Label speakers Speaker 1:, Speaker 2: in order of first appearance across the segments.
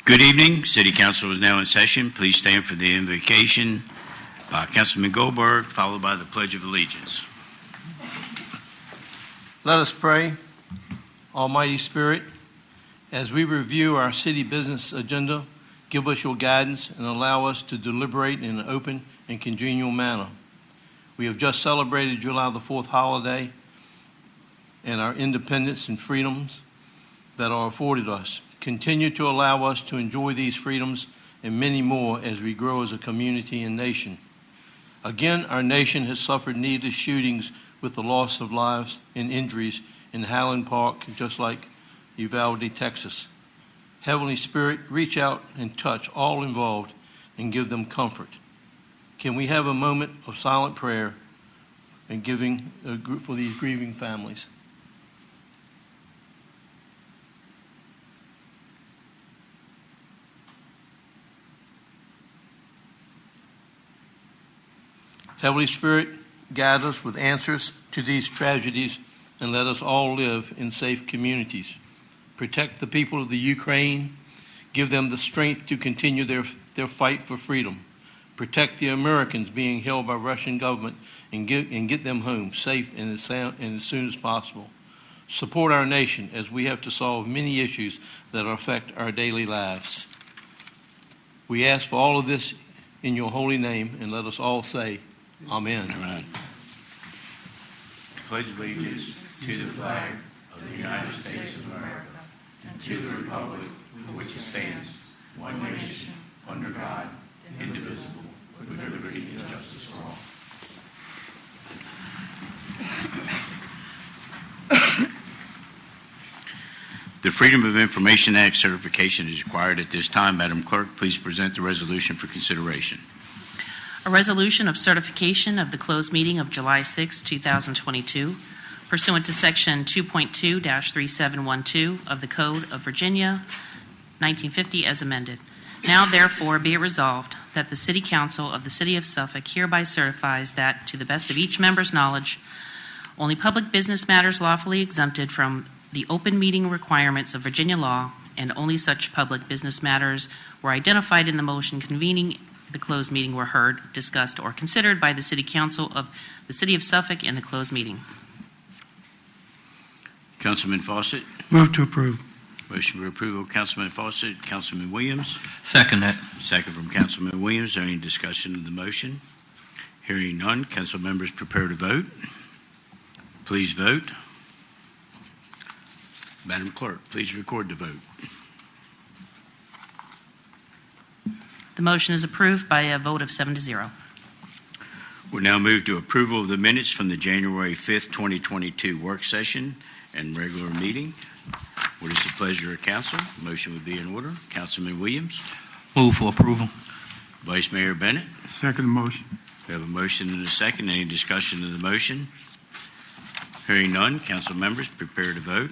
Speaker 1: Good evening. City Council is now in session. Please stand for the invocation by Councilman Goldberg, followed by the Pledge of Allegiance.
Speaker 2: Let us pray. Almighty Spirit, as we review our city business agenda, give us your guidance and allow us to deliberate in an open and congenial manner. We have just celebrated July the 4th holiday and our independence and freedoms that are afforded us. Continue to allow us to enjoy these freedoms and many more as we grow as a community and nation. Again, our nation has suffered needless shootings with the loss of lives and injuries in Highland Park, just like Uvalde, Texas. Heavenly Spirit, reach out and touch all involved and give them comfort. Can we have a moment of silent prayer and giving for these grieving families? Heavenly Spirit, guide us with answers to these tragedies and let us all live in safe communities. Protect the people of the Ukraine. Give them the strength to continue their fight for freedom. Protect the Americans being held by Russian government and get them home safe and as soon as possible. Support our nation as we have to solve many issues that affect our daily lives. We ask for all of this in your holy name, and let us all say, Amen.
Speaker 1: Amen. Pledge allegiance to the flag of the United States of America and to the republic for which it stands, one nation, under God, indivisible, with liberty and justice for all. The Freedom of Information Act certification is required at this time. Madam Clerk, please present the resolution for consideration.
Speaker 3: A resolution of certification of the closed meeting of July 6, 2022, pursuant to Section 2.2-3712 of the Code of Virginia, 1950, as amended. Now, therefore, be it resolved that the City Council of the City of Suffolk hereby certifies that, to the best of each member's knowledge, only public business matters lawfully exempted from the open meeting requirements of Virginia law, and only such public business matters were identified in the motion convening the closed meeting were heard, discussed, or considered by the City Council of the City of Suffolk in the closed meeting.
Speaker 1: Councilman Fawcett.
Speaker 4: Move to approve.
Speaker 1: Motion for approval, Councilman Fawcett. Councilman Williams.
Speaker 4: Second that.
Speaker 1: Second from Councilman Williams. Is there any discussion of the motion? Hearing none, council members prepare to vote. Please vote. Madam Clerk, please record the vote.
Speaker 3: The motion is approved by a vote of 7-0.
Speaker 1: We'll now move to approval of the minutes from the January 5th, 2022 work session and regular meeting. What is the pleasure of council? Motion would be in order. Councilman Williams.
Speaker 4: Move for approval.
Speaker 1: Vice Mayor Bennett.
Speaker 4: Second motion.
Speaker 1: We have a motion and a second. Any discussion of the motion? Hearing none, council members prepare to vote.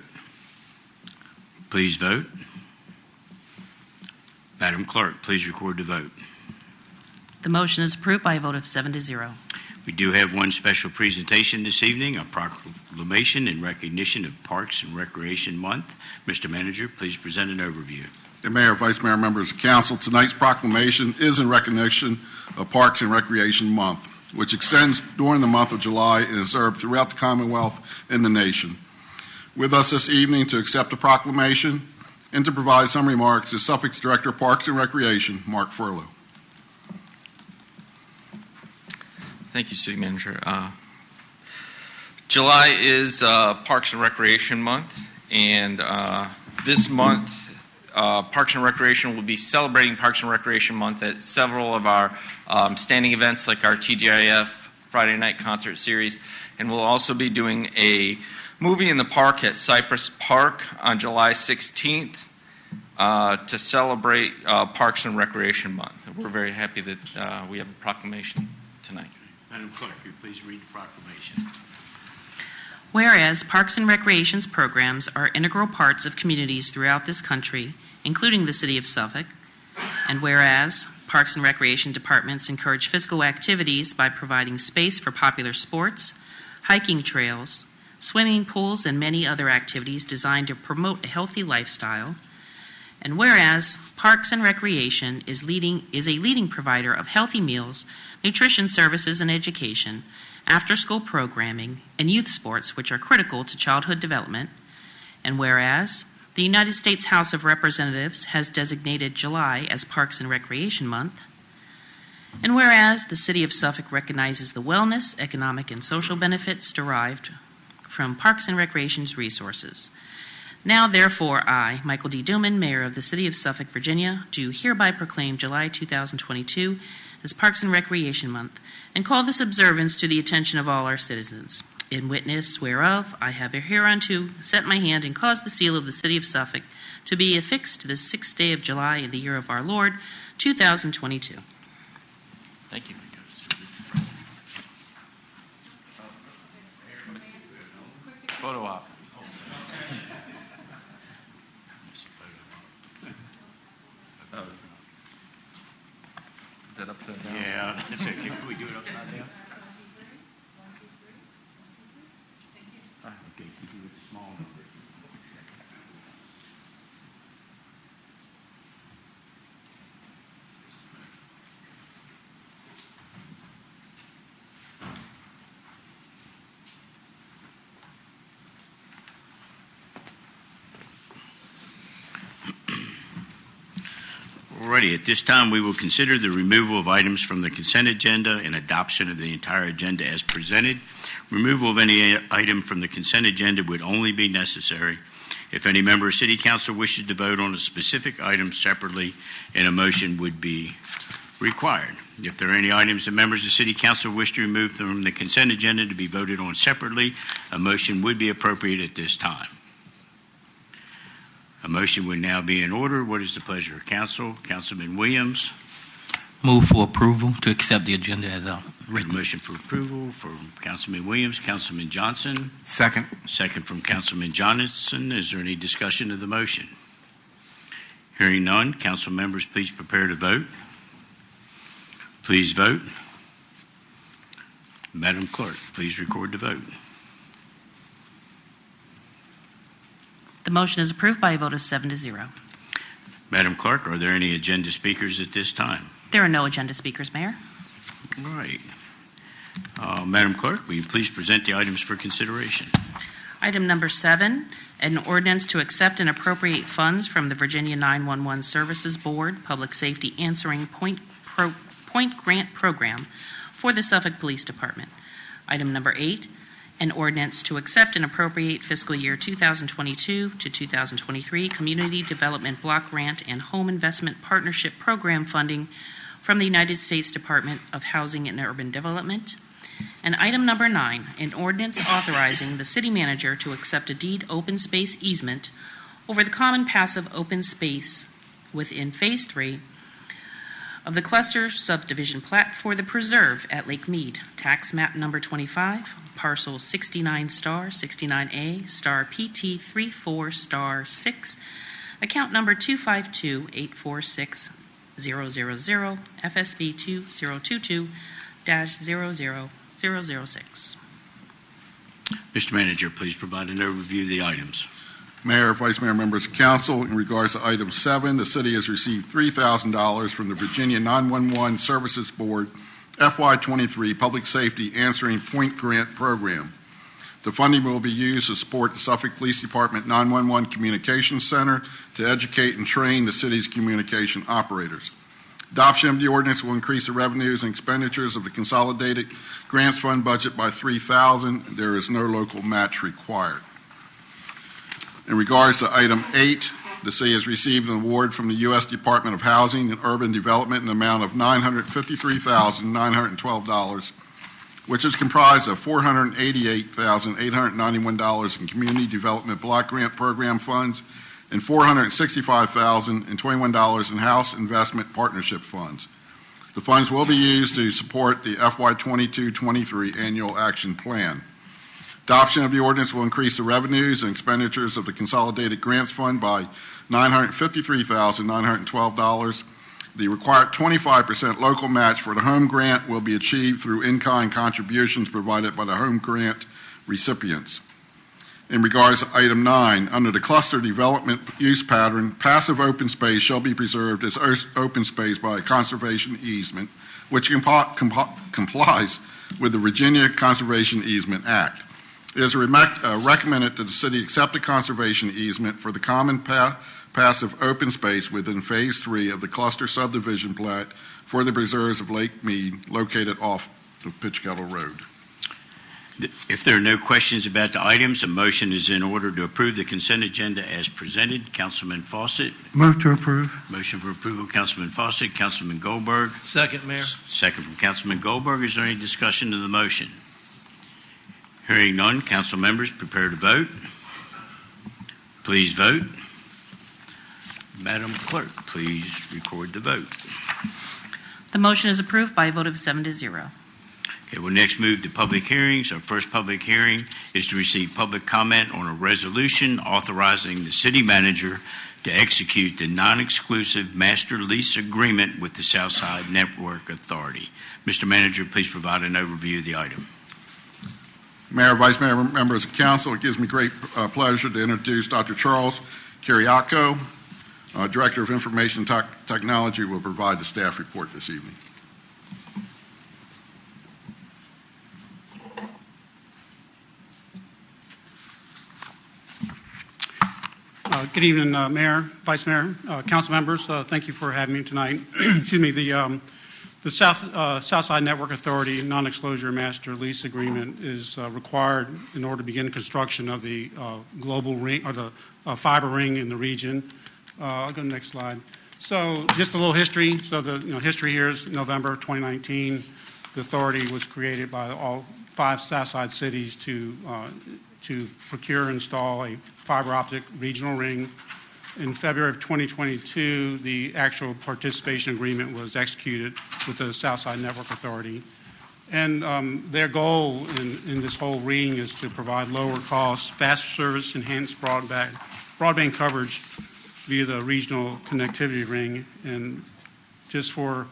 Speaker 1: Please vote. Madam Clerk, please record the vote.
Speaker 3: The motion is approved by a vote of 7-0.
Speaker 1: We do have one special presentation this evening, a proclamation in recognition of Parks and Recreation Month. Mr. Manager, please present an overview.
Speaker 5: The Mayor, Vice Mayor, members of Council, tonight's proclamation is in recognition of Parks and Recreation Month, which extends during the month of July and is observed throughout the Commonwealth and the nation. With us this evening to accept the proclamation and to provide some remarks is Suffolk's Director of Parks and Recreation, Mark Furlow.
Speaker 6: Thank you, City Manager. July is Parks and Recreation Month, and this month Parks and Recreation will be celebrating Parks and Recreation Month at several of our standing events like our TGIF Friday night concert series, and we'll also be doing a movie in the park at Cypress Park on July 16th to celebrate Parks and Recreation Month. We're very happy that we have a proclamation tonight.
Speaker 1: Madam Clerk, will you please read the proclamation?
Speaker 3: Whereas Parks and Recreation's programs are integral parts of communities throughout this country, including the City of Suffolk, and whereas Parks and Recreation departments encourage physical activities by providing space for popular sports, hiking trails, swimming pools, and many other activities designed to promote a healthy lifestyle, And whereas Parks and Recreation is a leading provider of healthy meals, nutrition services and education, after-school programming, and youth sports, which are critical to childhood development. And whereas the United States House of Representatives has designated July as Parks and Recreation Month. And whereas the City of Suffolk recognizes the wellness, economic, and social benefits derived from Parks and Recreation's resources. Now, therefore, I, Michael D. Duman, Mayor of the City of Suffolk, Virginia, do hereby proclaim July 2022 as Parks and Recreation Month and call this observance to the attention of all our citizens. In witness whereof, I have hereunto set my hand and caused the seal of the City of Suffolk to be affixed to the 6th day of July in the year of our Lord, 2022.
Speaker 6: Thank you. Photo op. Is that upside down?
Speaker 1: Yeah, that's it. Can we do it upside down? Okay, can you do it small number?
Speaker 7: Alrighty, at this time, we will consider the removal of items from the consent agenda and adoption of the entire agenda as presented. Removal of any item from the consent agenda would only be necessary if any member of City Council wishes to vote on a specific item separately, and a motion would be required. If there are any items that members of City Council wish to remove from the consent agenda to be voted on separately, a motion would be appropriate at this time. A motion would now be in order. What is the pleasure of council? Councilman Williams.
Speaker 4: Move for approval to accept the agenda as written.
Speaker 7: Motion for approval for Councilman Williams. Councilman Johnson.
Speaker 4: Second.
Speaker 7: Second from Councilman Johnson. Is there any discussion of the motion? Hearing none, council members, please prepare to vote. Please vote. Madam Clerk, please record the vote.
Speaker 3: The motion is approved by a vote of 7-0.
Speaker 7: Madam Clerk, are there any agenda speakers at this time?
Speaker 3: There are no agenda speakers, Mayor.
Speaker 7: All right. Madam Clerk, will you please present the items for consideration?
Speaker 3: Item number 7, an ordinance to accept and appropriate funds from the Virginia 911 Services Board Public Safety Answering Point Grant Program for the Suffolk Police Department. Item number 8, an ordinance to accept and appropriate fiscal year 2022 to 2023 Community Development Block Grant and Home Investment Partnership Program funding from the United States Department of Housing and Urban Development. And item number 9, an ordinance authorizing the city manager to accept a deed open space easement over the common passive open space within Phase 3 of the cluster subdivision plat for the preserve at Lake Mead, tax map number 25, parcel 69*69A PT 34*6, account number 252846000, FSB 2022-00006.
Speaker 7: Mr. Manager, please provide an overview of the items.
Speaker 5: Mayor, Vice Mayor, members of council, in regards to item 7, the city has received $3,000 from the Virginia 911 Services Board FY23 Public Safety Answering Point Grant Program. The funding will be used to support the Suffolk Police Department 911 Communications Center to educate and train the city's communication operators. Adoption of the ordinance will increase the revenues and expenditures of the Consolidated Grants Fund budget by $3,000. There is no local match required. In regards to item 8, the city has received an award from the U.S. Department of Housing and Urban Development in the amount of $953,912, which is comprised of $488,891 in Community Development Block Grant Program funds and $465,021 in House Investment Partnership funds. The funds will be used to support the FY22-23 Annual Action Plan. Adoption of the ordinance will increase the revenues and expenditures of the Consolidated Grants Fund by $953,912. The required 25% local match for the home grant will be achieved through in-kind contributions provided by the home grant recipients. In regards to item 9, under the cluster development use pattern, passive open space shall be preserved as open space by a conservation easement, which complies with the Virginia Conservation Easement Act. It is recommended that the city accept a conservation easement for the common passive open space within Phase 3 of the cluster subdivision plat for the preserves of Lake Mead located off of Pitch Kettle Road.
Speaker 7: If there are no questions about the items, a motion is in order to approve the consent agenda as presented. Councilman Fawcett.
Speaker 8: Move to approve.
Speaker 7: Motion for approval, Councilman Fawcett. Councilman Goldberg.
Speaker 2: Second, Mayor.
Speaker 7: Second from Councilman Goldberg. Is there any discussion of the motion? Hearing none, council members prepare to vote. Please vote. Madam Clerk, please record the vote.
Speaker 3: The motion is approved by a vote of 7-0.
Speaker 7: Okay, we'll next move to public hearings. Our first public hearing is to receive public comment on a resolution authorizing the city manager to execute the non-exclusive master lease agreement with the Southside Network Authority. Mr. Manager, please provide an overview of the item.
Speaker 5: Mayor, Vice Mayor, members of council, it gives me great pleasure to introduce Dr. Charles Kiriako, Director of Information Technology, will provide the staff report this evening.
Speaker 9: Good evening, Mayor, Vice Mayor, council members. Thank you for having me tonight. Excuse me. The Southside Network Authority non-exclusive master lease agreement is required in order to begin construction of the global ring or the fiber ring in the region. I'll go to the next slide. So just a little history. So the history here is November 2019. The authority was created by all 5 Southside cities to procure and install a fiber optic regional ring. In February of 2022, the actual participation agreement was executed with the Southside Network Authority. And their goal in this whole ring is to provide lower cost, faster service, enhanced broadband coverage via the regional connectivity ring. And just for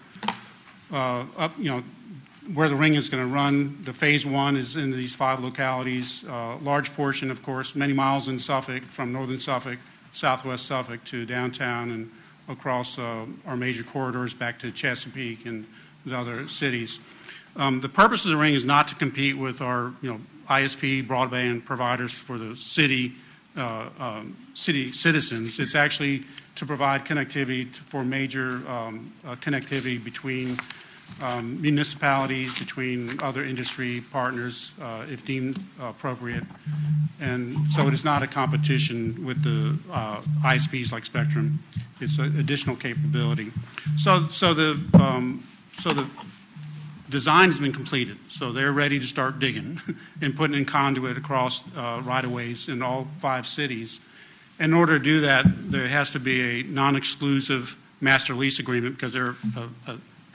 Speaker 9: where the ring is going to run, the phase 1 is in these 5 localities. Large portion, of course, many miles in Suffolk, from northern Suffolk, southwest Suffolk to downtown and across our major corridors back to Chesapeake and the other cities. The purpose of the ring is not to compete with our ISP broadband providers for the city citizens. It's actually to provide connectivity for major connectivity between municipalities, between other industry partners, if deemed appropriate. And so it is not a competition with the ISPs like Spectrum. It's an additional capability. So the design has been completed. So they're ready to start digging and putting in conduit across right-of-ways in all 5 cities. In order to do that, there has to be a non-exclusive master lease agreement because they're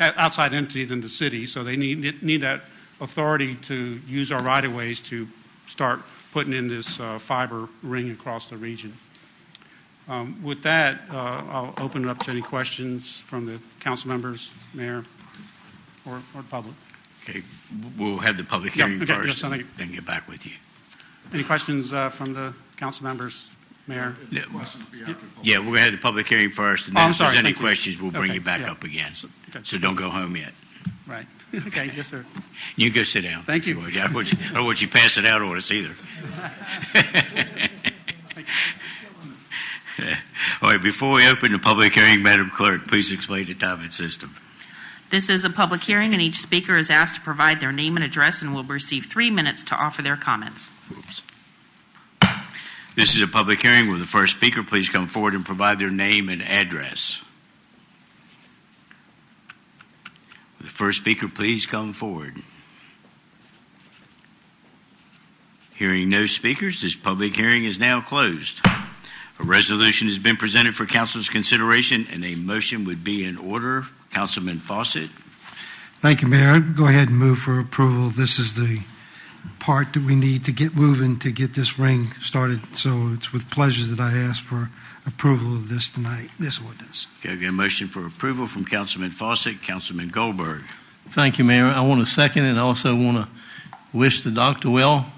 Speaker 9: outside entity than the city, so they need that authority to use our right-of-ways to start putting in this fiber ring across the region. With that, I'll open it up to any questions from the council members, mayor, or public.
Speaker 7: Okay, we'll have the public hearing first,
Speaker 9: yes,
Speaker 7: and then get back with you.
Speaker 9: Any questions from the council members, mayor?
Speaker 7: Yeah, we're going to have the public hearing first, and then if there's any questions, we'll bring you back up again. So don't go home yet.
Speaker 9: Right. Okay, yes, sir.
Speaker 7: You can go sit down.
Speaker 9: Thank you.
Speaker 7: I don't want you passing out on us either. All right, before we open the public hearing, Madam Clerk, please explain the timing system.
Speaker 3: This is a public hearing, and each speaker is asked to provide their name and address and will receive 3 minutes to offer their comments.
Speaker 7: Oops. This is a public hearing. Will the first speaker please come forward and provide their name and address? Will the first speaker please come forward? Hearing no speakers, this public hearing is now closed. A resolution has been presented for council's consideration, and a motion would be in order. Councilman Fawcett.
Speaker 8: Thank you, Mayor. Go ahead and move for approval. This is the part that we need to get moving to get this ring started. So it's with pleasure that I ask for approval of this tonight, this ordinance.
Speaker 7: Okay, I got a motion for approval from Councilman Fawcett. Councilman Goldberg.
Speaker 2: Thank you, Mayor. I want to second and also want to wish the doctor well.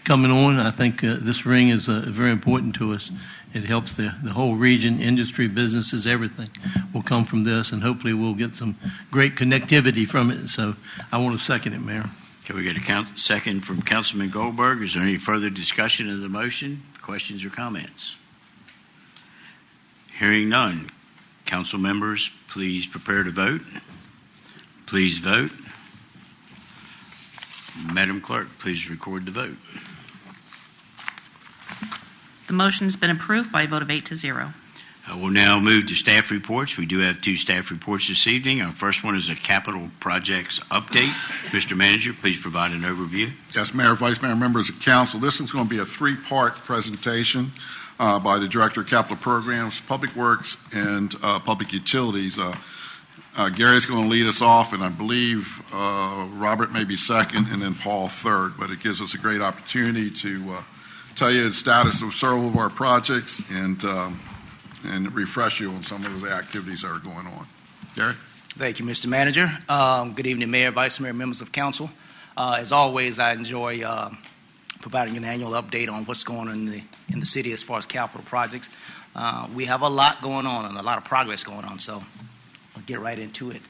Speaker 2: coming on. I think this ring is very important to us. It helps the whole region, industry, businesses, everything will come from this, and hopefully we'll get some great connectivity from it. So I want to second it, Mayor.
Speaker 7: Can we get a second from Councilman Goldberg? Is there any further discussion of the motion, questions or comments? Hearing none. Council members, please prepare to vote. Please vote. Madam Clerk, please record the vote.
Speaker 3: The motion has been approved by a vote of 8-0.
Speaker 7: We'll now move to staff reports. We do have 2 staff reports this evening. Our first one is a capital projects update. Mr. Manager, please provide an overview.
Speaker 5: Yes, Mayor, Vice Mayor, members of council. This is going to be a 3-part presentation by the Director of Capital Programs, Public Works, and Public Utilities. Gary's going to lead us off, and I believe Robert may be second, and then Paul third. But it gives us a great opportunity to tell you the status of several of our projects and refresh you on some of the activities that are going on. Gary?
Speaker 10: Thank you, Mr. Manager. Good evening, Mayor, Vice Mayor, members of council. As always, I enjoy providing an annual update on what's going on in the city as far as capital projects. We have a lot going on and a lot of progress going on, so I'll get right into it.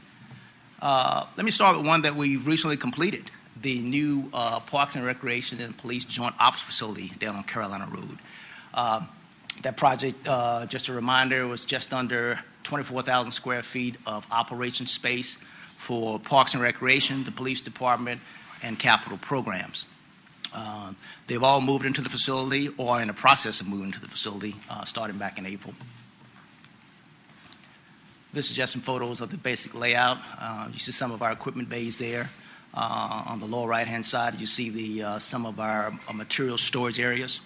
Speaker 10: Let me start with one that we recently completed, the new Parks and Recreation and Police Joint Ops Facility down on Carolina Road. That project, just a reminder, was just under 24,000 square feet of operation space for Parks and Recreation, the Police Department, and capital programs. They've all moved into the facility or are in the process of moving to the facility starting back in April. This is just some photos of the basic layout. You see some of our equipment bays there. On the lower right-hand side, you see some of our material storage areas.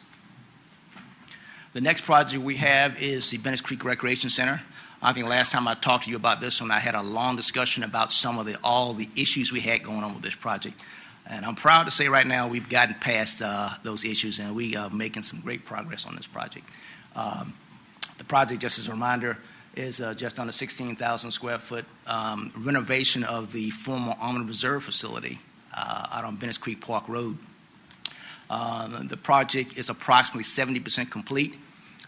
Speaker 10: The next project we have is the Venice Creek Recreation Center. I think last time I talked to you about this one, I had a long discussion about some of all the issues we had going on with this project. And I'm proud to say right now we've gotten past those issues, and we are making some great progress on this project. The project, just as a reminder, is just under 16,000 square foot renovation of the former Army Reserve facility out on Venice Creek Park Road. The project is approximately 70% complete.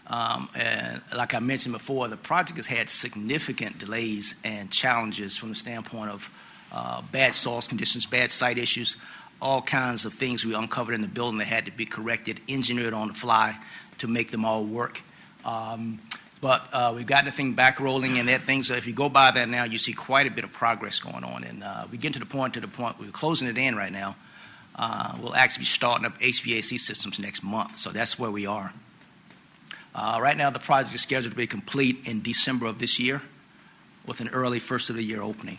Speaker 10: And like I mentioned before, the project has had significant delays and challenges from the standpoint of bad source conditions, bad site issues, all kinds of things we uncovered in the building that had to be corrected, engineered on the fly to make them all work. But we've got the thing back rolling, and that thing, so if you go by there now, you see quite a bit of progress going on. And we get to the point we're closing it in right now. We'll actually be starting up HVAC systems next month, so that's where we are. Right now, the project is scheduled to be complete in December of this year with an early first of the year opening.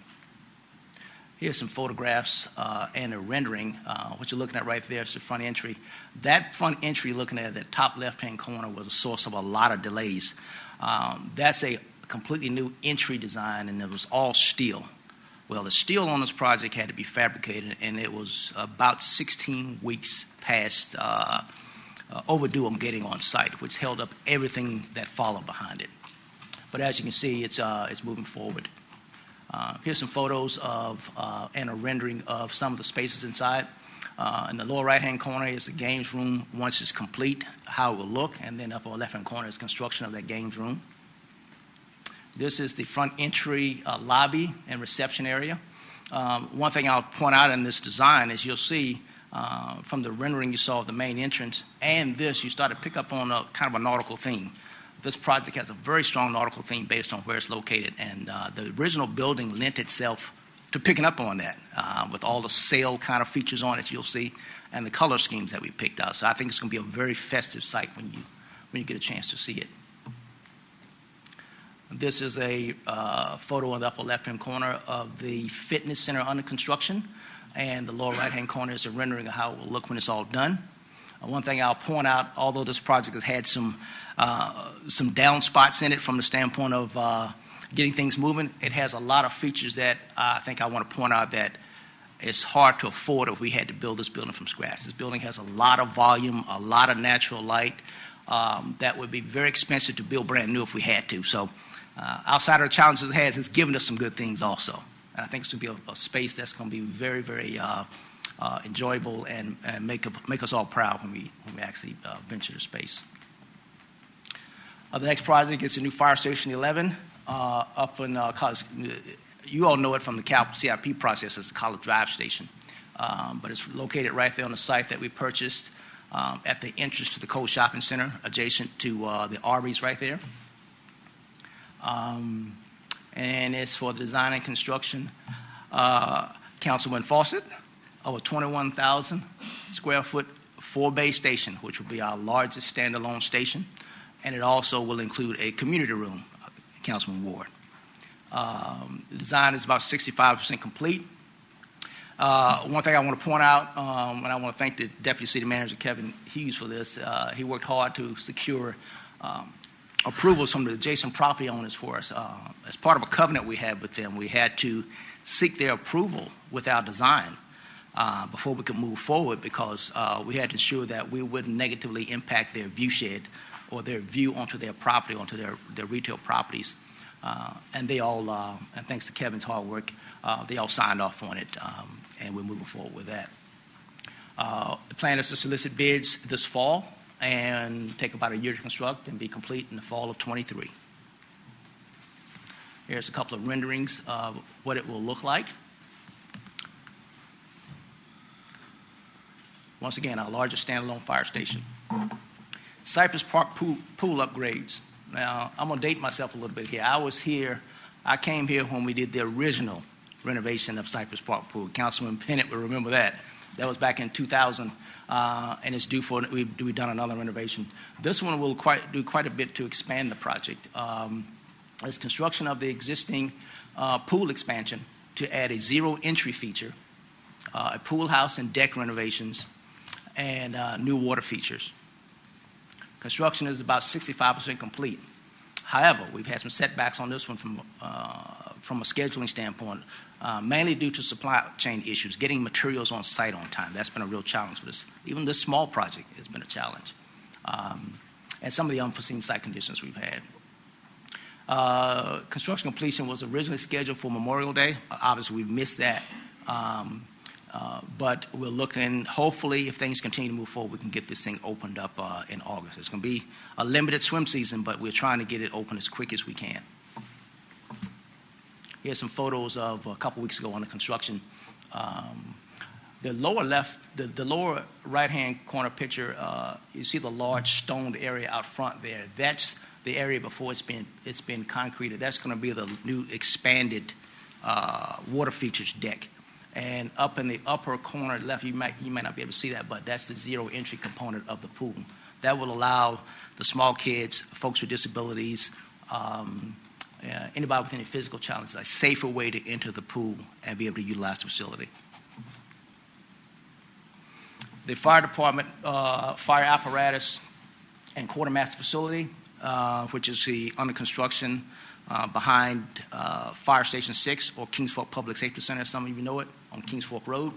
Speaker 10: Here's some photographs and a rendering. What you're looking at right there is the front entry. That front entry, looking at the top left-hand corner, was a source of a lot of delays. That's a completely new entry design, and it was all steel. Well, the steel on this project had to be fabricated, and it was about 16 weeks past overdue on getting on site, which held up everything that followed behind it. But as you can see, it's moving forward. Here's some photos of and a rendering of some of the spaces inside. In the lower right-hand corner is the games room once it's complete, how it will look, and then upper left-hand corner is construction of that games room. This is the front entry lobby and reception area. One thing I'll point out in this design is you'll see from the rendering you saw of the main entrance and this, you start to pick up on a kind of a nautical theme. This project has a very strong nautical theme based on where it's located, and the original building lent itself to picking up on that with all the sail kind of features on it you'll see and the color schemes that we picked out. So I think it's going to be a very festive site when you get a chance to see it. This is a photo in the upper left-hand corner of the fitness center under construction, and the lower right-hand corner is a rendering of how it will look when it's all done. One thing I'll point out, although this project has had some down spots in it from the standpoint of getting things moving, it has a lot of features that I think I want to point out that it's hard to afford if we had to build this building from scratch. This building has a lot of volume, a lot of natural light that would be very expensive to build brand new if we had to. So outside of the challenges it has, it's given us some good things also. And I think it's going to be a space that's going to be very, very enjoyable and make us all proud when we actually venture the space. The next project is the new Fire Station 11 up in College. You all know it from the CIP process as the College Drive Station, but it's located right there on the site that we purchased at the entrance to the Cole Shopping Center, adjacent to the Arby's right there. And it's for the design and construction. Councilman Fawcett, of a 21,000 square foot 4-bay station, which will be our largest standalone station, and it also will include a community room, Councilman Ward. The design is about 65% complete. One thing I want to point out, and I want to thank the Deputy City Manager, Kevin Hughes, for this. He worked hard to secure approvals from the adjacent property owners for us. As part of a covenant we had with them, we had to seek their approval with our design before we could move forward, because we had to ensure that we wouldn't negatively impact their view shed or their view onto their property, onto their retail properties. And they all, and thanks to Kevin's hard work, they all signed off on it, and we're moving forward with that. The plan is to solicit bids this fall and take about a year to construct and be complete in the fall of 23. Here's a couple of renderings of what it will look like. Once again, our largest standalone fire station. Cypress Park pool upgrades. Now, I'm going to date myself a little bit here. I came here when we did the original renovation of Cypress Park Pool. Councilman Bennett will remember that. That was back in 2000, and it's due for, we've done another renovation. This one will do quite a bit to expand the project. It's construction of the existing pool expansion to add a zero entry feature, a pool house and deck renovations, and new water features. Construction is about 65% complete. However, we've had some setbacks on this one from a scheduling standpoint, mainly due to supply chain issues, getting materials on site on time. That's been a real challenge for this. Even this small project has been a challenge. And some of the unforeseen site conditions we've had. Construction completion was originally scheduled for Memorial Day. Obviously, we missed that. But we're looking, hopefully, if things continue to move forward, we can get this thing opened up in August. It's going to be a limited swim season, but we're trying to get it open as quick as we can. Here's some photos of a couple weeks ago on the construction. The lower left, the lower right-hand corner picture, you see the large stoned area out front there. That's the area before it's been concreted. That's going to be the new expanded water features deck. And up in the upper corner left, you might not be able to see that, but that's the zero entry component of the pool. That will allow the small kids, folks with disabilities, anybody with any physical challenges, a safer way to enter the pool and be able to utilize the facility. The fire department, fire apparatus and quartermaster facility, which is under construction behind Fire Station 6 or Kings Fork Public Safety Center, some of you know it, on Kings Fork Road.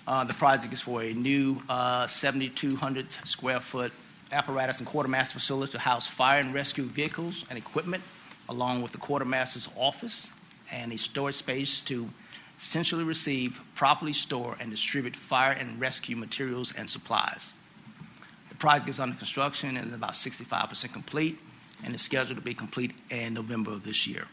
Speaker 10: The project is for a new 7,200 square foot apparatus and quartermaster facility to house fire and rescue vehicles and equipment, along with the quartermaster's office and a storage space to centrally receive, properly store, and distribute fire and rescue materials and supplies. The project is under construction and is about 65% complete, and is scheduled to be complete in November of this year.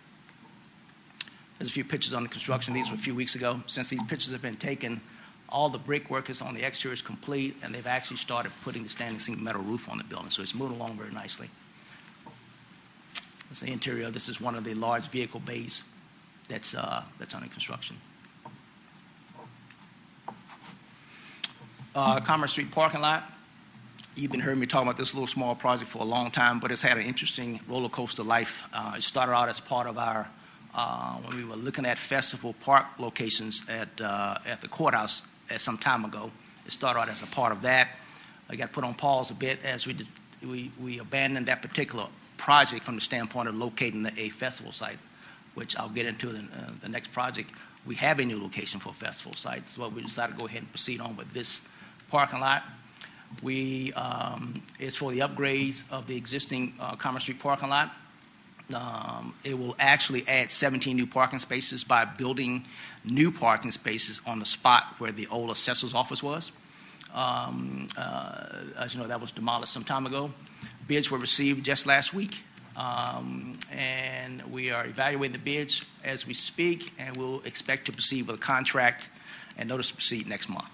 Speaker 10: There's a few pictures on the construction. These were a few weeks ago. Since these pictures have been taken, all the brickwork is on the exterior is complete, and they've actually started putting the standing seam metal roof on the building, so it's moving along very nicely. That's the interior. This is one of the large vehicle bays that's under construction. Commerce Street parking lot. You've been hearing me talk about this little small project for a long time, but it's had an interesting roller coaster life. It started out as part of our, when we were looking at festival park locations at the courthouse some time ago. It started out as a part of that. It got put on pause a bit as we abandoned that particular project from the standpoint of locating a festival site, which I'll get into the next project. We have a new location for a festival site, so we decided to go ahead and proceed on with this parking lot. It's for the upgrades of the existing Commerce Street parking lot. It will actually add 17 new parking spaces by building new parking spaces on the spot where the old assessor's office was. As you know, that was demolished some time ago. Bids were received just last week, and we are evaluating the bids as we speak, and we'll expect to proceed with a contract and notice to proceed next month.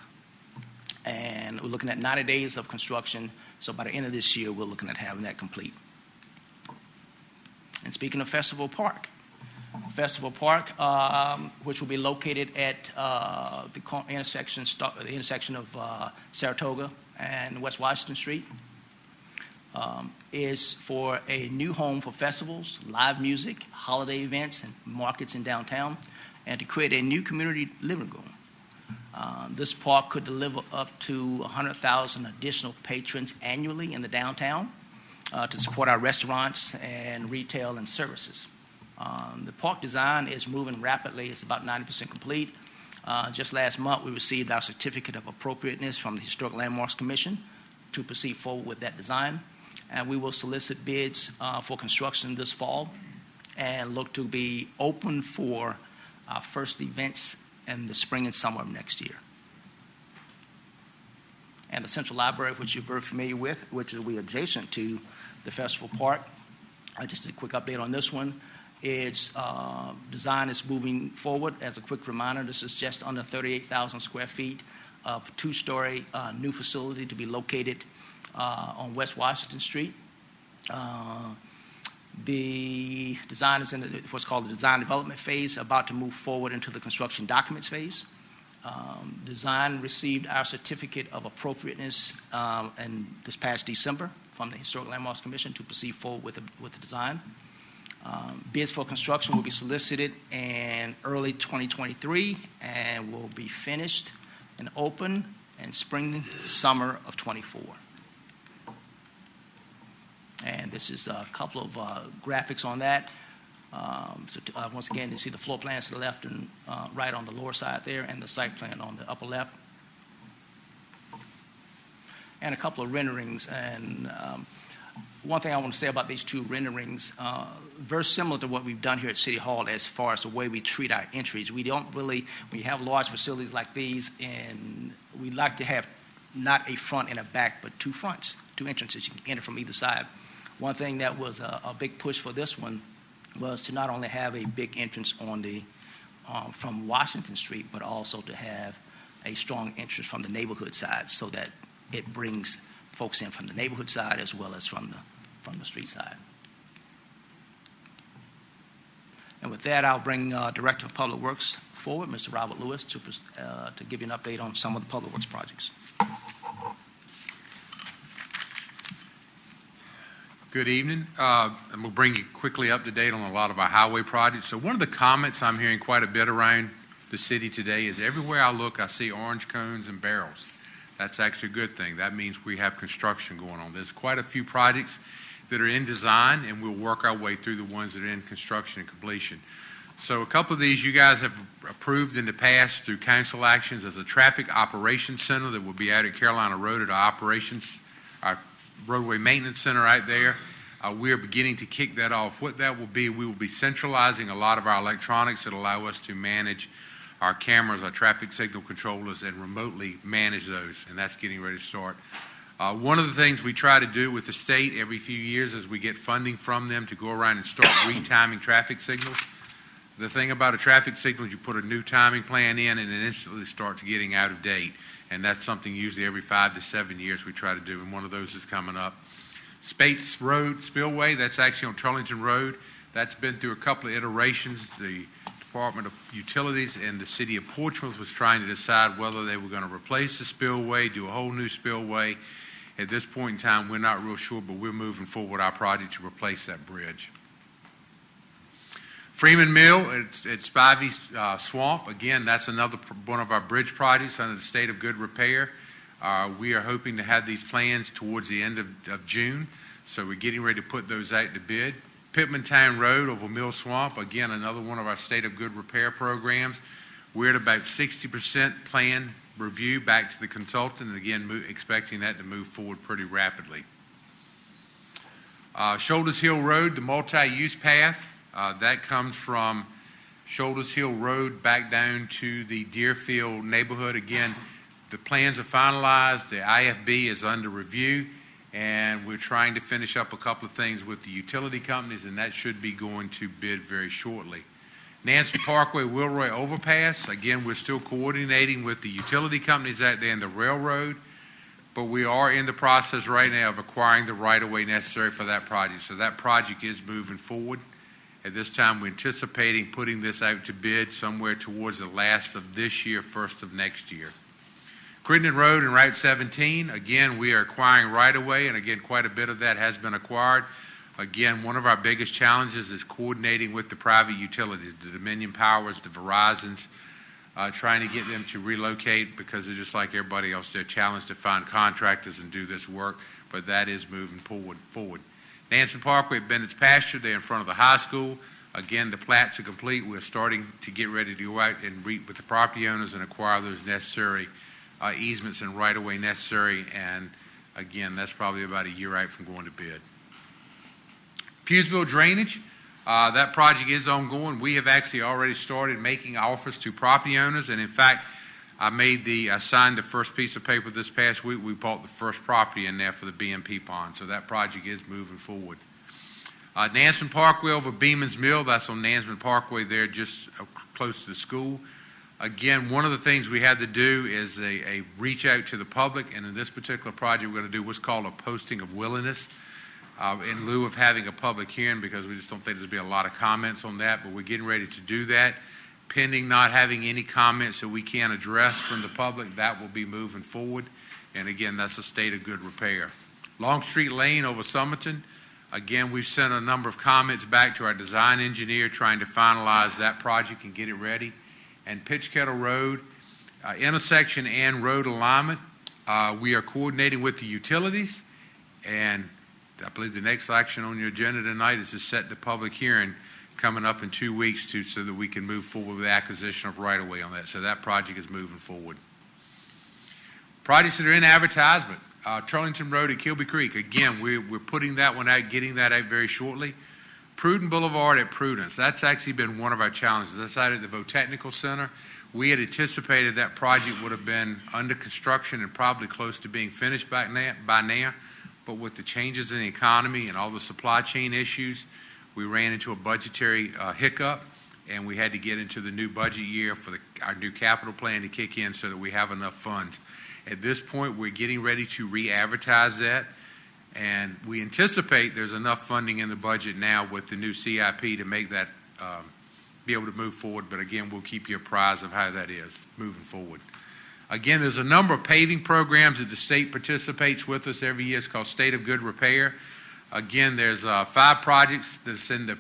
Speaker 10: And we're looking at 90 days of construction, so by the end of this year, we're looking at having that complete. And speaking of Festival Park, which will be located at the intersection of Saratoga and West Washington Street, is for a new home for festivals, live music, holiday events, and markets in downtown, and to create a new community living room. This park could deliver up to 100,000 additional patrons annually in the downtown to support our restaurants and retail and services. The park design is moving rapidly. It's about 90% complete. Just last month, we received our certificate of appropriateness from the Historic Landmarks Commission to proceed forward with that design. And we will solicit bids for construction this fall and look to be open for our first events in the spring and summer of next year. And the Central Library, which you're very familiar with, which we adjacent to the Festival Park. Just a quick update on this one. Its design is moving forward. As a quick reminder, this is just under 38,000 square feet of two-story new facility to be located on West Washington Street. The design is in what's called the design development phase, about to move forward into the construction documents phase. Design received our certificate of appropriateness in this past December from the Historic Landmarks Commission to proceed forward with the design. Bids for construction will be solicited in early 2023 and will be finished and open in spring, summer of 24. And this is a couple of graphics on that. Once again, you see the floor plans to the left and right on the lower side there, and the site plan on the upper left. And a couple of renderings. And one thing I want to say about these two renderings, very similar to what we've done here at City Hall as far as the way we treat our entries. We don't really, we have large facilities like these, and we like to have not a front and a back, but two fronts, two entrances. You can enter from either side. One thing that was a big push for this one was to not only have a big entrance on the from Washington Street, but also to have a strong entrance from the neighborhood side, so that it brings folks in from the neighborhood side as well as from the street side. And with that, I'll bring Director of Public Works forward, Mr. Robert Lewis, to give you an update on some of the public works projects.
Speaker 11: Good evening. I'm going to bring you quickly up to date on a lot of our highway projects. So one of the comments I'm hearing quite a bit around the city today is everywhere I look, I see orange cones and barrels. That's actually a good thing. That means we have construction going on. There's quite a few projects that are in design, and we'll work our way through the ones that are in construction and completion. So a couple of these you guys have approved in the past through council actions as a traffic operations center that will be out at Carolina Road at our roadway maintenance center right there. We are beginning to kick that off. What that will be, we will be centralizing a lot of our electronics that allow us to manage our cameras, our traffic signal controllers, and remotely manage those, and that's getting ready to start. One of the things we try to do with the state every few years is we get funding from them to go around and start retiming traffic signals. The thing about a traffic signal is you put a new timing plan in and it instantly starts getting out of date. And that's something usually every 5 to 7 years we try to do, and one of those is coming up. Spates Road Spillway, that's actually on Turlington Road. That's been through a couple of iterations. The Department of Utilities and the City of Portsmouth was trying to decide whether they were going to replace the spillway, do a whole new spillway. At this point in time, we're not real sure, but we're moving forward our project to replace that bridge. Freeman Mill at Spivey Swamp, again, that's another one of our bridge projects under the state of good repair. We are hoping to have these plans towards the end of June, so we're getting ready to put those out to bid. Pittman Town Road over Mill Swamp, again, another one of our state of good repair programs. We're at about 60% plan review back to the consultant, and again, expecting that to move forward pretty rapidly. Shoulders Hill Road, the multi-use path, that comes from Shoulders Hill Road back down to the Deerfield neighborhood. Again, the plans are finalized, the IFB is under review, and we're trying to finish up a couple of things with the utility companies, and that should be going to bid very shortly. Nancy Parkway, Wilroy Overpass, again, we're still coordinating with the utility companies out there and the railroad, but we are in the process right now of acquiring the right-of-way necessary for that project. So that project is moving forward. At this time, we're anticipating putting this out to bid somewhere towards the last of this year, first of next year. Crittenden Road and Route 17, again, we are acquiring right-of-way, and again, quite a bit of that has been acquired. Again, one of our biggest challenges is coordinating with the private utilities, the Dominion Powers, the Verizons, trying to get them to relocate because they're just like everybody else. They're challenged to find contractors and do this work, but that is moving forward. Nansen Parkway at Bennett's Pasture, they're in front of the high school. Again, the plats are complete. We're starting to get ready to go out and meet with the property owners and acquire those necessary easements and right-of-way necessary, and again, that's probably about a year out from going to bid. Pewsville Drainage, that project is ongoing. We have actually already started making offers to property owners, and in fact, I signed the first piece of paper this past week. We bought the first property in there for the BMP pond, so that project is moving forward. Nansman Parkway over Beeman's Mill, that's on Nansman Parkway there, just close to the school. Again, one of the things we had to do is a reach out to the public, and in this particular project, we're going to do what's called a posting of willingness in lieu of having a public hearing, because we just don't think there's going to be a lot of comments on that, but we're getting ready to do that. Pending not having any comments that we can address from the public, that will be moving forward. And again, that's a state of good repair. Longstreet Lane over Somerton. Again, we've sent a number of comments back to our design engineer trying to finalize that project and get it ready. And Pitch Kettle Road, intersection and road alignment. We are coordinating with the utilities, and I believe the next action on your agenda tonight is to set the public hearing coming up in 2 weeks so that we can move forward with the acquisition of right-of-way on that. So that project is moving forward. Projects that are in advertisement. Turlington Road at Kilby Creek. Again, we're putting that one out, getting that out very shortly. Pruden Boulevard at Prudence. That's actually been one of our challenges. That's out at the Botechnical Center. We had anticipated that project would have been under construction and probably close to being finished by now. But with the changes in the economy and all the supply chain issues, we ran into a budgetary hiccup, and we had to get into the new budget year for our new capital plan to kick in so that we have enough funds. At this point, we're getting ready to re-advertise that, and we anticipate there's enough funding in the budget now with the new CIP to make that be able to move forward. But again, we'll keep you apprised of how that is moving forward. Again, there's a number of paving programs that the state participates with us every year. It's called State of Good Repair. Again, there's 5 projects that's in the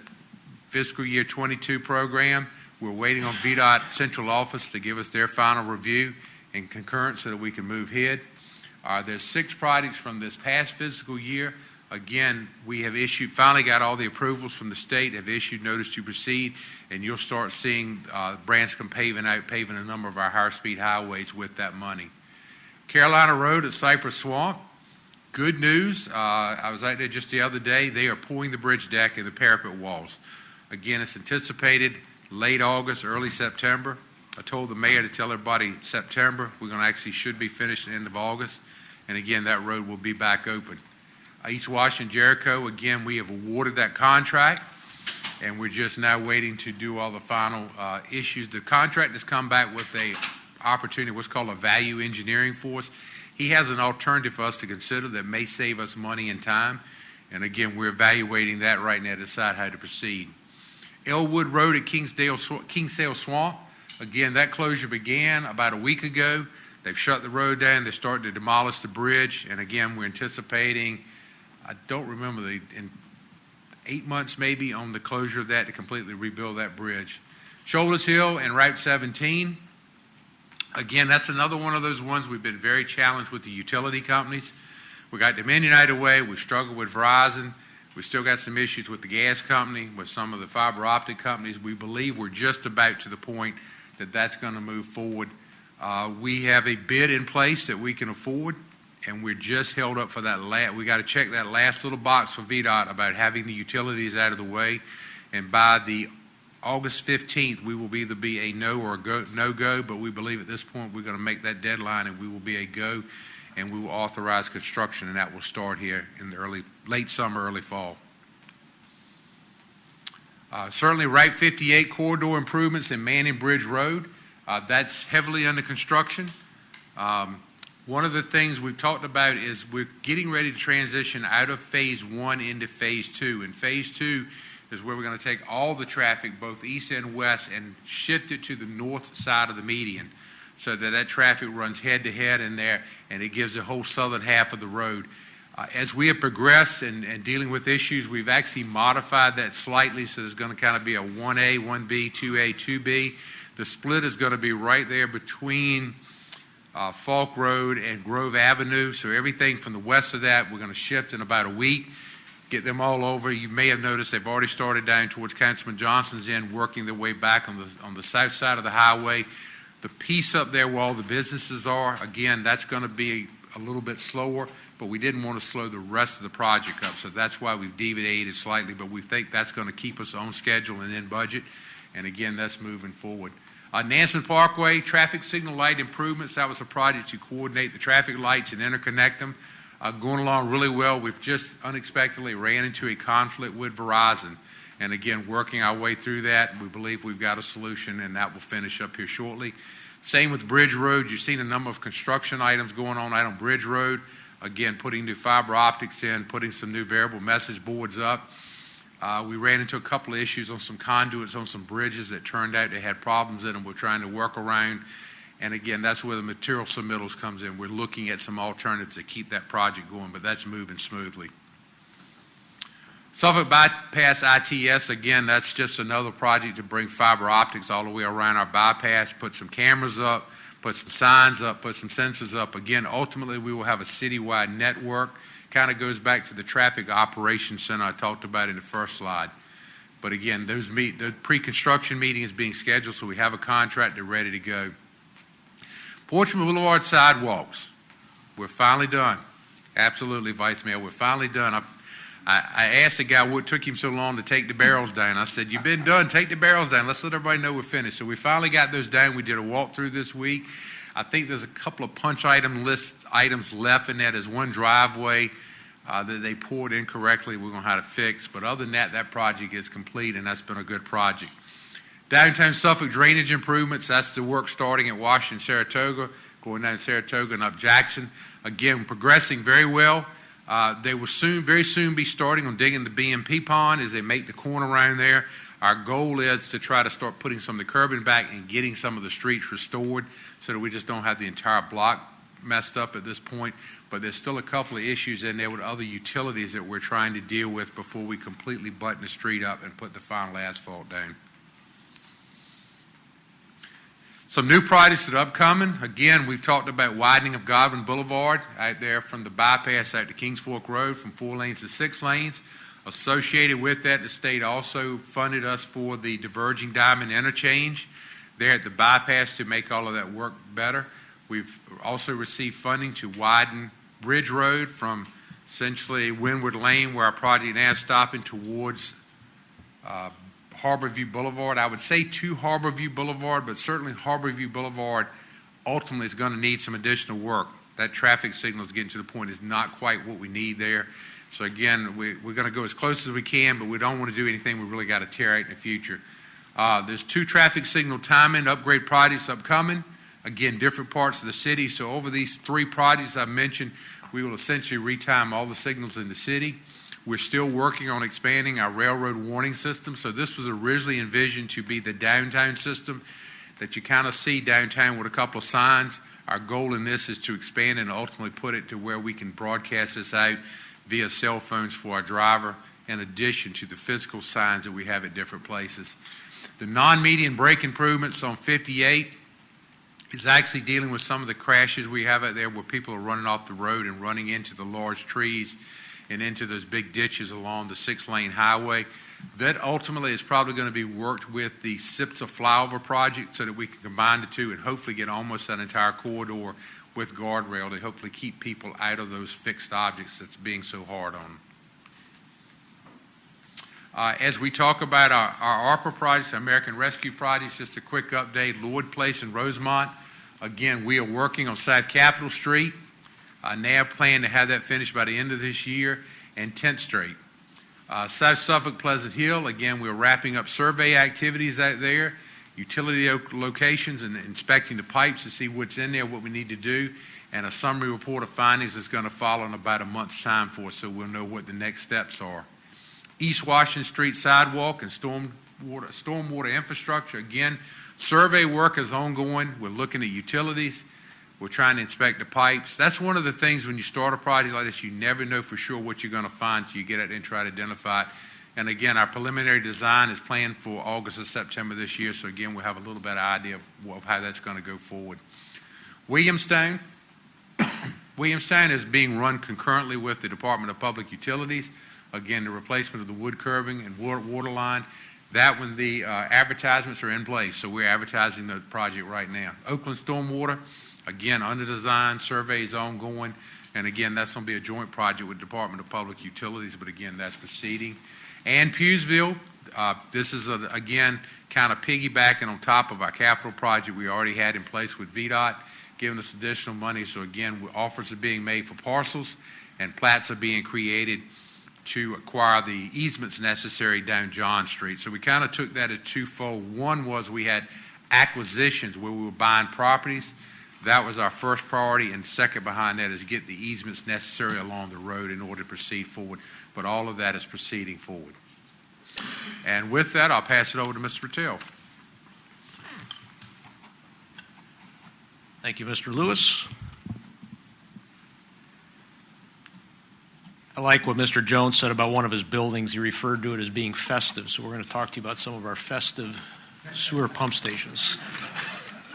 Speaker 11: fiscal year 22 program. We're waiting on VDOT Central Office to give us their final review and concurrence so that we can move ahead. There's 6 projects from this past fiscal year. Again, we have finally got all the approvals from the state, have issued notice to proceed, and you'll start seeing Branscombe paving a number of our higher-speed highways with that money. Carolina Road at Cypress Swamp. Good news. I was out there just the other day. They are pulling the bridge deck and the parapet walls. Again, it's anticipated late August, early September. I told the mayor to tell everybody September. We're going to actually should be finished at the end of August. And again, that road will be back open. East Washington, Jericho, again, we have awarded that contract, and we're just now waiting to do all the final issues. The contract has come back with a opportunity, what's called a value engineering for us. He has an alternative for us to consider that may save us money and time. And again, we're evaluating that right now to decide how to proceed. Elwood Road at Kingsdale Swamp. Again, that closure began about a week ago. They've shut the road down. They're starting to demolish the bridge. And again, we're anticipating, I don't remember, in 8 months maybe on the closure of that to completely rebuild that bridge. Shoulders Hill and Route 17. Again, that's another one of those ones we've been very challenged with the utility companies. We got Dominion out of the way. We struggled with Verizon. We still got some issues with the gas company, with some of the fiber optic companies. We believe we're just about to the point that that's going to move forward. We have a bid in place that we can afford, and we're just held up for that we got to check that last little box for VDOT about having the utilities out of the way, and by the August 15th, we will either be a no or a no-go, but we believe at this point we're going to make that deadline, and we will be a go, and we will authorize construction, and that will start here in the late summer, early fall. Certainly, Route 58 corridor improvements in Manning Bridge Road. That's heavily under construction. One of the things we've talked about is we're getting ready to transition out of Phase 1 into Phase 2. And Phase 2 is where we're going to take all the traffic, both east and west, and shift it to the north side of the median so that traffic runs head-to-head in there, and it gives the whole southern half of the road. As we have progressed and dealing with issues, we've actually modified that slightly, so there's going to kind of be a 1A, 1B, 2A, 2B. The split is going to be right there between Falk Road and Grove Avenue, so everything from the west of that we're going to shift in about a week, get them all over. You may have noticed they've already started down towards Councilman Johnson's end, working their way back on the south side of the highway. The piece up there where all the businesses are, again, that's going to be a little bit slower, but we didn't want to slow the rest of the project up, so that's why we've deviated slightly, but we think that's going to keep us on schedule and in budget, and again, that's moving forward. Nansemond Parkway, traffic signal light improvements. That was a project to coordinate the traffic lights and interconnect them. Going along really well. We've just unexpectedly ran into a conflict with Verizon. And again, working our way through that. We believe we've got a solution, and that will finish up here shortly. Same with Bridge Road. You've seen a number of construction items going on out on Bridge Road. Again, putting new fiber optics in, putting some new variable message boards up. We ran into a couple of issues on some conduits on some bridges that turned out they had problems in them. We're trying to work around. And again, that's where the material submittals comes in. We're looking at some alternatives to keep that project going, but that's moving smoothly. Suffolk Bypass ITS, again, that's just another project to bring fiber optics all the way around our bypass, put some cameras up, put some signs up, put some sensors up. Again, ultimately, we will have a citywide network. Kind of goes back to the traffic operations center I talked about in the first slide. But again, the pre-construction meeting is being scheduled, so we have a contract. They're ready to go. Portsmouth Boulevard sidewalks. We're finally done. Absolutely, Vice Mayor, we're finally done. I asked the guy what took him so long to take the barrels down. I said, you've been done, take the barrels down. Let's let everybody know we're finished. So we finally got those down. We did a walkthrough this week. I think there's a couple of punch items left in there. There's one driveway that they poured incorrectly. We're going to have to fix. But other than that, that project is complete, and that's been a good project. Downtown Suffolk drainage improvements. That's the work starting at Washington, Saratoga, going down Saratoga and up Jackson. Again, progressing very well. They will very soon be starting on digging the BMP pond as they make the corner around there. Our goal is to try to start putting some of the curbing back and getting some of the streets restored so that we just don't have the entire block messed up at this point. But there's still a couple of issues in there with other utilities that we're trying to deal with before we completely button the street up and put the final asphalt down. Some new projects that are upcoming. Again, we've talked about widening of Godwin Boulevard out there from the bypass out to Kings Fork Road from 4 lanes to 6 lanes. Associated with that, the state also funded us for the diverging diamond interchange there at the bypass to make all of that work better. We've also received funding to widen Bridge Road from essentially Windward Lane, where our project now is stopping, towards Harborview Boulevard. I would say to Harborview Boulevard, but certainly Harborview Boulevard ultimately is going to need some additional work. That traffic signal is getting to the point is not quite what we need there. So again, we're going to go as close as we can, but we don't want to do anything we really got to tear out in the future. There's 2 traffic signal timing upgrade projects upcoming. Again, different parts of the city. So over these 3 projects I mentioned, we will essentially retime all the signals in the city. We're still working on expanding our railroad warning system. So this was originally envisioned to be the downtown system that you kind of see downtown with a couple of signs. Our goal in this is to expand and ultimately put it to where we can broadcast this out via cell phones for our driver, in addition to the physical signs that we have at different places. The non-median brake improvements on 58 is actually dealing with some of the crashes we have out there where people are running off the road and running into the large trees and into those big ditches along the 6-lane highway. That ultimately is probably going to be worked with the SIPSA flyover project so that we can combine the two and hopefully get almost that entire corridor with guardrail to hopefully keep people out of those fixed objects that's being so hard on them. As we talk about our ARPA projects, American Rescue projects, just a quick update. Lloyd Place in Rosemont, again, we are working on South Capitol Street. Now plan to have that finished by the end of this year, and 10th Street. South Suffolk Pleasant Hill, again, we're wrapping up survey activities out there, utility locations, and inspecting the pipes to see what's in there, what we need to do, and a summary report of findings is going to follow in about a month's time for us, so we'll know what the next steps are. East Washington Street sidewalk and stormwater infrastructure, again, survey work is ongoing. We're looking at utilities. We're trying to inspect the pipes. That's one of the things when you start a project like this, you never know for sure what you're going to find until you get out there and try to identify it. And again, our preliminary design is planned for August or September this year, so again, we'll have a little better idea of how that's going to go forward. Williamstown. Williamstown is being run concurrently with the Department of Public Utilities. Again, the replacement of the wood curbing and water line. That one, the advertisements are in place, so we're advertising the project right now. Oakland Stormwater, again, under design, surveys ongoing, and again, that's going to be a joint project with the Department of Public Utilities, but again, that's proceeding. And Pewsville, this is, again, kind of piggybacking on top of our capital project we already had in place with VDOT, giving us additional money. So again, offers are being made for parcels, and plats are being created to acquire the easements necessary down John Street. So we kind of took that at twofold. One was we had acquisitions where we were buying properties. That was our first priority, and second behind that is get the easements necessary along the road in order to proceed forward. But all of that is proceeding forward. And with that, I'll pass it over to Mr. Patel.
Speaker 12: Thank you, Mr. Lewis. I like what Mr. Jones said about one of his buildings. He referred to it as being festive, so we're going to talk to you about some of our festive sewer pump stations.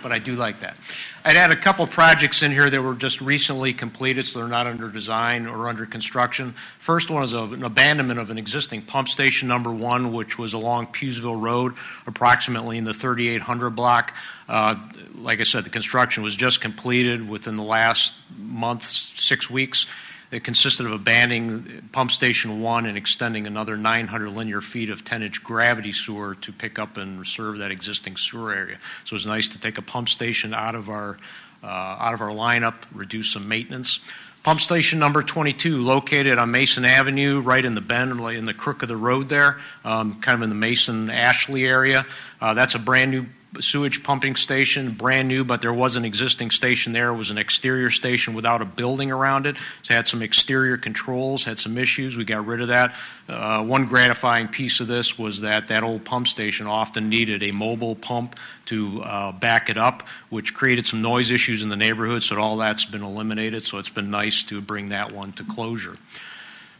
Speaker 12: But I do like that. I'd add a couple projects in here that were just recently completed, so they're not under design or under construction. First one is an abandonment of an existing pump station, number 1, which was along Pewsville Road, approximately in the 3800 block. Like I said, the construction was just completed within the last month, 6 weeks. It consisted of abandoning Pump Station 1 and extending another 900 linear feet of 10-inch gravity sewer to pick up and serve that existing sewer area. So it was nice to take a pump station out of our lineup, reduce some maintenance. Pump station number 22, located on Mason Avenue, right in the bend, in the crook of the road there, kind of in the Mason-Ashley area. That's a brand new sewage pumping station, brand new, but there was an existing station there. It was an exterior station without a building around it. So it had some exterior controls, had some issues. We got rid of that. One gratifying piece of this was that old pump station often needed a mobile pump to back it up, which created some noise issues in the neighborhood, so all that's been eliminated. So it's been nice to bring that one to closure.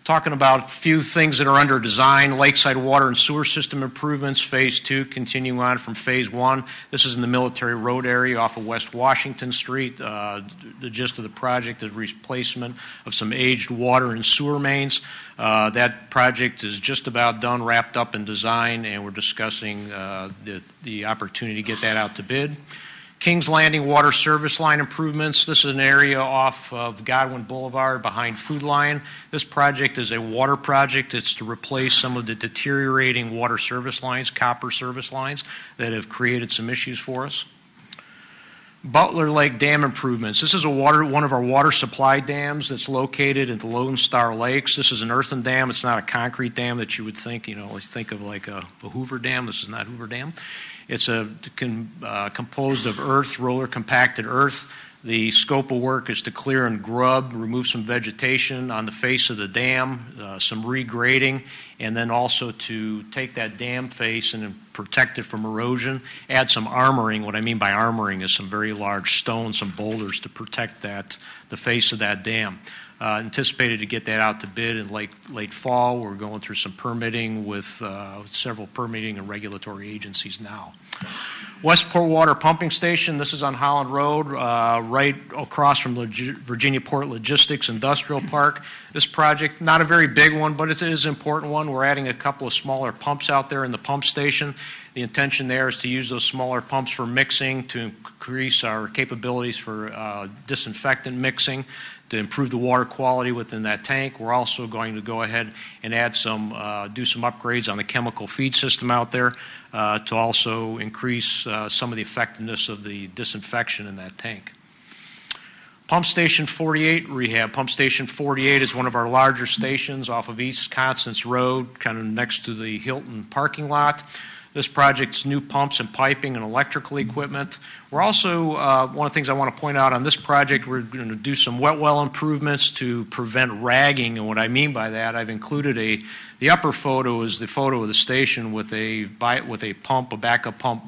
Speaker 12: Talking about a few things that are under design, lakeside water and sewer system improvements, Phase 2, continuing on from Phase 1. This is in the Military Road area off of West Washington Street. The gist of the project is replacement of some aged water and sewer mains. That project is just about done, wrapped up in design, and we're discussing the opportunity to get that out to bid. Kings Landing water service line improvements. This is an area off of Godwin Boulevard behind Food Lion. This project is a water project. It's to replace some of the deteriorating water service lines, copper service lines, that have created some issues for us. Butler Lake Dam improvements. This is one of our water supply dams that's located at the Lone Star Lakes. This is an earthen dam. It's not a concrete dam that you would think, think of like a Hoover Dam. This is not Hoover Dam. It's composed of earth, roller compacted earth. The scope of work is to clear and grub, remove some vegetation on the face of the dam, some regrading, and then also to take that dam face and protect it from erosion, add some armoring. What I mean by armoring is some very large stones, some boulders to protect the face of that dam. Anticipated to get that out to bid in late fall. We're going through some permitting with several permitting and regulatory agencies now. Westport Water Pumping Station, this is on Holland Road, right across from Virginia Port Logistics Industrial Park. This project, not a very big one, but it is an important one. We're adding a couple of smaller pumps out there in the pump station. The intention there is to use those smaller pumps for mixing, to increase our capabilities for disinfectant mixing, to improve the water quality within that tank. We're also going to go ahead and add do some upgrades on the chemical feed system out there to also increase some of the effectiveness of the disinfection in that tank. Pump Station 48 rehab. Pump Station 48 is one of our larger stations off of East Constance Road, kind of next to the Hilton parking lot. This project's new pumps and piping and electrical equipment. We're also, one of the things I want to point out on this project, we're going to do some wet well improvements to prevent ragging. And what I mean by that, I've included the upper photo is the photo of the station with a pump, a backup pump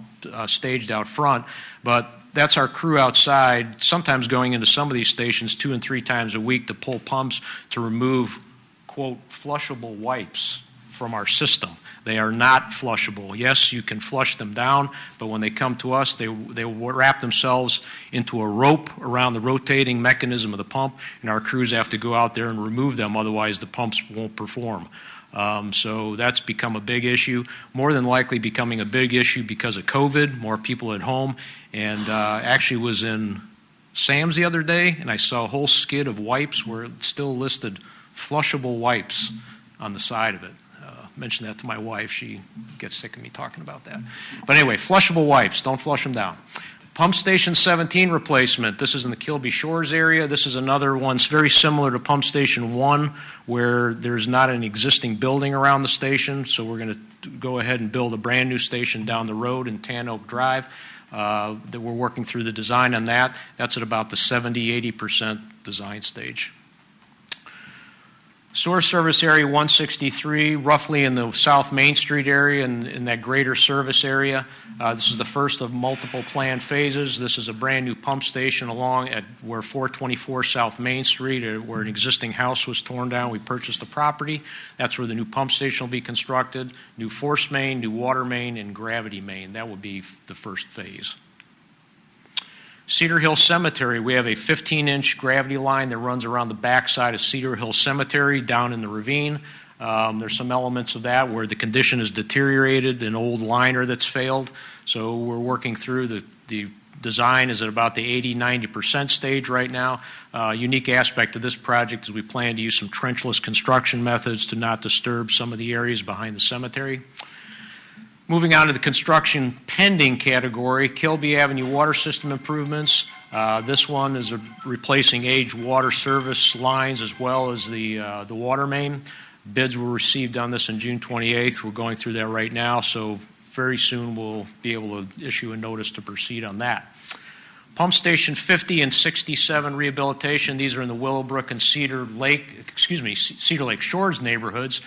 Speaker 12: staged out front. But that's our crew outside, sometimes going into some of these stations 2 and 3 times a week to pull pumps to remove, quote, flushable wipes from our system. They are not flushable. Yes, you can flush them down, but when they come to us, they wrap themselves into a rope around the rotating mechanism of the pump, and our crews have to go out there and remove them, otherwise the pumps won't perform. So that's become a big issue, more than likely becoming a big issue because of COVID, more people at home, and actually was in Sam's the other day, and I saw a whole skid of wipes where it still listed flushable wipes on the side of it. Mentioned that to my wife. She gets sick of me talking about that. But anyway, flushable wipes. Don't flush them down. Pump Station 17 replacement. This is in the Kilby Shores area. This is another one very similar to Pump Station 1 where there's not an existing building around the station, so we're going to go ahead and build a brand new station down the road in Tan Oak Drive. That we're working through the design on that. That's at about the 70-80% design stage. Sewer service area 163, roughly in the South Main Street area in that greater service area. This is the first of multiple planned phases. This is a brand new pump station along at where 424 South Main Street, where an existing house was torn down. We purchased the property. That's where the new pump station will be constructed. New force main, new water main, and gravity main. That would be the first phase. Cedar Hill Cemetery, we have a 15-inch gravity line that runs around the backside of Cedar Hill Cemetery down in the ravine. There's some elements of that where the condition is deteriorated, an old liner that's failed. So we're working through the design is at about the 80-90% stage right now. Unique aspect of this project is we plan to use some trenchless construction methods to not disturb some of the areas behind the cemetery. Moving on to the construction pending category, Kilby Avenue water system improvements. This one is replacing aged water service lines as well as the water main. Bids were received on this on June 28th. We're going through that right now, so very soon we'll be able to issue a notice to proceed on that. Pump Station 50 and 67 rehabilitation. These are in the Willowbrook and Cedar Lake Shores neighborhoods.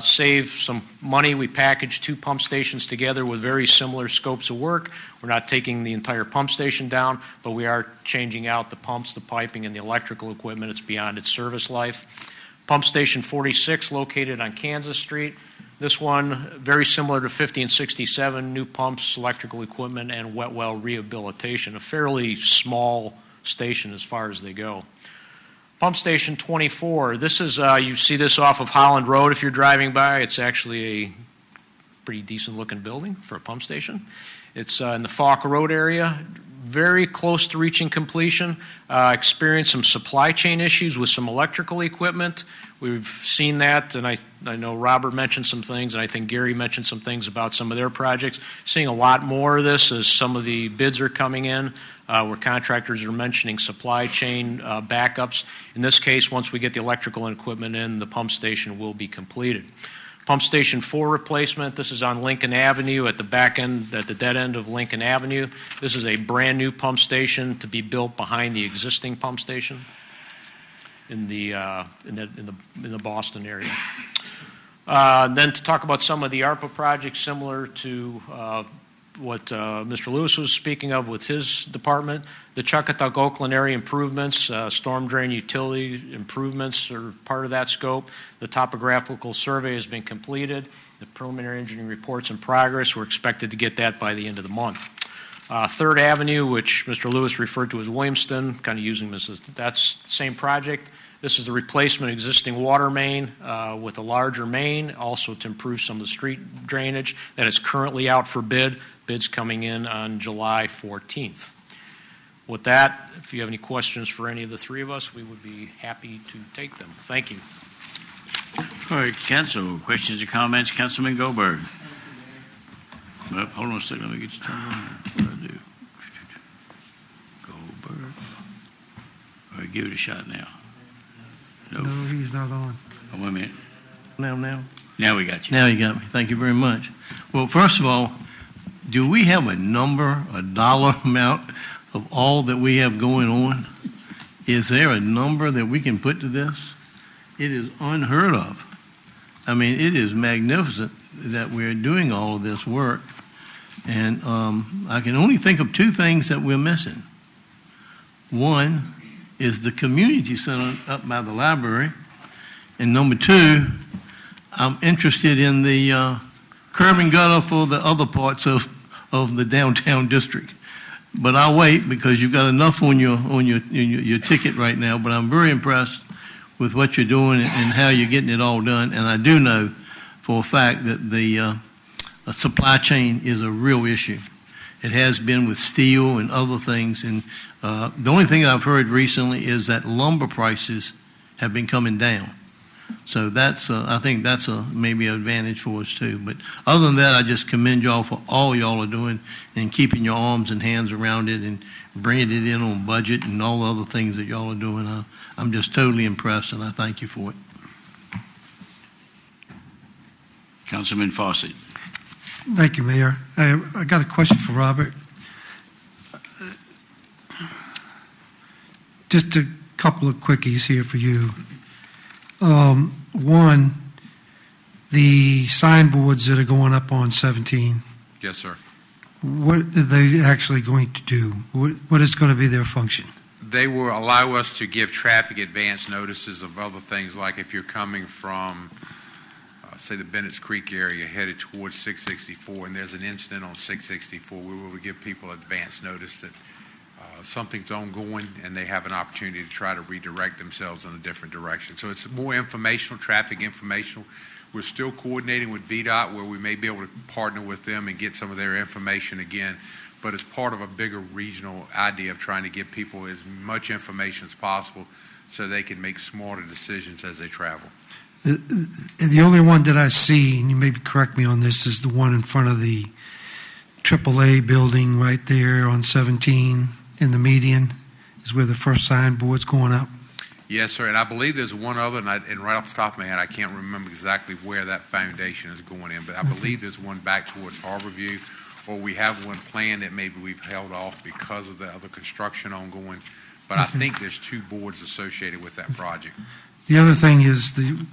Speaker 12: Save some money. We packaged 2 pump stations together with very similar scopes of work. We're not taking the entire pump station down, but we are changing out the pumps, the piping, and the electrical equipment. It's beyond its service life. Pump Station 46, located on Kansas Street. This one, very similar to 50 and 67, new pumps, electrical equipment, and wet well rehabilitation. A fairly small station as far as they go. Pump Station 24, this is, you see this off of Holland Road if you're driving by. It's actually a pretty decent looking building for a pump station. It's in the Falk Road area, very close to reaching completion. Experienced some supply chain issues with some electrical equipment. We've seen that, and I know Robert mentioned some things, and I think Gary mentioned some things about some of their projects. Seeing a lot more of this as some of the bids are coming in. Where contractors are mentioning supply chain backups. In this case, once we get the electrical and equipment in, the pump station will be completed. Pump Station 4 replacement, this is on Lincoln Avenue at the back end, at the dead end of Lincoln Avenue. This is a brand new pump station to be built behind the existing pump station in the Boston area. Then to talk about some of the ARPA projects similar to what Mr. Lewis was speaking of with his department. The Chuckatuck Oakland area improvements, storm drain utility improvements are part of that scope. The topographical survey has been completed. The preliminary engineering report's in progress. We're expected to get that by the end of the month. Third Avenue, which Mr. Lewis referred to as Williamston, kind of using this as, that's the same project. This is the replacement of existing water main with a larger main, also to improve some of the street drainage. That is currently out for bid. Bids coming in on July 14th. With that, if you have any questions for any of the three of us, we would be happy to take them. Thank you.
Speaker 7: All right, council, questions or comments? Councilman Goldberg. Well, hold on a second. Let me get you turned on here. What do I do? Goldberg. All right, give it a shot now.
Speaker 8: No, he's not on.
Speaker 7: Oh, wait a minute.
Speaker 2: Now.
Speaker 7: Now we got you.
Speaker 2: Now you got me. Thank you very much. Well, first of all, do we have a number, a dollar amount of all that we have going on? Is there a number that we can put to this? It is unheard of. I mean, it is magnificent that we're doing all of this work. And I can only think of two things that we're missing. One is the community center up by the library. And number two, I'm interested in the curb and gutter for the other parts of the downtown district. But I'll wait because you've got enough on your ticket right now. But I'm very impressed with what you're doing and how you're getting it all done. And I do know for a fact that the supply chain is a real issue. It has been with steel and other things. And the only thing I've heard recently is that lumber prices have been coming down. So that's I think that's maybe an advantage for us too. But other than that, I just commend y'all for all y'all are doing and keeping your arms and hands around it and bringing it in on budget and all the other things that y'all are doing. I'm just totally impressed, and I thank you for it.
Speaker 7: Councilman Fawcett.
Speaker 8: Thank you, Mayor. I got a question for Robert. Just a couple of quickies here for you. One, the signboards that are going up on 17,
Speaker 11: Yes, sir.
Speaker 8: what are they actually going to do? What is going to be their function?
Speaker 11: They will allow us to give traffic advance notices of other things, like if you're coming from, say, the Bennett's Creek area headed towards 664, and there's an incident on 664, we will give people advance notice that something's ongoing and they have an opportunity to try to redirect themselves in a different direction. So it's more informational, traffic informational. We're still coordinating with VDOT where we may be able to partner with them and get some of their information again, but it's part of a bigger regional idea of trying to give people as much information as possible so they can make smarter decisions as they travel.
Speaker 8: The only one that I see, and you may correct me on this, is the one in front of the AAA building right there on 17 in the median, is where the first signboard's going up.
Speaker 11: Yes, sir, and I believe there's one other, and right off the top of my head, I can't remember exactly where that foundation is going in, but I believe there's one back towards Harborview, or we have one planned that maybe we've held off because of the other construction ongoing, but I think there's two boards associated with that project.
Speaker 8: The other thing is the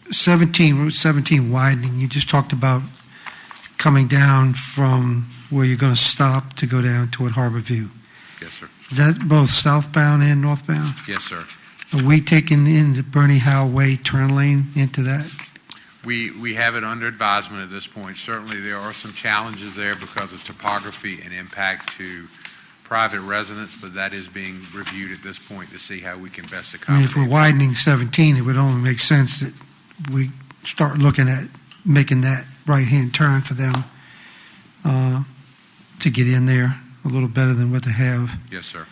Speaker 8: Route 17 widening. You just talked about coming down from where you're going to stop to go down toward Harborview.
Speaker 11: Yes, sir.
Speaker 8: Is that both southbound and northbound?
Speaker 11: Yes, sir.
Speaker 8: Are we taking in the Bernie Howe Way turn lane into that?
Speaker 11: We have it under advisement at this point. Certainly there are some challenges there because of topography and impact to private residents, but that is being reviewed at this point to see how we can best
Speaker 8: I mean,
Speaker 11: accommodate.
Speaker 8: if we're widening 17, it would only make sense that we start looking at making that right-hand turn for them to get in there a little better than what they have.
Speaker 11: Yes, sir.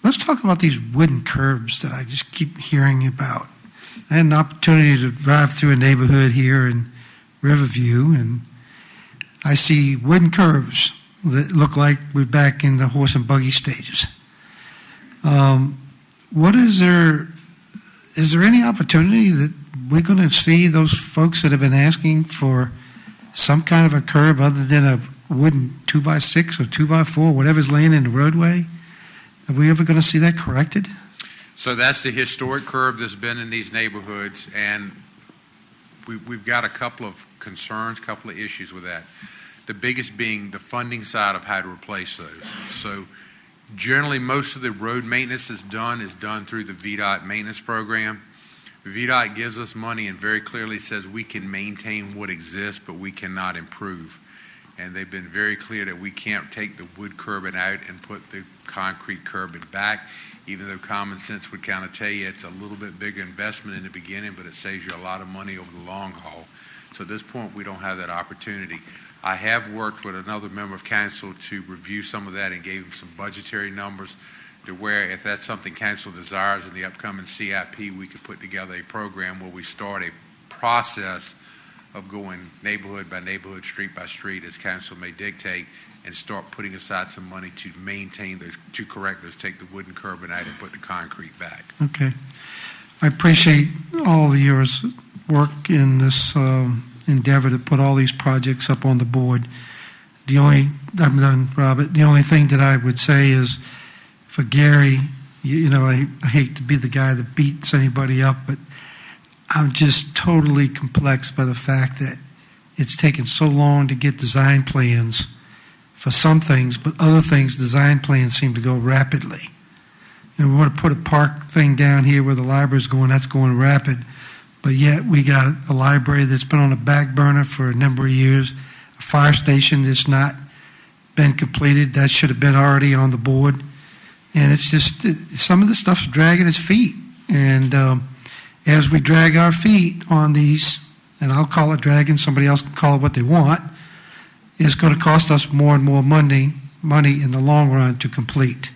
Speaker 8: Let's talk about these wooden curbs that I just keep hearing about. I had an opportunity to drive through a neighborhood here in Riverview, and I see wooden curbs that look like we're back in the horse and buggy stages. What is there any opportunity that we're going to see those folks that have been asking for some kind of a curb other than a wooden 2x6 or 2x4, whatever's laying in the roadway? Are we ever going to see that corrected?
Speaker 11: So that's the historic curb that's been in these neighborhoods, and we've got a couple of concerns, couple of issues with that. The biggest being the funding side of how to replace those. So generally, most of the road maintenance is done through the VDOT maintenance program. VDOT gives us money and very clearly says we can maintain what exists, but we cannot improve. and they've been very clear that we can't take the wood curbing out and put the concrete curbing back, even though common sense would kind of tell you it's a little bit bigger investment in the beginning, but it saves you a lot of money over the long haul. So at this point, we don't have that opportunity. I have worked with another member of council to review some of that and gave him some budgetary numbers to where if that's something council desires in the upcoming CIP, we could put together a program where we start a process of going neighborhood by neighborhood, street by street, as council may dictate, and start putting aside some money to maintain those, to correct those, take the wooden curbing out and put the concrete back.
Speaker 8: Okay. I appreciate all of your work in this endeavor to put all these projects up on the board. I'm done, Robert. The only thing that I would say is for Gary, I hate to be the guy that beats anybody up, but I'm just totally complexed by the fact that it's taken so long to get design plans for some things, but other things, design plans seem to go rapidly. We want to put a park thing down here where the library's going, that's going rapid. But yet we got a library that's been on a back burner for a number of years, a fire station that's not been completed, that should have been already on the board. And it's just, some of the stuff's dragging its feet. And as we drag our feet on these, and I'll call it dragging, somebody else can call it what they want, it's going to cost us more and more money in the long run to complete.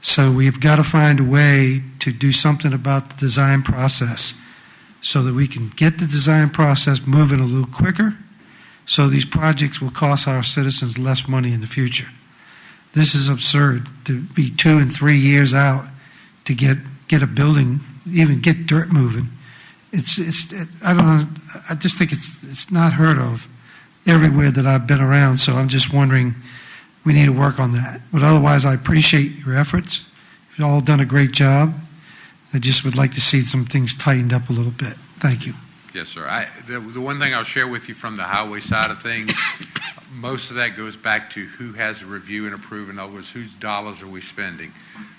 Speaker 8: So we've got to find a way to do something about the design process so that we can get the design process moving a little quicker so these projects will cost our citizens less money in the future. This is absurd to be 2 and 3 years out to get a building, even get dirt moving. I don't know, I just think it's not heard of everywhere that I've been around, so I'm just wondering, we need to work on that. But otherwise, I appreciate your efforts. You've all done a great job. I just would like to see some things tightened up a little bit. Thank you.
Speaker 11: Yes, sir. The one thing I'll share with you from the highway side of things, most of that goes back to who has a review and approve. In other words, whose dollars are we spending?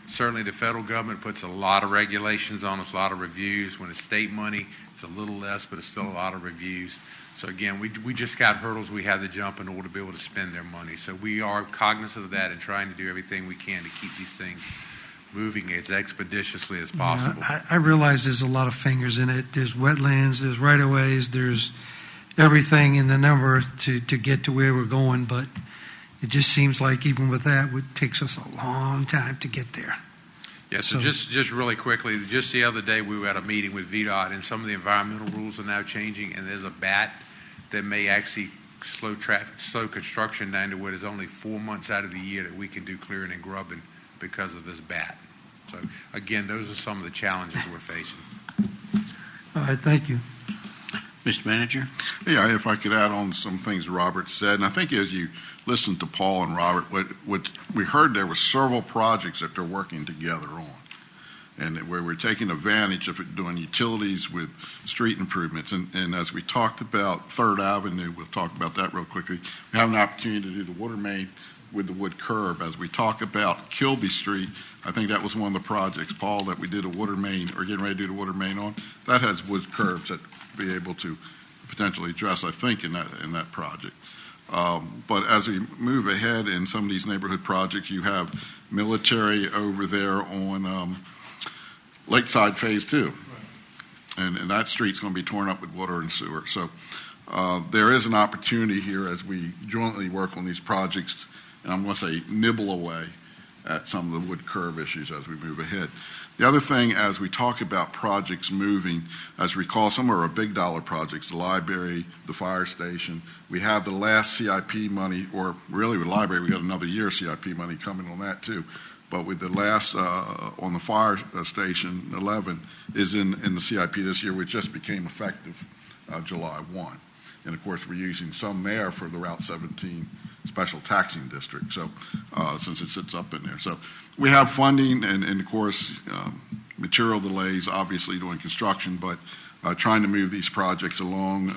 Speaker 11: Certainly the federal government puts a lot of regulations on us, a lot of reviews. When it's state money, it's a little less, but it's still a lot of reviews. So again, we just got hurdles we have to jump in order to be able to spend their money. So we are cognizant of that and trying to do everything we can to keep these things moving as expeditiously as possible.
Speaker 8: Yeah, I realize there's a lot of fingers in it. There's wetlands, there's right-of-ways, there's everything in the number to get to where we're going, but it just seems like even with that, it takes us a long time to get there.
Speaker 11: Yeah, so just really quickly, just the other day we were at a meeting with VDOT, and some of the environmental rules are now changing, and there's a bat that may actually slow construction down to where there's only 4 months out of the year that we can do clearing and grubbing because of this bat. So again, those are some of the challenges we're facing.
Speaker 8: All right, thank you.
Speaker 7: Mr. Manager?
Speaker 5: Yeah, if I could add on some things Robert said, and I think as you listened to Paul and Robert, what we heard there were several projects that they're working together on, and where we're taking advantage of it, doing utilities with street improvements. And as we talked about 3rd Avenue, we'll talk about that real quickly. We have an opportunity to do the water main with the wood curb. As we talk about Kilby Street, I think that was one of the projects, Paul, that we did a water main, or getting ready to do the water main on. That has wood curbs that be able to potentially address, I think, in that project. But as we move ahead in some of these neighborhood projects, you have military over there on Lakeside Phase 2. And that street's going to be torn up with water and sewer. So there is an opportunity here as we jointly work on these projects, and I'm going to say nibble away at some of the wood curb issues as we move ahead. The other thing, as we talk about projects moving, as recall, some of our big dollar projects, the library, the fire station, we have the last CIP money, or really with the library, we got another year of CIP money coming on that too. But with the last on the fire station, 11, is in the CIP this year, which just became effective July 1. And of course, we're using some there for the Route 17 special taxing district, so since it sits up in there. So we have funding and of course, material delays, obviously doing construction, but trying to move these projects along.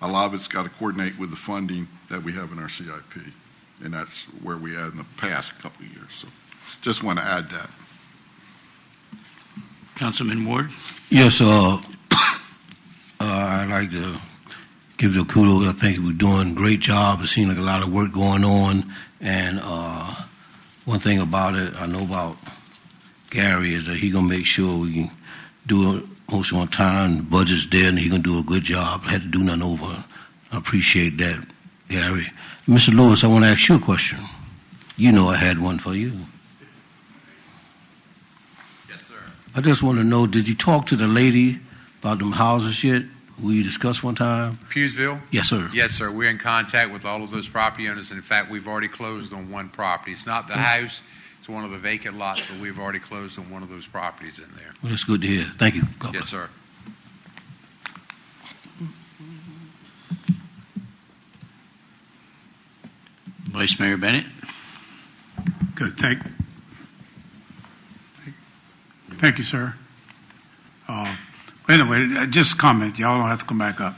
Speaker 5: A lot of it's got to coordinate with the funding that we have in our CIP, and that's where we had in the past couple of years. So just want to add that.
Speaker 7: Councilman Ward?
Speaker 13: Yes, I'd like to give you a kudos. I think we're doing a great job. It seems like a lot of work going on. And one thing about it, I know about Gary is that he's going to make sure we can do it most on time. The budget's there, and he's going to do a good job. I had to do nothing over. I appreciate that, Gary. Mr. Lewis, I want to ask you a question. You know I had one for you.
Speaker 11: Yes, sir.
Speaker 13: I just want to know, did you talk to the lady about them houses yet? We discussed one time?
Speaker 11: Pughesville?
Speaker 13: Yes, sir.
Speaker 11: Yes, sir. We're in contact with all of those property owners. In fact, we've already closed on one property. It's not the house. It's one of the vacant lots, but we've already closed on one of those properties in there.
Speaker 13: Well, that's good to hear. Thank you. God
Speaker 11: Yes,
Speaker 13: bless.
Speaker 11: sir.
Speaker 7: Vice Mayor Bennett?
Speaker 14: Good. Thank you, sir. Anyway, just a comment. Y'all don't have to come back up.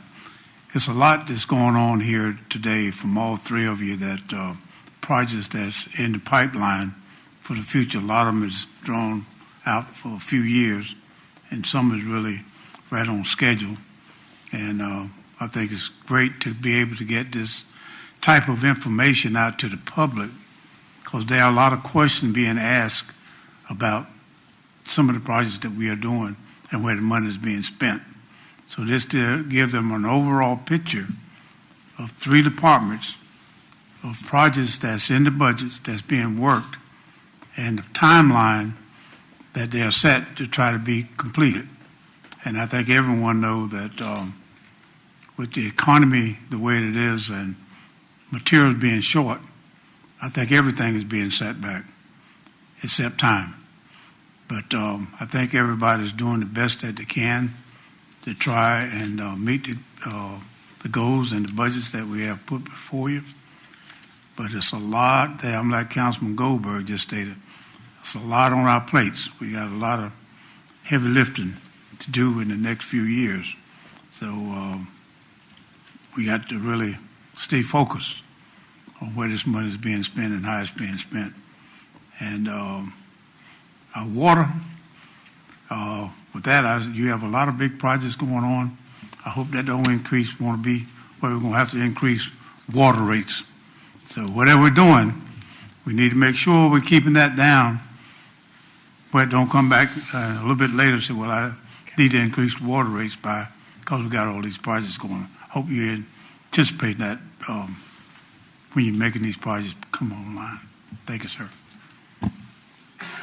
Speaker 14: It's a lot that's going on here today from all three of you that projects that's in the pipeline for the future. A lot of them is drawn out for a few years, and some is really right on schedule. And I think it's great to be able to get this type of information out to the public, because there are a lot of questions being asked about some of the projects that we are doing and where the money is being spent. So this to give them an overall picture of three departments of projects that's in the budgets that's being worked and the timeline that they are set to try to be completed. And I think everyone knows that with the economy the way it is and materials being short, I think everything is being set back except time. But I think everybody's doing the best that they can to try and meet the goals and the budgets that we have put before you. But it's a lot there. I'm like Councilman Goldberg just stated. It's a lot on our plates. We got a lot of heavy lifting to do in the next few years. So we got to really stay focused on where this money is being spent and how it's being spent. And our water, with that, you have a lot of big projects going on. I hope that don't increase. We want to be where we're going to have to increase water rates. So whatever we're doing, we need to make sure we're keeping that down, but don't come back a little bit later and say, well, I need to increase water rates because we got all these projects going on. Hope you anticipate that when you're making these projects come online. Thank you, sir. I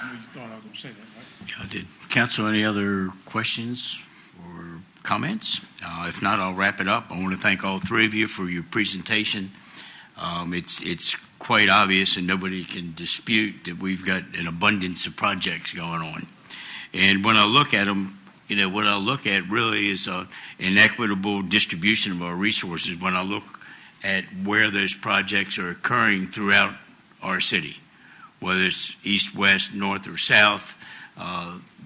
Speaker 14: know you thought I was going to say that, right?
Speaker 7: Yeah, I did. Council, any other questions or comments? If not, I'll wrap it up. I want to thank all three of you for your presentation. It's quite obvious, and nobody can dispute that we've got an abundance of projects going on. And when I look at them, what I look at really is an equitable distribution of our resources when I look at where those projects are occurring throughout our city, whether it's east, west, north, or south.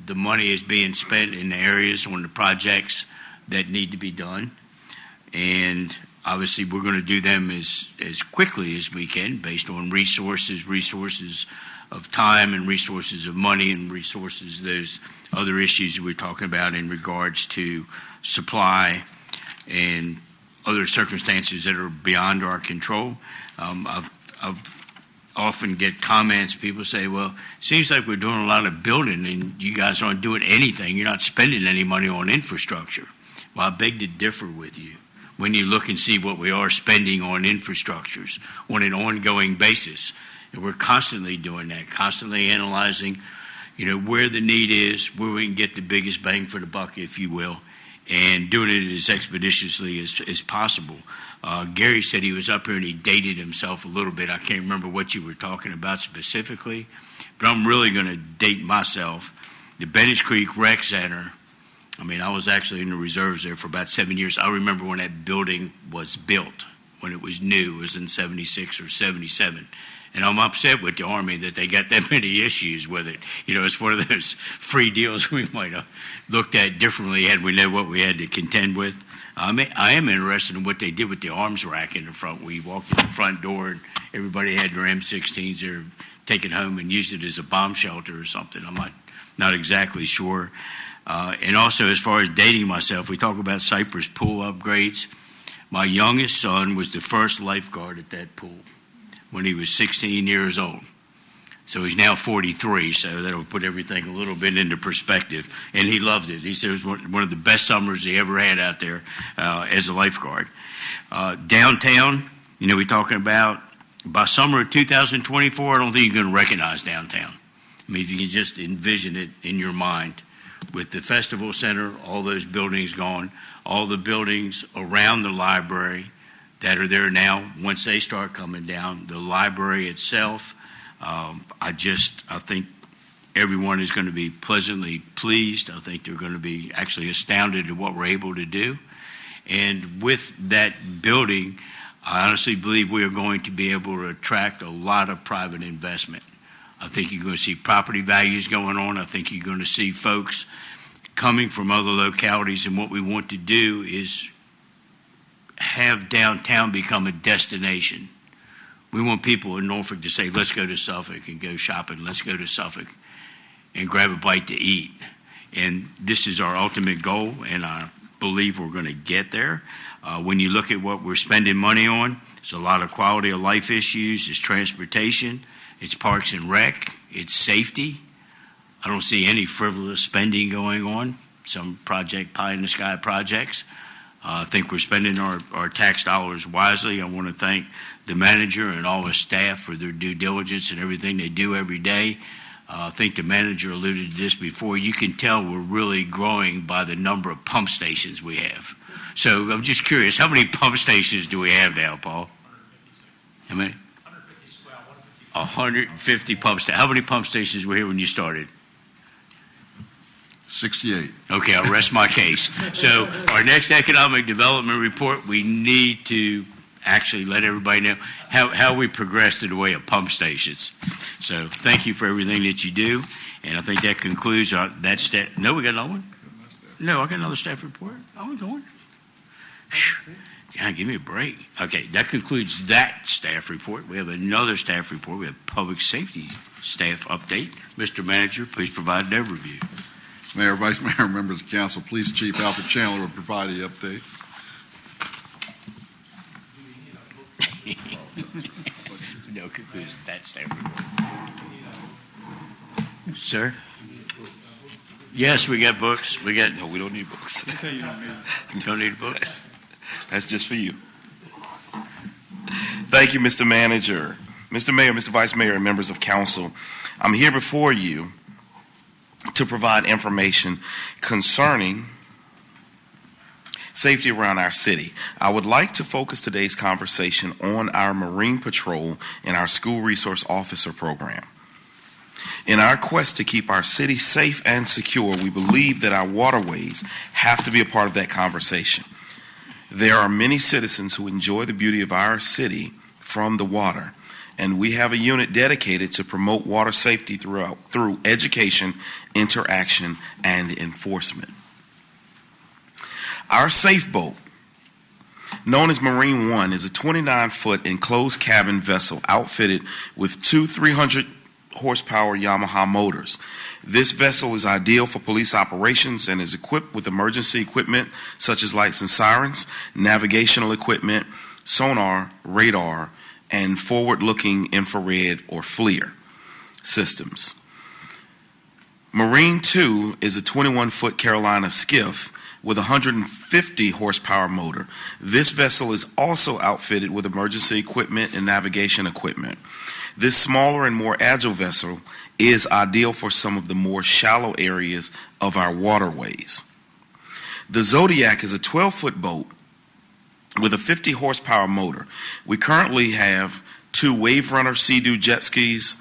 Speaker 7: The money is being spent in the areas on the projects that need to be done. And obviously, we're going to do them as quickly as we can based on resources of time and resources of money and resources. There's other issues that we're talking about in regards to supply and other circumstances that are beyond our control. I've often get comments, people say, well, it seems like we're doing a lot of building and you guys aren't doing anything. You're not spending any money on infrastructure. Well, I beg to differ with you. When you look and see what we are spending on infrastructures on an ongoing basis, and we're constantly doing that, constantly analyzing, where the need is, where we can get the biggest bang for the buck, if you will, and doing it as expeditiously as possible. Gary said he was up here and he dated himself a little bit. I can't remember what you were talking about specifically, but I'm really going to date myself. The Bennett Creek Rec Center, I was actually in the reserves there for about 7 years. I remember when that building was built, when it was new. It was in 76 or 77. And I'm upset with the Army that they got that many issues with it. It's one of those free deals we might have looked at differently had we known what we had to contend with. I am interested in what they did with the arms rack in the front. We walked in the front door and everybody had their M16s. They were taken home and used it as a bomb shelter or something. I'm not exactly sure. And also, as far as dating myself, we talk about Cypress pool upgrades. My youngest son was the first lifeguard at that pool when he was 16 years old. So he's now 43, so that'll put everything a little bit into perspective. And he loved it. He said it was one of the best summers he ever had out there as a lifeguard. Downtown, we're talking about by summer of 2024, I don't think you're going to recognize downtown. I mean, if you can just envision it in your mind with the festival center, all those buildings gone, all the buildings around the library that are there now, once they start coming down, the library itself, I think everyone is going to be pleasantly pleased. I think they're going to be actually astounded at what we're able to do. And with that building, I honestly believe we are going to be able to attract a lot of private investment. I think you're going to see property values going on. I think you're going to see folks coming from other localities. And what we want to do is have downtown become a destination. We want people in Norfolk to say, let's go to Suffolk and go shopping. Let's go to Suffolk and grab a bite to eat. And this is our ultimate goal, and I believe we're going to get there. When you look at what we're spending money on, it's a lot of quality of life issues, it's transportation, it's parks and rec, it's safety. I don't see any frivolous spending going on, some pie in the sky projects. I think we're spending our tax dollars wisely. I want to thank the manager and all his staff for their due diligence and everything they do every day. I think the manager alluded to this before. You can tell we're really growing by the number of pump stations we have. So I'm just curious, how many pump stations do we have now, Paul? How many? 150 pump stations. How many pump stations were here when you started?
Speaker 5: 68.
Speaker 7: Okay, I'll rest my case. So our next economic development report, we need to actually let everybody know how we progressed in the way of pump stations. So thank you for everything that you do, and I think that concludes that staff. No, we got another one? No, I got another staff report. Oh, we're going. Yeah, give me a break. Okay, that concludes that staff report. We have another staff report. We have public safety staff update. Mr. Manager, please provide an overview.
Speaker 5: Mayor, Vice Mayor, members of council, Police Chief Alfred Chandler will provide the update.
Speaker 7: No, concludes that staff report. Sir? Yes, we got books. No,
Speaker 15: we don't need books.
Speaker 7: You don't need books?
Speaker 15: That's just for you. Thank you, Mr. Manager. Mr. Mayor, Mr. Vice Mayor, and members of council, I'm here before you to provide information concerning safety around our city. I would like to focus today's conversation on our Marine Patrol and our School Resource Officer program. In our quest to keep our city safe and secure, we believe that our waterways have to be a part of that conversation. There are many citizens who enjoy the beauty of our city from the water, and we have a unit dedicated to promote water safety through education, interaction, and enforcement. Our safe boat, known as Marine One, is a 29-foot enclosed cabin vessel outfitted with two 300-horsepower Yamaha motors. This vessel is ideal for police operations and is equipped with emergency equipment such as lights and sirens, navigational equipment, sonar, radar, and forward-looking infrared or FLIR systems. Marine 2 is a 21-foot Carolina skiff with a 150-horsepower motor. This vessel is also outfitted with emergency equipment and navigation equipment. This smaller and more agile vessel is ideal for some of the more shallow areas of our waterways. The Zodiac is a 12-foot boat with a 50-horsepower motor. We currently have two Wave Runner Sea-Doo jet skis,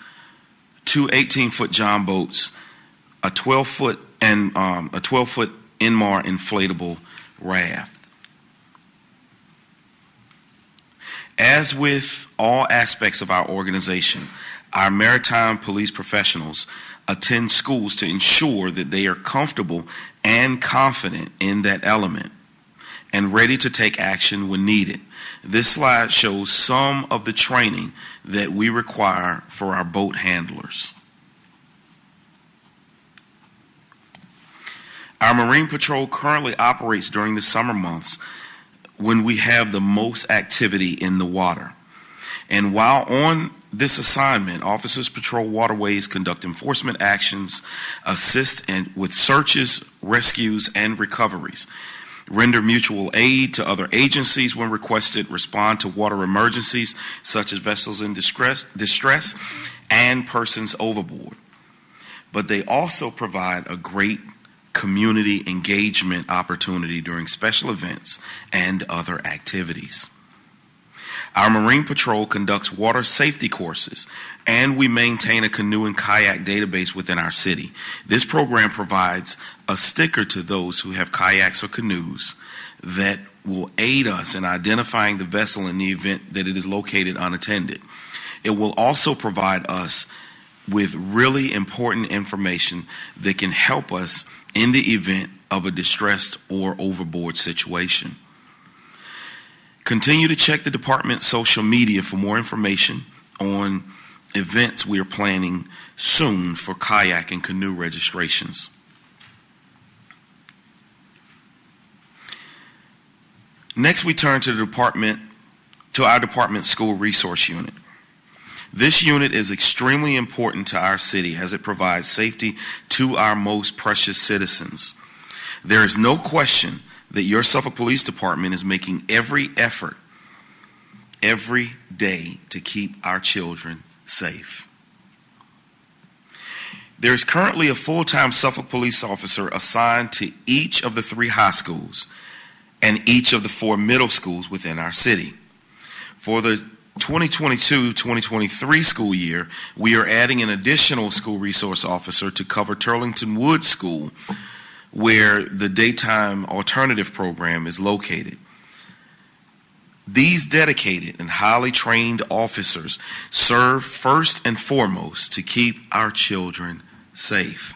Speaker 15: two 18-foot John boats, a 12-foot Inmar inflatable raft. As with all aspects of our organization, our maritime police professionals attend schools to ensure that they are comfortable and confident in that element and ready to take action when needed. This slide shows some of the training that we require for our boat handlers. Our Marine Patrol currently operates during the summer months when we have the most activity in the water. And while on this assignment, officers patrol waterways, conduct enforcement actions, assist with searches, rescues, and recoveries, render mutual aid to other agencies when requested, respond to water emergencies such as vessels in distress and persons overboard. But they also provide a great community engagement opportunity during special events and other activities. Our Marine Patrol conducts water safety courses, and we maintain a canoe and kayak database within our city. This program provides a sticker to those who have kayaks or canoes that will aid us in identifying the vessel in the event that it is located unattended. It will also provide us with really important information that can help us in the event of a distressed or overboard situation. Continue to check the department's social media for more information on events we are planning soon for kayak and canoe registrations. Next, we turn to our department school resource unit. This unit is extremely important to our city as it provides safety to our most precious citizens. There is no question that your Suffolk Police Department is making every effort every day to keep our children safe. There is currently a full-time Suffolk police officer assigned to each of the 3 high schools and each of the 4 middle schools within our city. For the 2022-2023 school year, we are adding an additional school resource officer to cover Turlington Woods School, where the daytime alternative program is located. These dedicated and highly trained officers serve first and foremost to keep our children safe.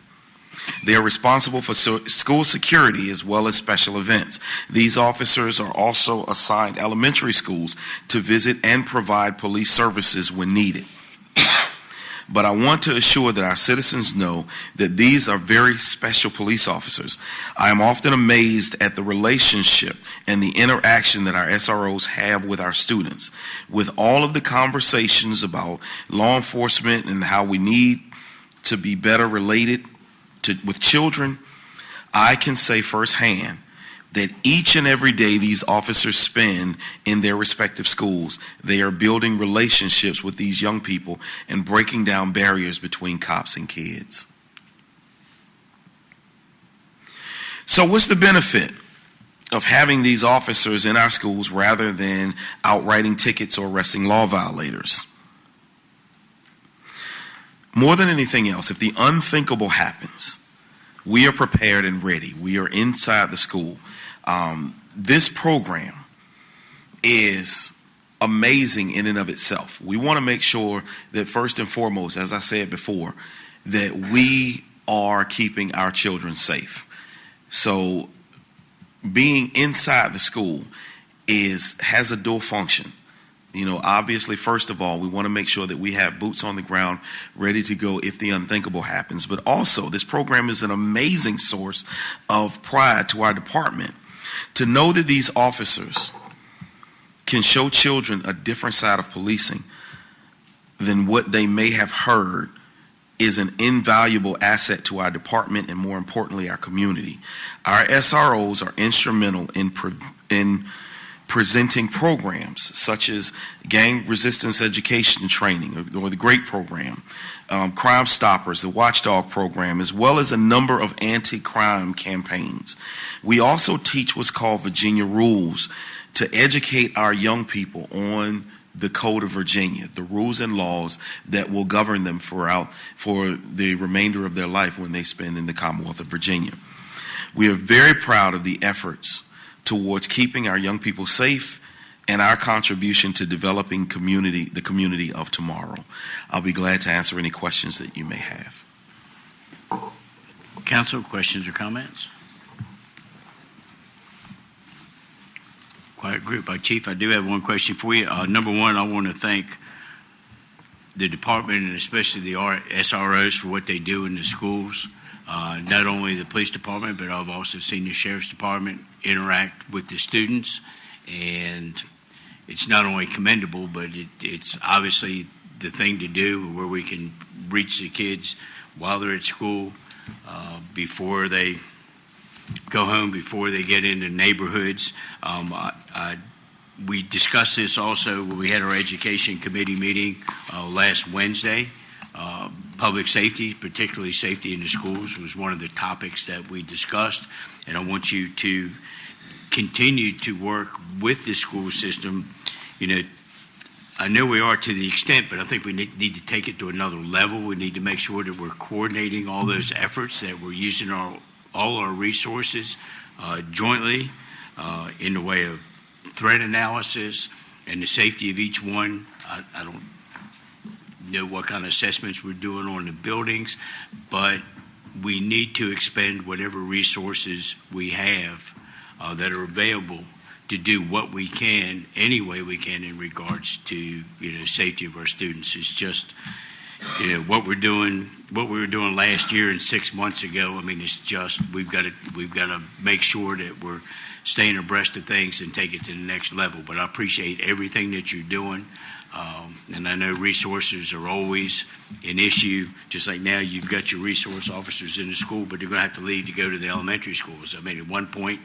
Speaker 15: They are responsible for school security as well as special events. These officers are also assigned elementary schools to visit and provide police services when needed. But I want to assure that our citizens know that these are very special police officers. I am often amazed at the relationship and the interaction that our SROs have with our students. With all of the conversations about law enforcement and how we need to be better related with children, I can say firsthand that each and every day these officers spend in their respective schools, they are building relationships with these young people and breaking down barriers between cops and kids. So what's the benefit of having these officers in our schools rather than outwriting tickets or arresting law violators? More than anything else, if the unthinkable happens, we are prepared and ready. We are inside the school. This program is amazing in and of itself. We want to make sure that first and foremost, as I said before, that we are keeping our children safe. So being inside the school has a dual function. You know, obviously, first of all, we want to make sure that we have boots on the ground ready to go if the unthinkable happens. But also, this program is an amazing source of pride to our department. To know that these officers can show children a different side of policing than what they may have heard is an invaluable asset to our department and, more importantly, our community. Our SROs are instrumental in presenting programs such as gang resistance education training, or the GREAT program, Crime Stoppers, the Watchdog program, as well as a number of anti-crime campaigns. We also teach what's called Virginia Rules to educate our young people on the Code of Virginia, the rules and laws that will govern them for the remainder of their life when they spend in the Commonwealth of Virginia. We are very proud of the efforts towards keeping our young people safe and our contribution to developing the community of tomorrow. I'll be glad to answer any questions that you may have.
Speaker 7: Council, questions or comments? Quiet group. Chief, I do have one question for you. Number one, I want to thank the department and especially the SROs for what they do in the schools. Not only the police department, but I've also seen the sheriff's department interact with the students and it's not only commendable, but it's obviously the thing to do where we can reach the kids while they're at school, before they go home, before they get into neighborhoods. We discussed this also when we had our education committee meeting last Wednesday. Public safety, particularly safety in the schools, was one of the topics that we discussed, and I want you to continue to work with the school system. I know we are to the extent, but I think we need to take it to another level. We need to make sure that we're coordinating all those efforts, that we're using all our resources jointly in the way of threat analysis and the safety of each one. I don't know what kind of assessments we're doing on the buildings, but we need to expend whatever resources we have that are available to do what we can, any way we can, in regards to safety of our students. It's just what we were doing last year and 6 months ago. I mean, it's just we've got to make sure that we're staying abreast of things and take it to the next level. But I appreciate everything that you're doing. And I know resources are always an issue. Just like now, you've got your resource officers in the school, but they're going to have to leave to go to the elementary schools. I mean, at one point,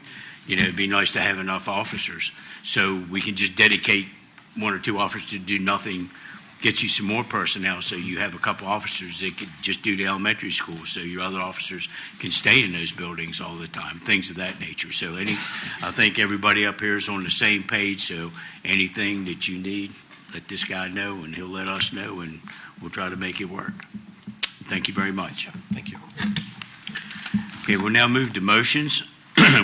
Speaker 7: it'd be nice to have enough officers. So we can just dedicate 1 or 2 officers to do nothing, get you some more personnel, so you have a couple officers that could just do the elementary school, so your other officers can stay in those buildings all the time, things of that nature. So I think everybody up here is on the same page, so anything that you need, let this guy know, and he'll let us know, and we'll try to make it work. Thank you very much.
Speaker 1: Thank you.
Speaker 7: Okay, we'll now move to motions.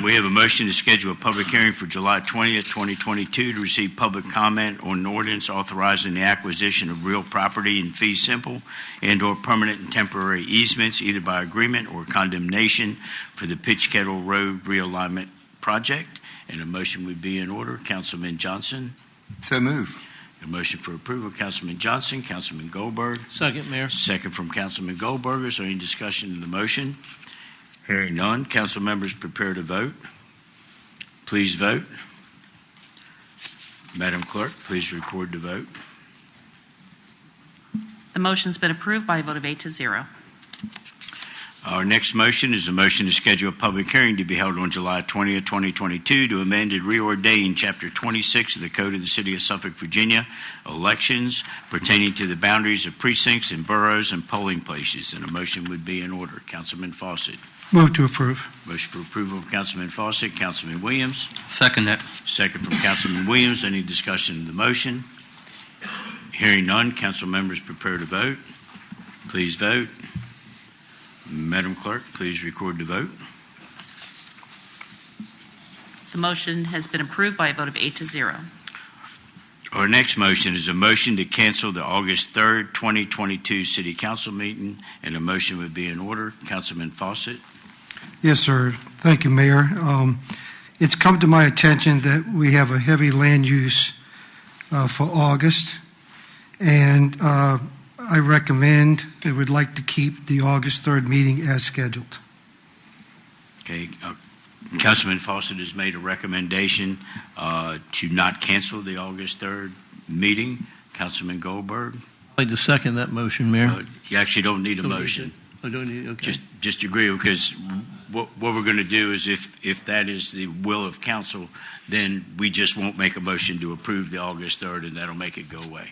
Speaker 7: We have a motion to schedule a public hearing for July 20th, 2022 to receive public comment on an ordinance authorizing the acquisition of real property in fee simple and/or permanent and temporary easements, either by agreement or condemnation, for the Pitch Kettle Road realignment project. And a motion would be in order. Councilman Johnson.
Speaker 1: So move.
Speaker 7: A motion for approval, Councilman Johnson. Councilman Goldberg.
Speaker 2: Second, Mayor.
Speaker 7: Second from Councilman Goldberg. Is there any discussion of the motion? Hearing none. Council members prepare to vote. Please vote. Madam Clerk, please record the vote.
Speaker 3: The motion's been approved by a vote of 8-0.
Speaker 7: Our next motion is a motion to schedule a public hearing to be held on July 20th, 2022 to amend and reordain Chapter 26 of the Code of the City of Suffolk, Virginia, elections pertaining to the boundaries of precincts and boroughs and polling places. And a motion would be in order. Councilman Fawcett.
Speaker 8: Move to approve.
Speaker 7: Motion for approval of Councilman Fawcett. Councilman Williams.
Speaker 4: Second that.
Speaker 7: Second from Councilman Williams. Any discussion of the motion? Hearing none. Council members prepare to vote. Please vote. Madam Clerk, please record the vote.
Speaker 3: The motion has been approved by a vote of 8-0.
Speaker 7: Our next motion is a motion to cancel the August 3rd, 2022 City Council meeting, and a motion would be in order. Councilman Fawcett.
Speaker 8: Yes, sir. Thank you, Mayor. It's come to my attention that we have a heavy land use for August, and I recommend, I would like to keep the August 3rd meeting as scheduled.
Speaker 7: Okay. Councilman Fawcett has made a recommendation to not cancel the August 3rd meeting. Councilman Goldberg.
Speaker 2: I'd like to second that motion, Mayor.
Speaker 7: You actually don't need a motion.
Speaker 2: I don't need, okay.
Speaker 7: Just agree, because what we're going to do is if that is the will of council, then we just won't make a motion to approve the August 3rd, and that'll make it go away.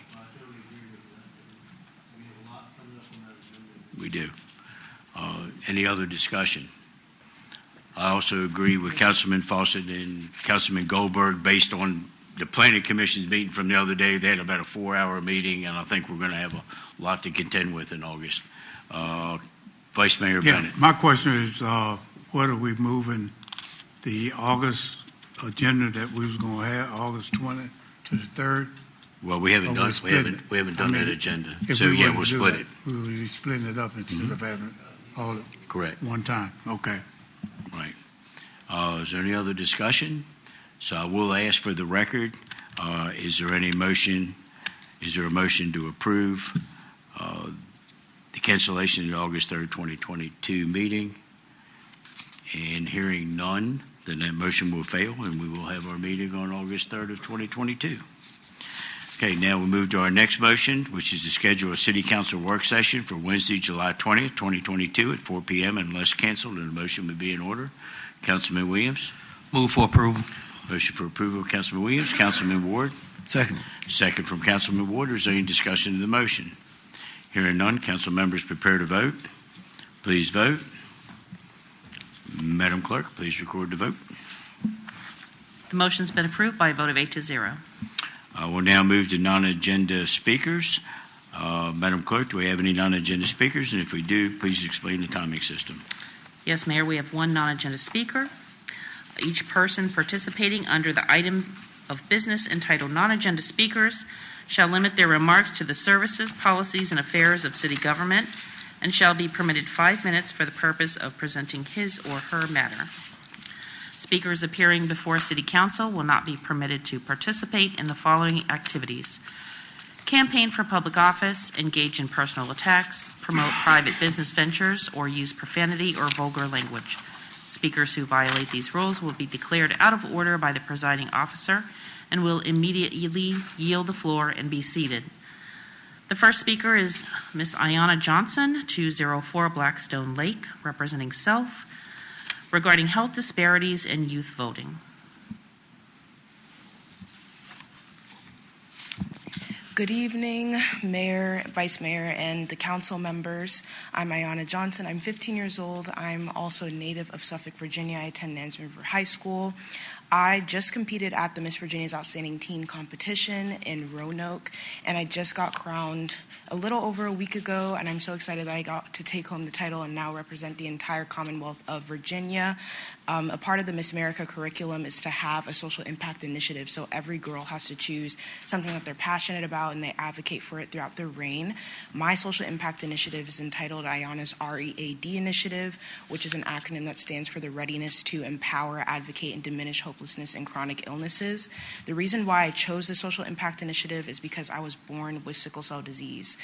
Speaker 7: We do. Any other discussion? I also agree with Councilman Fawcett and Councilman Goldberg based on the Planning Commission's meeting from the other day. They had about a 4-hour meeting, and I think we're going to have a lot to contend with in August. Vice Mayor Bennett.
Speaker 14: My question is, what are we moving the August agenda that we was going to have, August 20th to the 3rd?
Speaker 7: Well, we haven't done that agenda. So yeah, we'll split it.
Speaker 14: We will be splitting it up instead of having it all at
Speaker 7: Correct.
Speaker 14: one time. Okay.
Speaker 7: Right. Is there any other discussion? So I will ask for the record. Is there any motion? Is there a motion to approve the cancellation of the August 3rd, 2022 meeting? And hearing none, then that motion will fail, and we will have our meeting on August 3rd of 2022. Okay, now we'll move to our next motion, which is to schedule a City Council work session for Wednesday, July 20th, 2022 at 4 p.m. unless canceled, and the motion would be in order. Councilman Williams?
Speaker 13: Move for approval.
Speaker 7: Motion for approval, Councilman Williams. Councilman Ward?
Speaker 13: Second.
Speaker 7: Second from Councilman Ward. Is there any discussion of the motion? Hearing none, council members prepare to vote. Please vote. Madam Clerk, please record the vote.
Speaker 3: The motion's been approved by a vote of 8-0.
Speaker 7: We'll now move to non-agenda speakers. Madam Clerk, do we have any non-agenda speakers? And if we do, please explain the timing system.
Speaker 3: Yes, Mayor, we have one non-agenda speaker. Each person participating under the item of business entitled non-agenda speakers shall limit their remarks to the services, policies, and affairs of city government and shall be permitted 5 minutes for the purpose of presenting his or her matter. Speakers appearing before City Council will not be permitted to participate in the following activities: campaign for public office, engage in personal attacks, promote private business ventures, or use profanity or vulgar language. Speakers who violate these rules will be declared out of order by the presiding officer and will immediately yield the floor and be seated. The first speaker is Ms. Ayanna Johnson, 204 Blackstone Lake, representing Self, regarding health disparities in youth voting.
Speaker 16: Good evening, Mayor, Vice Mayor, and the council members. I'm Ayanna Johnson. I'm 15 years old. I'm also a native of Suffolk, Virginia. I attend Nansemond River High School. I just competed at the Miss Virginia's Outstanding Teen competition in Roanoke, and I just got crowned a little over a week ago, and I'm so excited that I got to take home the title and now represent the entire Commonwealth of Virginia. A part of the Miss America curriculum is to have a social impact initiative, so every girl has to choose something that they're passionate about and they advocate for it throughout their reign. My social impact initiative is entitled Ayanna's READ Initiative, which is an acronym that stands for the Readiness to Empower, Advocate, and Diminish Hopelessness and Chronic Illnesses. The reason why I chose the social impact initiative is because I was born with sickle cell disease,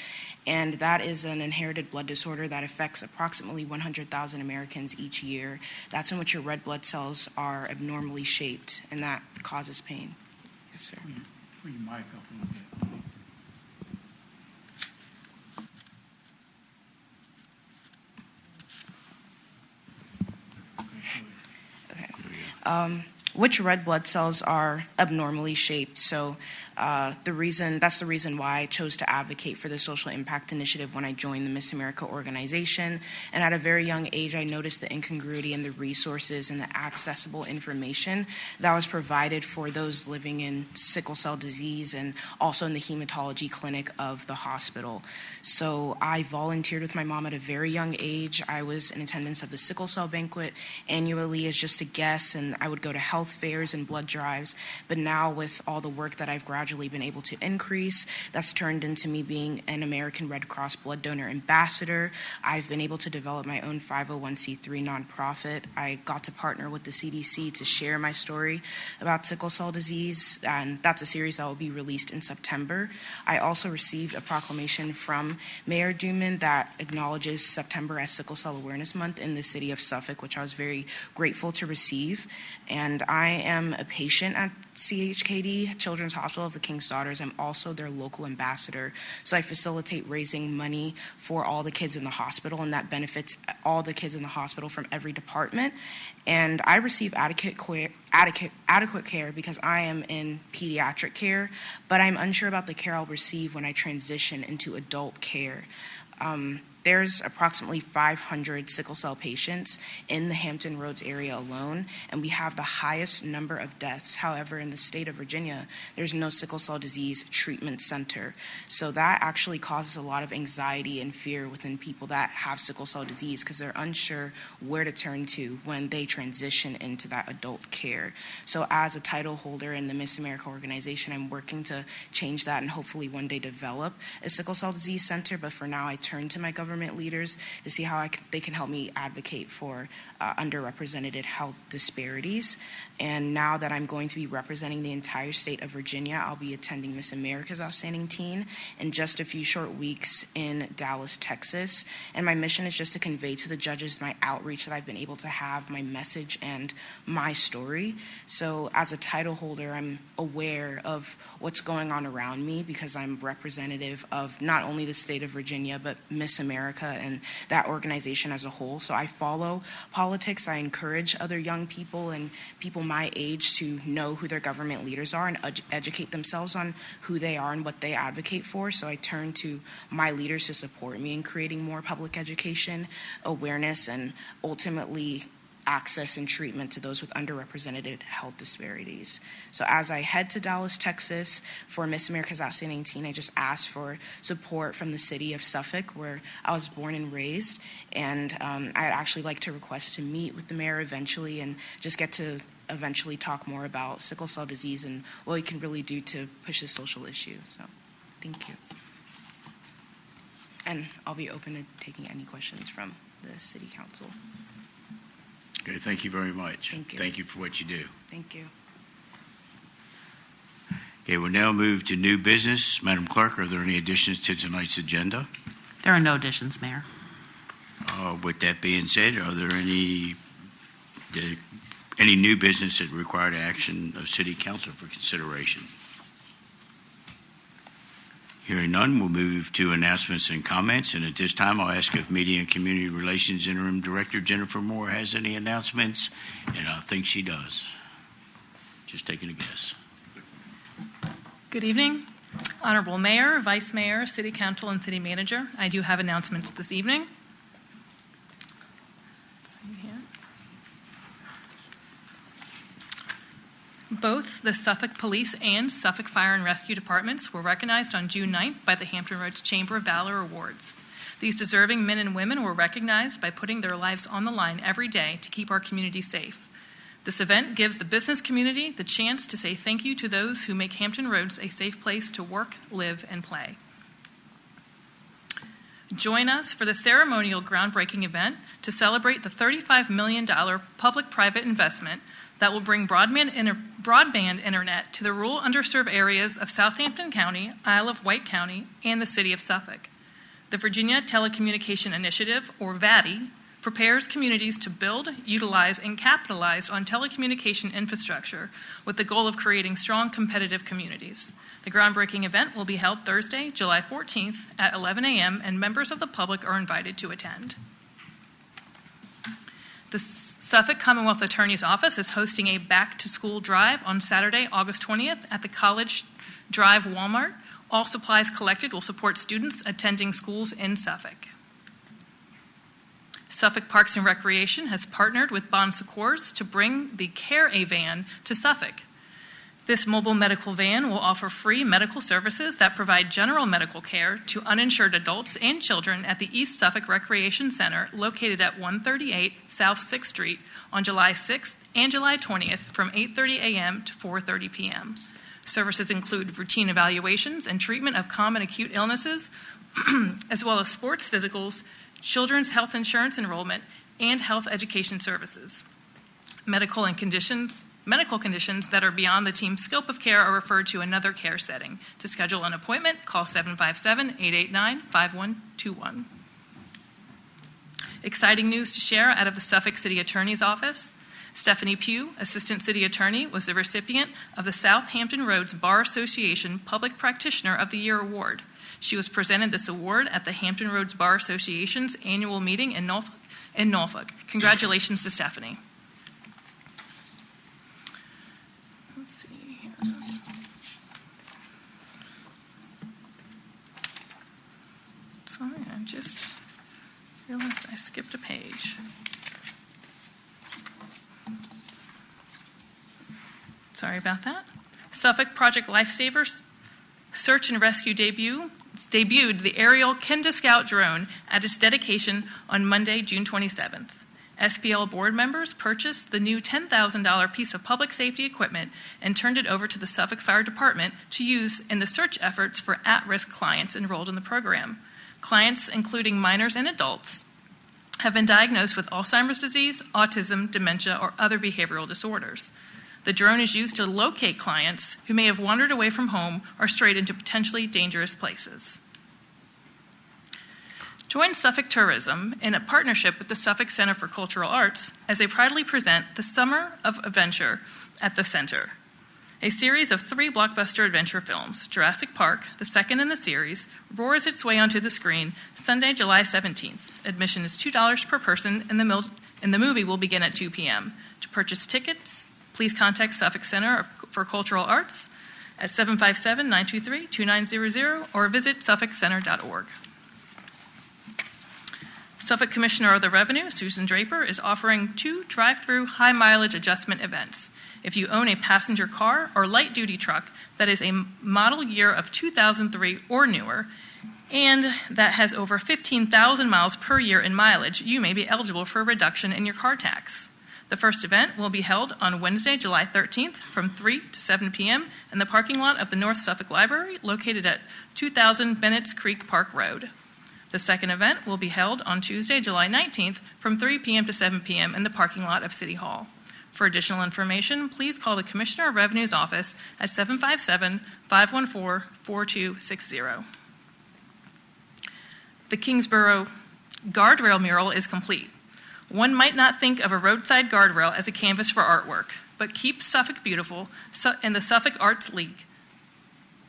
Speaker 16: and that is an inherited blood disorder that affects approximately 100,000 Americans each year. That's in which your red blood cells are abnormally shaped, and that causes pain. Yes, sir.
Speaker 14: Put your mic up a little bit.
Speaker 16: Which red blood cells are abnormally shaped. So that's the reason why I chose to advocate for the social impact initiative when I joined the Miss America organization. And at a very young age, I noticed the incongruity in the resources and the accessible information that was provided for those living in sickle cell disease and also in the hematology clinic of the hospital. So I volunteered with my mom at a very young age. I was in attendance of the sickle cell banquet annually as just a guest, and I would go to health fairs and blood drives. But now with all the work that I've gradually been able to increase, that's turned into me being an American Red Cross blood donor ambassador. I've been able to develop my own 501c3 nonprofit. I got to partner with the CDC to share my story about sickle cell disease, and that's a series that will be released in September. I also received a proclamation from Mayor Duman that acknowledges September as Sickle Cell Awareness Month in the city of Suffolk, which I was very grateful to receive. And I am a patient at CHKD, Children's Hospital of the King's Daughters. I'm also their local ambassador. So I facilitate raising money for all the kids in the hospital, and that benefits all the kids in the hospital from every department. And I receive adequate care because I am in pediatric care, but I'm unsure about the care I'll receive when I transition into adult care. There's approximately 500 sickle cell patients in the Hampton Roads area alone, and we have the highest number of deaths. However, in the state of Virginia, there's no sickle cell disease treatment center. So that actually causes a lot of anxiety and fear within people that have sickle cell disease because they're unsure where to turn to when they transition into that adult care. So as a title holder in the Miss America organization, I'm working to change that and hopefully one day develop a sickle cell disease center. But for now, I turn to my government government leaders to see how they can help me advocate for underrepresented health disparities. And now that I'm going to be representing the entire state of Virginia, I'll be attending Miss America's Outstanding Teen in just a few short weeks in Dallas, Texas. And my mission is just to convey to the judges my outreach that I've been able to have, my message and my story. So as a title holder, I'm aware of what's going on around me because I'm representative of not only the state of Virginia, but Miss America and that organization as a whole. So I follow politics. I encourage other young people and people my age to know who their government leaders are and educate themselves on who they are and what they advocate for. So I turn to my leaders to support me in creating more public education, awareness, and ultimately access and treatment to those with underrepresented health disparities. So as I head to Dallas, Texas for Miss America's Outstanding Teen, I just asked for support from the city of Suffolk, where I was born and raised. And I'd actually like to request to meet with the mayor eventually and just get to eventually talk more about sickle cell disease and what we can really do to push this social issue. So thank you. And I'll be open to taking any questions from the city council.
Speaker 7: Okay, thank you very much.
Speaker 16: Thank you.
Speaker 7: Thank you for what you do.
Speaker 16: Thank you.
Speaker 7: Okay, we'll now move to new business. Madam Clerk, are there any additions to tonight's agenda?
Speaker 3: There are no additions, Mayor.
Speaker 7: With that being said, are there any new business that required action of City Council for consideration? Hearing none, we'll move to announcements and comments. And at this time, I'll ask if Media and Community Relations Interim Director Jennifer Moore has any announcements, and I think she does. Just taking a guess.
Speaker 17: Good evening. Honorable Mayor, Vice Mayor, City Council, and City Manager. I do have announcements this evening. Let's see here. Both the Suffolk Police and Suffolk Fire and Rescue Departments were recognized on June 9th by the Hampton Roads Chamber of Valor Awards. These deserving men and women were recognized by putting their lives on the line every day to keep our community safe. This event gives the business community the chance to say thank you to those who make Hampton Roads a safe place to work, live, and play. Join us for the ceremonial groundbreaking event to celebrate the $35 million public-private investment that will bring broadband internet to the rural underserved areas of Southampton County, Isle of Wight County, and the city of Suffolk. The Virginia Telecommunication Initiative, or VATI, prepares communities to build, utilize, and capitalize on telecommunication infrastructure with the goal of creating strong competitive communities. The groundbreaking event will be held Thursday, July 14th at 11 a.m., and members of the public are invited to attend. The Suffolk Commonwealth Attorney's Office is hosting a back-to-school drive on Saturday, August 20th at the College Drive Walmart. All supplies collected will support students attending schools in Suffolk. Suffolk Parks and Recreation has partnered with Bon Secours to bring the Care A van to Suffolk. This mobile medical van will offer free medical services that provide general medical care to uninsured adults and children at the East Suffolk Recreation Center located at 138 South 6th Street on July 6th and July 20th from 8:30 a.m. to 4:30 p.m. Services include routine evaluations and treatment of common acute illnesses, as well as sports physicals, children's health insurance enrollment, and health education services. Medical conditions that are beyond the team's scope of care are referred to another care setting. To schedule an appointment, call 757-889-5121. Exciting news to share out of the Suffolk City Attorney's Office. Stephanie Pugh, Assistant City Attorney, was the recipient of the Southampton Roads Bar Association Public Practitioner of the Year Award. She was presented this award at the Hampton Roads Bar Association's annual meeting in Norfolk. Congratulations to Stephanie. Let's see here. Sorry, I just realized I skipped a page. Sorry about that. Suffolk Project Lifesavers Search and Rescue debuted the aerial Kenda Scout drone at its dedication on Monday, June 27th. SPL board members purchased the new $10,000 piece of public safety equipment and turned it over to the Suffolk Fire Department to use in the search efforts for at-risk clients enrolled in the program. clients, including minors and adults, have been diagnosed with Alzheimer's disease, autism, dementia, or other behavioral disorders. The drone is used to locate clients who may have wandered away from home or strayed into potentially dangerous places. Join Suffolk Tourism in a partnership with the Suffolk Center for Cultural Arts as they proudly present the Summer of Adventure at the Center, a series of 3 blockbuster adventure films. Jurassic Park, the second in the series, roars its way onto the screen Sunday, July 17th. Admission is $2 per person, and the movie will begin at 2 p.m. To purchase tickets, please contact Suffolk Center for Cultural Arts at 757-923-2900 or visit suffolkcenter.org. Suffolk Commissioner of the Revenue, Susan Draper, is offering 2 drive-through high-mileage adjustment events. If you own a passenger car or light-duty truck that is a model year of 2003 or newer, and that has over 15,000 miles per year in mileage, you may be eligible for a reduction in your car tax. The first event will be held on Wednesday, July 13th from 3 to 7 p.m. in the parking lot of the North Suffolk Library, located at 2000 Bennett's Creek Park Road. The second event will be held on Tuesday, July 19th from 3 p.m. to 7 p.m. in the parking lot of City Hall. For additional information, please call the Commissioner of Revenue's office at 757-514-4260. The Kingsborough guardrail mural is complete. One might not think of a roadside guardrail as a canvas for artwork, but Keep Suffolk Beautiful and the Suffolk Arts League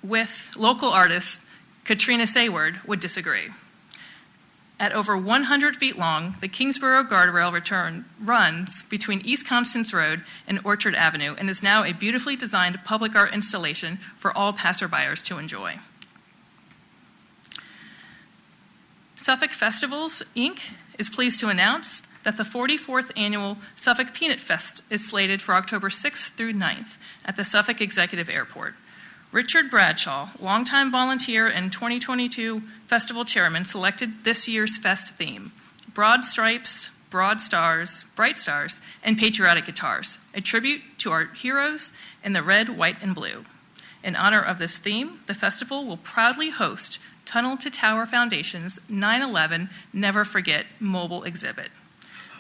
Speaker 17: with local artist Katrina Sayward would disagree. At over 100 feet long, the Kingsborough guardrail runs between East Constance Road and Orchard Avenue and is now a beautifully designed public art installation for all passerbyers to enjoy. Suffolk Festivals, Inc. is pleased to announce that the 44th Annual Suffolk Peanut Fest is slated for October 6th through 9th at the Suffolk Executive Airport. Richard Bradshaw, longtime volunteer and 2022 festival chairman, selected this year's fest theme: Broad Stripes, Broad Stars, Bright Stars, and Patriotic Guitars, a tribute to our heroes in the red, white, and blue. In honor of this theme, the festival will proudly host Tunnel to Tower Foundation's 9/11 Never Forget mobile exhibit.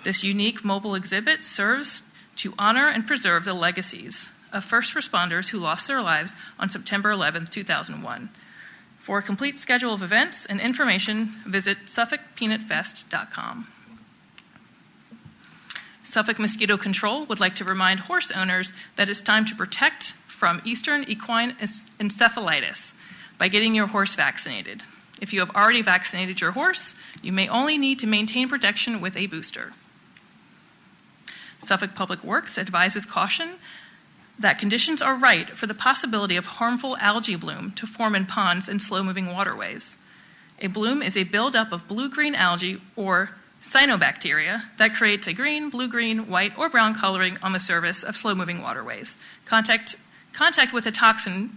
Speaker 17: This unique mobile exhibit serves to honor and preserve the legacies of first responders who lost their lives on September 11, 2001. For a complete schedule of events and information, visit SuffolkPeanutFest.com. Suffolk Mosquito Control would like to remind horse owners that it's time to protect from Eastern equine encephalitis by getting your horse vaccinated. If you have already vaccinated your horse, you may only need to maintain protection with a booster. Suffolk Public Works advises caution that conditions are right for the possibility of harmful algae bloom to form in ponds and slow-moving waterways. A bloom is a buildup of blue-green algae or cyanobacteria that creates a green, blue-green, white, or brown coloring on the surface of slow-moving waterways. Contact with a toxin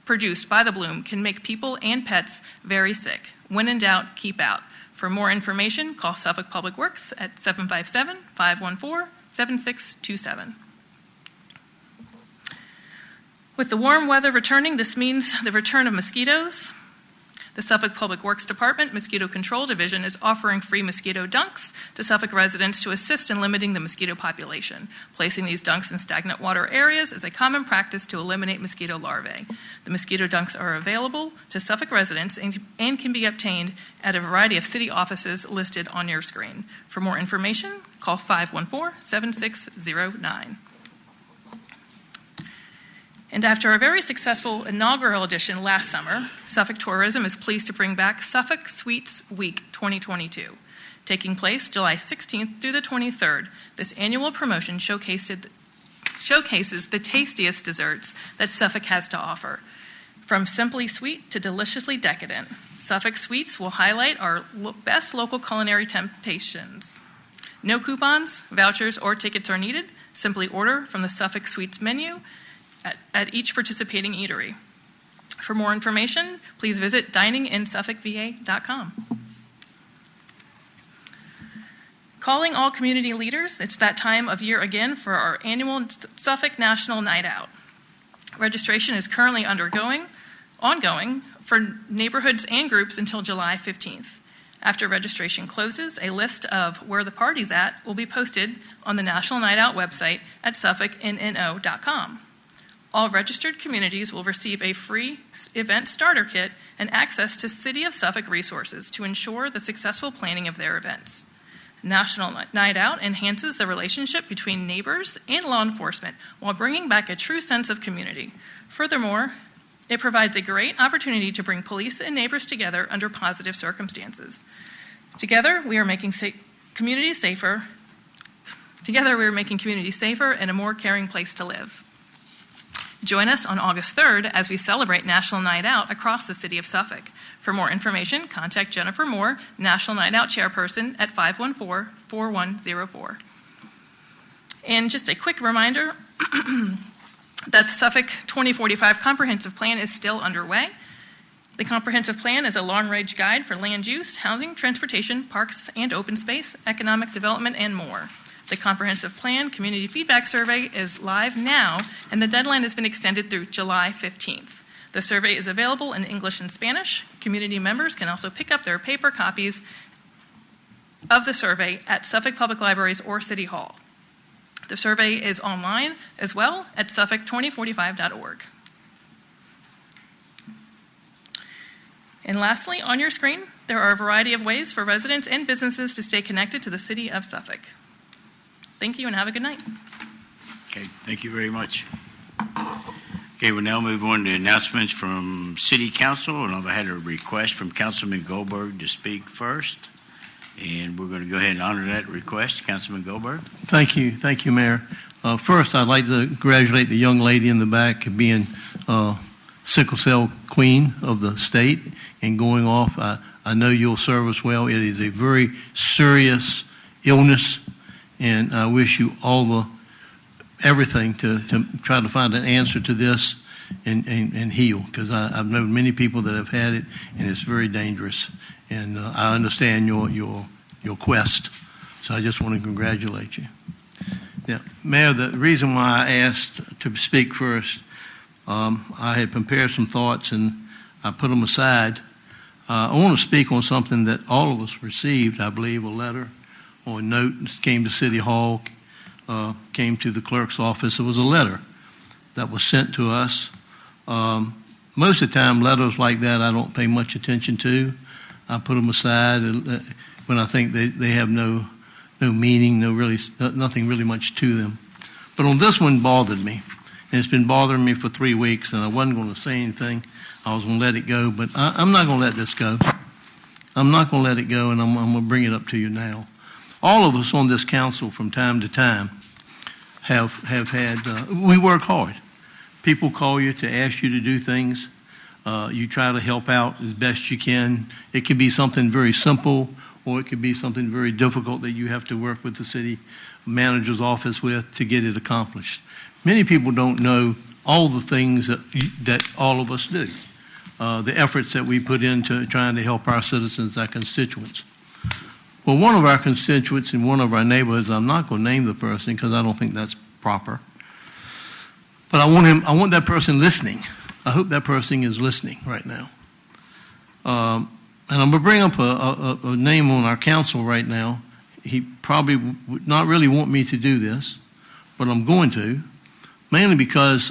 Speaker 17: produced by the bloom can make people and pets very sick. When in doubt, keep out. For more information, call Suffolk Public Works at 757-514-7627. With the warm weather returning, this means the return of mosquitoes. The Suffolk Public Works Department Mosquito Control Division is offering free mosquito dunks to Suffolk residents to assist in limiting the mosquito population. Placing these dunks in stagnant water areas is a common practice to eliminate mosquito larvae. The mosquito dunks are available to Suffolk residents and can be obtained at a variety of city offices listed on your screen. For more information, call 514-7609. And after a very successful inaugural edition last summer, Suffolk Tourism is pleased to bring back Suffolk Sweets Week 2022. Taking place July 16th through the 23rd, this annual promotion showcases the tastiest desserts that Suffolk has to offer. From simply sweet to deliciously decadent, Suffolk Sweets will highlight our best local culinary temptations. No coupons, vouchers, or tickets are needed. Simply order from the Suffolk Sweets menu at each participating eatery. For more information, please visit dininginsuffolkva.com. Calling all community leaders, it's that time of year again for our annual Suffolk National Night Out. Registration is currently ongoing for neighborhoods and groups until July 15th. After registration closes, a list of where the party's at will be posted on the National Night Out website at suffolknno.com. All registered communities will receive a free event starter kit and access to City of Suffolk resources to ensure the successful planning of their events. National Night Out enhances the relationship between neighbors and law enforcement while bringing back a true sense of community. Furthermore, it provides a great opportunity to bring police and neighbors together under positive circumstances. Together, we are making communities safer. Together, we are making communities safer and a more caring place to live. Join us on August 3rd as we celebrate National Night Out across the city of Suffolk. For more information, contact Jennifer Moore, National Night Out Chairperson, at 514-4104. And just a quick reminder that the Suffolk 2045 Comprehensive Plan is still underway. The Comprehensive Plan is a long-range guide for land use, housing, transportation, parks, and open space, economic development, and more. The Comprehensive Plan Community Feedback Survey is live now, and the deadline has been extended through July 15th. The survey is available in English and Spanish. Community members can also pick up their paper copies of the survey at Suffolk Public Libraries or City Hall. The survey is online as well at suffolk2045.org. And lastly, on your screen, there are a variety of ways for residents and businesses to stay connected to the city of Suffolk. Thank you and have a good night.
Speaker 7: Okay, thank you very much. Okay, we'll now move on to announcements from City Council, and I've had a request from Councilman Goldberg to speak first, and we're going to go ahead and honor that request. Councilman Goldberg.
Speaker 2: Thank you, Mayor. First, I'd like to congratulate the young lady in the back of being sickle cell queen of the state and going off. I know you'll serve us well. It is a very serious illness, and I wish you all everything to try to find an answer to this and heal, because I've known many people that have had it, and it's very dangerous. And I understand your quest, so I just want to congratulate you. Yeah, Mayor, the reason why I asked to speak first, I had prepared some thoughts and I put them aside. I want to speak on something that all of us received, I believe, a letter or a note that came to City Hall, came to the clerk's office. It was a letter that was sent to us. Most of the time, letters like that I don't pay much attention to. I put them aside when I think they have no meaning, nothing really much to them. But on this one bothered me, and it's been bothering me for 3 weeks, and I wasn't going to say anything. I was going to let it go, but I'm not going to let this go. I'm not going to let it go, and I'm going to bring it up to you now. All of us on this council from time to time have had, we work hard. People call you to ask you to do things. You try to help out as best you can. It can be something very simple, or it could be something very difficult that you have to work with the city manager's office with to get it accomplished. Many people don't know all the things that all of us do, the efforts that we put into trying to help our citizens, our constituents. Well, one of our constituents in one of our neighborhoods, I'm not going to name the person because I don't think that's proper, but I want that person listening. I hope that person is listening right now. And I'm going to bring up a name on our council right now. He probably would not really want me to do this, but I'm going to, mainly because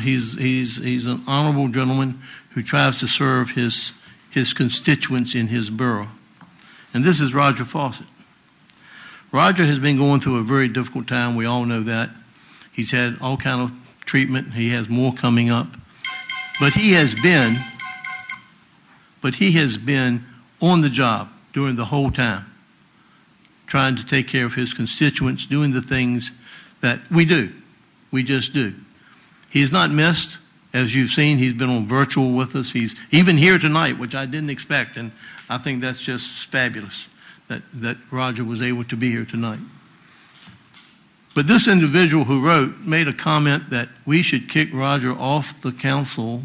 Speaker 2: he's an honorable gentleman who tries to serve his constituents in his borough. And this is Roger Fawcett. Roger has been going through a very difficult time. We all know that. He's had all kind of treatment. He has more coming up. But he has been on the job during the whole time, trying to take care of his constituents, doing the things that we do. We just do. He's not missed. As you've seen, he's been on virtual with us. He's even here tonight, which I didn't expect, and I think that's just fabulous that Roger was able to be here tonight. But this individual who wrote made a comment that we should kick Roger off the council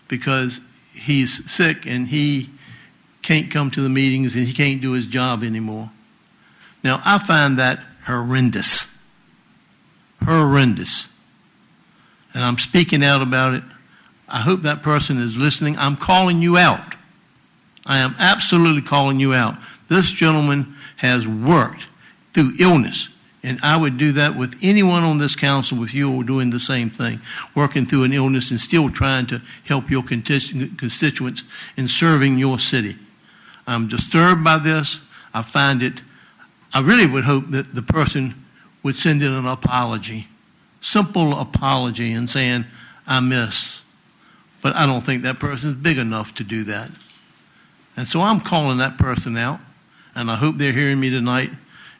Speaker 2: because he's sick and he can't come to the meetings and he can't do his job anymore. Now, I find that horrendous. Horrendous. And I'm speaking out about it. I hope that person is listening. I'm calling you out. I am absolutely calling you out. This gentleman has worked through illness, and I would do that with anyone on this council if you were doing the same thing, working through an illness and still trying to help your constituents in serving your city. I'm disturbed by this. I really would hope that the person would send in an apology, simple apology, and saying, I miss. But I don't think that person is big enough to do that. And so I'm calling that person out, and I hope they're hearing me tonight,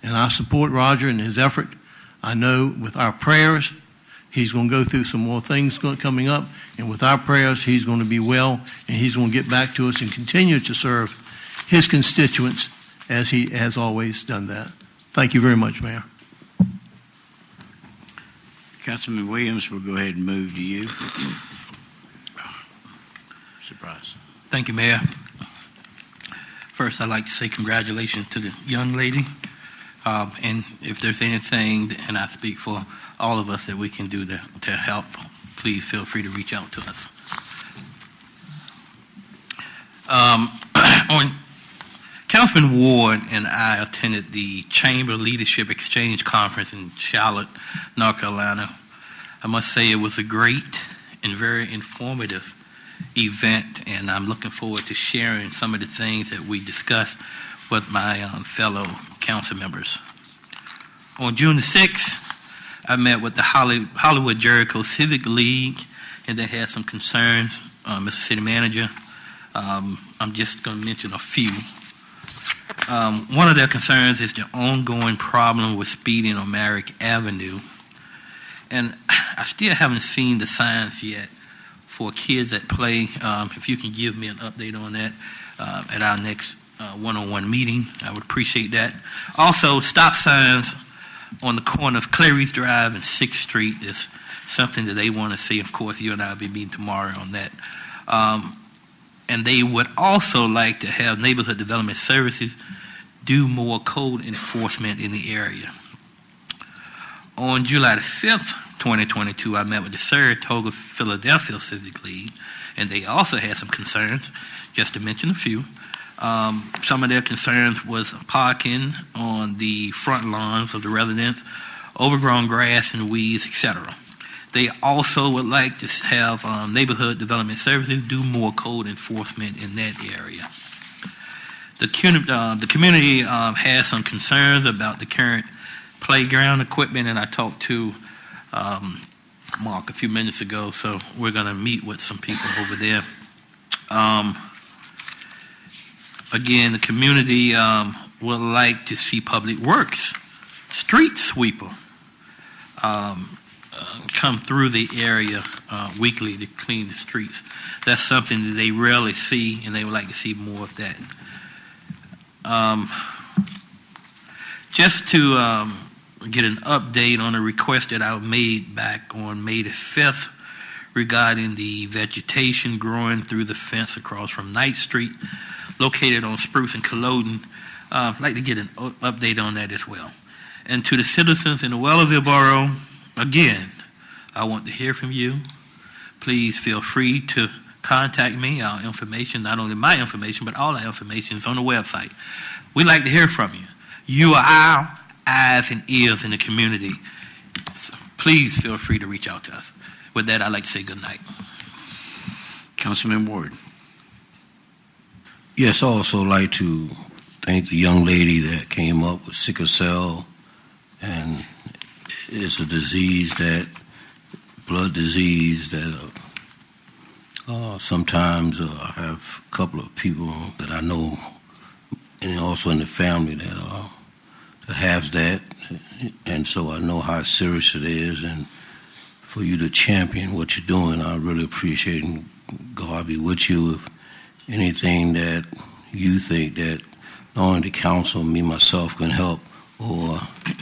Speaker 2: and I support Roger in his effort. I know with our prayers, he's going to go through some more things coming up, and with our prayers, he's going to be well, and he's going to get back to us and continue to serve his constituents as he has always done that. Thank you very much, Mayor.
Speaker 7: Councilman Williams, we'll go ahead and move to you. Surprise.
Speaker 4: Thank you, Mayor. First, I'd like to say congratulations to the young lady. And if there's anything, and I speak for all of us, that we can do to help, please feel free to reach out to us. On Councilman Ward and I attended the Chamber Leadership Exchange Conference in Charlotte, North Carolina. I must say it was a great and very informative event, and I'm looking forward to sharing some of the things that we discussed with my fellow council members. On June the 6th, I met with the Hollywood Jericho Civic League, and they had some concerns, Mr. City Manager. I'm just going to mention a few. One of their concerns is the ongoing problem with speeding on Merrick Avenue. And I still haven't seen the signs yet for kids that play. If you can give me an update on that at our next one-on-one meeting, I would appreciate that. Also, stop signs on the corner of Clary's Drive and 6th Street is something that they want to see. Of course, you and I will be meeting tomorrow on that. And they would also like to have Neighborhood Development Services do more code enforcement in the area. On July the 5th, 2022, I met with the Saratoga Philadelphia Civic League, and they also had some concerns, just to mention a few. Some of their concerns was parking on the front lawns of the residents, overgrown grass and weeds, etc. They also would like to have Neighborhood Development Services do more code enforcement in that area. The community has some concerns about the current playground equipment, and I talked to Mark a few minutes ago, so we're going to meet with some people over there. Again, the community would like to see Public Works street sweeper come through the area weekly to clean the streets. That's something that they rarely see, and they would like to see more of that. Just to get an update on a request that I made back on May the 5th regarding the vegetation growing through the fence across from Knight Street, located on Spruce and Culloden. I'd like to get an update on that as well. And to the citizens in the Wellerville Borough, again, I want to hear from you. Please feel free to contact me. Our information, not only my information, but all our information is on the website. We'd like to hear from you. You are our eyes and ears in the community. So please feel free to reach out to us. With that, I'd like to say good night.
Speaker 7: Councilman Ward.
Speaker 13: Yes, I also like to thank the young lady that came up with sickle cell, and it's a disease blood disease that sometimes I have a couple of people that I know, and also in the family that has that, and so I know how serious it is, and for you to champion what you're doing, I really appreciate it, and God be with you with anything that you think that not only the council, me, myself can help, or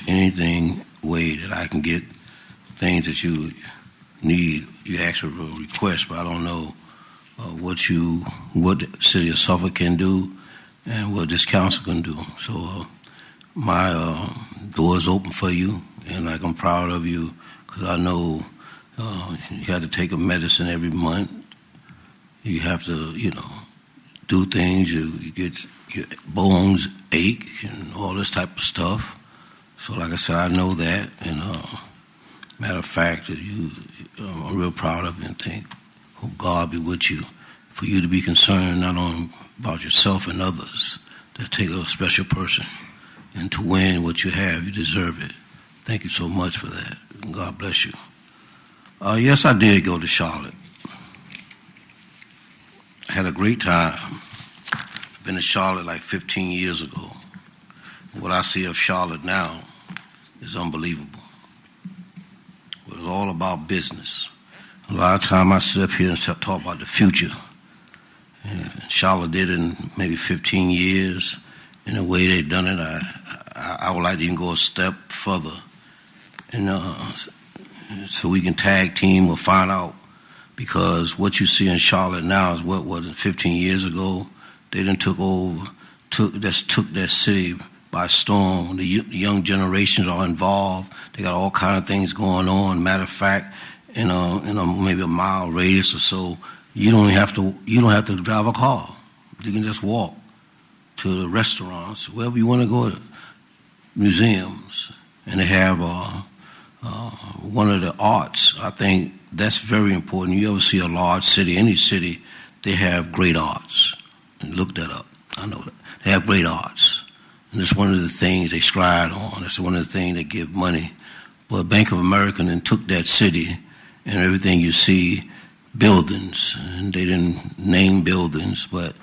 Speaker 13: anything way that I can get things that you need. You ask for a request, but I don't know what the city of Suffolk can do and what this council can do. So my door is open for you, and I'm proud of you, because I know you have to take a medicine every month, You have to, do things. You get your bones ache and all this type of stuff. So, like I said, I know that. And matter of fact, I'm real proud of you and hope God be with you. For you to be concerned not only about yourself and others, that take a special person, and to win what you have, you deserve it. Thank you so much for that. And God bless you. Yes, I did go to Charlotte. I had a great time. Been to Charlotte like 15 years ago. What I see of Charlotte now is unbelievable. It's all about business. A lot of time I sit up here and talk about the future. And Charlotte did it in maybe 15 years. In the way they've done it, I would like to even go a step further. And so we can tag team or find out, because what you see in Charlotte now is what was it 15 years ago. They done took that city by storm. The young generations are involved. They got all kind of things going on. Matter of fact, in maybe a mile radius or so, you don't have to drive a car. You can just walk to the restaurants, wherever you want to go, museums, and they have one of the arts. I think that's very important. You ever see a large city, any city, they have great arts. And look that up. I know that. They have great arts. And it's one of the things they strive on. It's one of the things they give money. But Bank of America then took that city and everything you see, buildings, and they didn't name buildings, but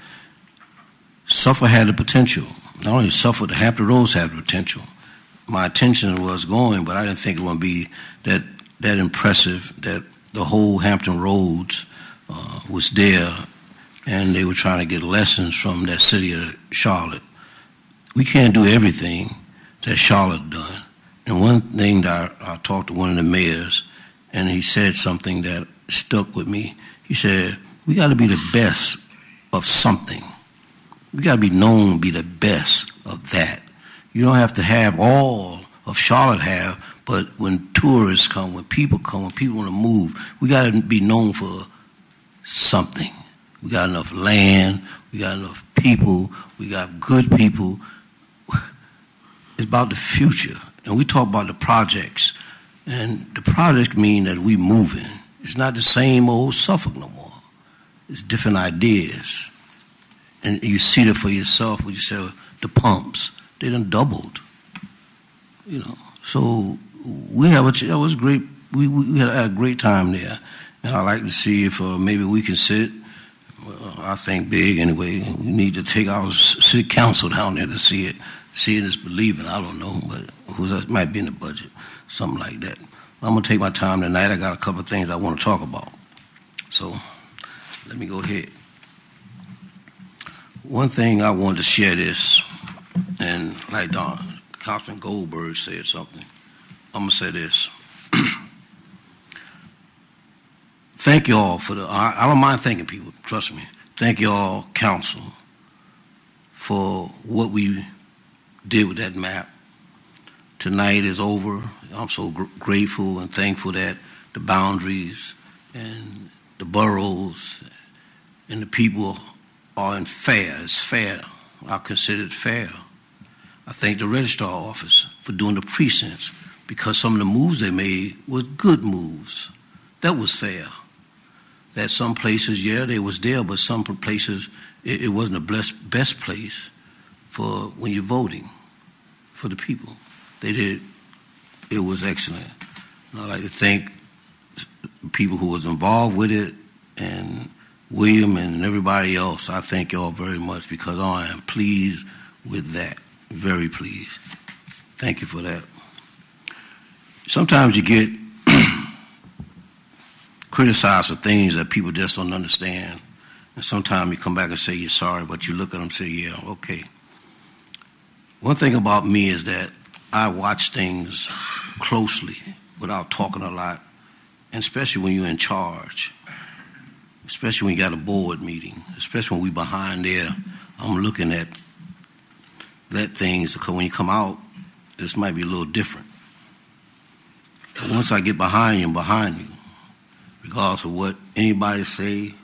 Speaker 13: Suffolk had the potential. Not only Suffolk, the Hampton Roads had the potential. My attention was going, but I didn't think it would be that impressive, that the whole Hampton Roads was there, and they were trying to get lessons from that city of Charlotte. We can't do everything that Charlotte done. And one thing that I talked to one of the mayors, and he said something that stuck with me. He said, we got to be the best of something. We got to be known to be the best of that. You don't have to have all of Charlotte have, but when tourists come, when people want to move, we got to be known for something. We got enough land, we got enough people, we got good people. It's about the future. And we talk about the projects. And the projects mean that we moving. It's not the same old Suffolk no more. It's different ideas. And you see that for yourself when you say the pumps. They done doubled. So that was great. We had a great time there. And I'd like to see if maybe we can sit. I think big anyway. We need to take our city council down there to see it. Seeing is believing. I don't know, but it might be in the budget, something like that. I'm going to take my time tonight. I got a couple of things I want to talk about. So let me go ahead. One thing I wanted to share this, and like Councilman Goldberg said something, I'm going to say this. Thank you all for I don't mind thanking people, trust me. Thank you all, council, for what we did with that map. Tonight is over. I'm so grateful and thankful that the boundaries and the boroughs and the people are in fair. It's fair. I consider it fair. I thank the registrar office for doing the precincts, because some of the moves they made was good moves. That was fair. That some places, yeah, they was there, but some places it wasn't the best place for when you're voting for the people. They did. It was excellent. And I'd like to thank people who was involved with it, and William and everybody else. I thank you all very much, because I am pleased with that. Very pleased. Thank you for that. Sometimes you get criticized for things that people just don't understand. And sometimes you come back and say you're sorry, but you look at them and say, yeah, okay. One thing about me is that I watch things closely without talking a lot, and especially when you're in charge, especially when you got a board meeting, especially when we behind there, I'm looking at things, because when you come out, this might be a little different. But once I get behind you, regardless of what anybody say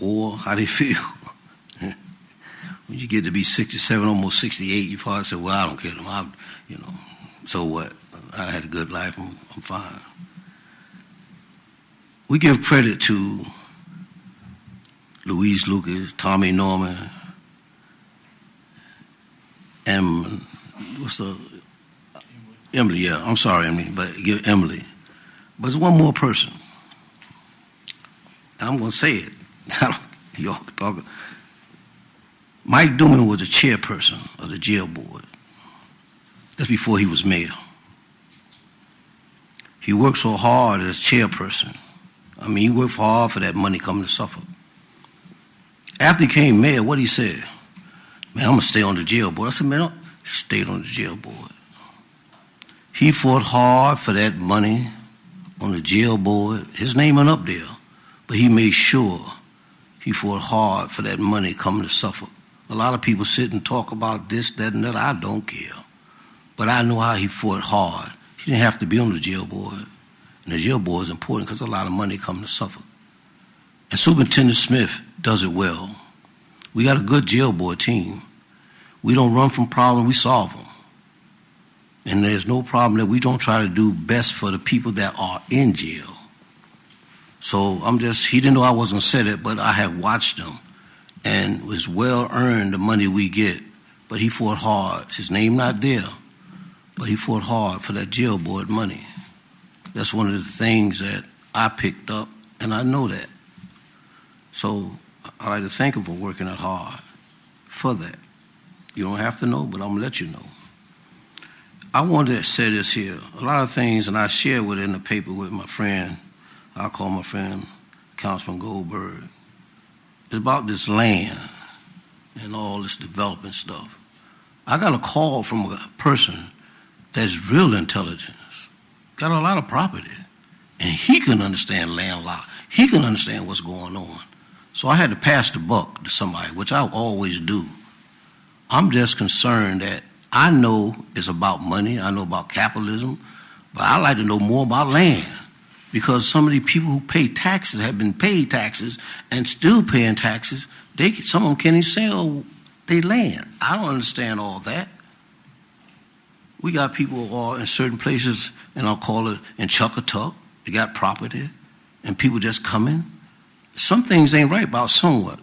Speaker 13: or how they feel. When you get to be 67, almost 68, you probably say, well, I don't care. So what? I had a good life. I'm fine. We give credit to Louise Lucas, Tommy Norman, and Emily, yeah. I'm sorry, Emily, but give Emily. But there's one more person. And I'm going to say it. Y'all talk. Mike Duman was the chairperson of the jail board. That's before he was mayor. He worked so hard as chairperson. I mean, he worked hard for that money coming to Suffolk. After he became mayor, what he said? Man, I'm going to stay on the jail board. I said, man, he stayed on the jail board. He fought hard for that money on the jail board. His name went up there, but he made sure he fought hard for that money coming to Suffolk. A lot of people sit and talk about this, that, and that. I don't care. But I know how he fought hard. He didn't have to be on the jail board. And the jail board is important because a lot of money comes to Suffolk. And Superintendent Smith does it well. We got a good jail board team. We don't run from problems, we solve them. And there's no problem that we don't try to do best for the people that are in jail. So he didn't know I wasn't going to say that, but I have watched him. And it's well earned the money we get. But he fought hard. His name not there, but he fought hard for that jail board money. That's one of the things that I picked up, and I know that. So I like to thank him for working that hard for that. You don't have to know, but I'm going to let you know. I wanted to say this here. A lot of things, and I share with it in the paper with my friend, I'll call my friend Councilman Goldberg. It's about this land and all this development stuff. I got a call from a person that's real intelligence, got a lot of property, and he can understand land law. He can understand what's going on. So I had to pass the buck to somebody, which I always do. I'm just concerned that I know it's about money, I know about capitalism, but I like to know more about land. Because some of the people who pay taxes have been paid taxes and still paying taxes. Some of them can't even sell their land. I don't understand all that. We got people who are in certain places, and I'll call it in Chuckatuck. They got property, and people just come in. Some things ain't right about something.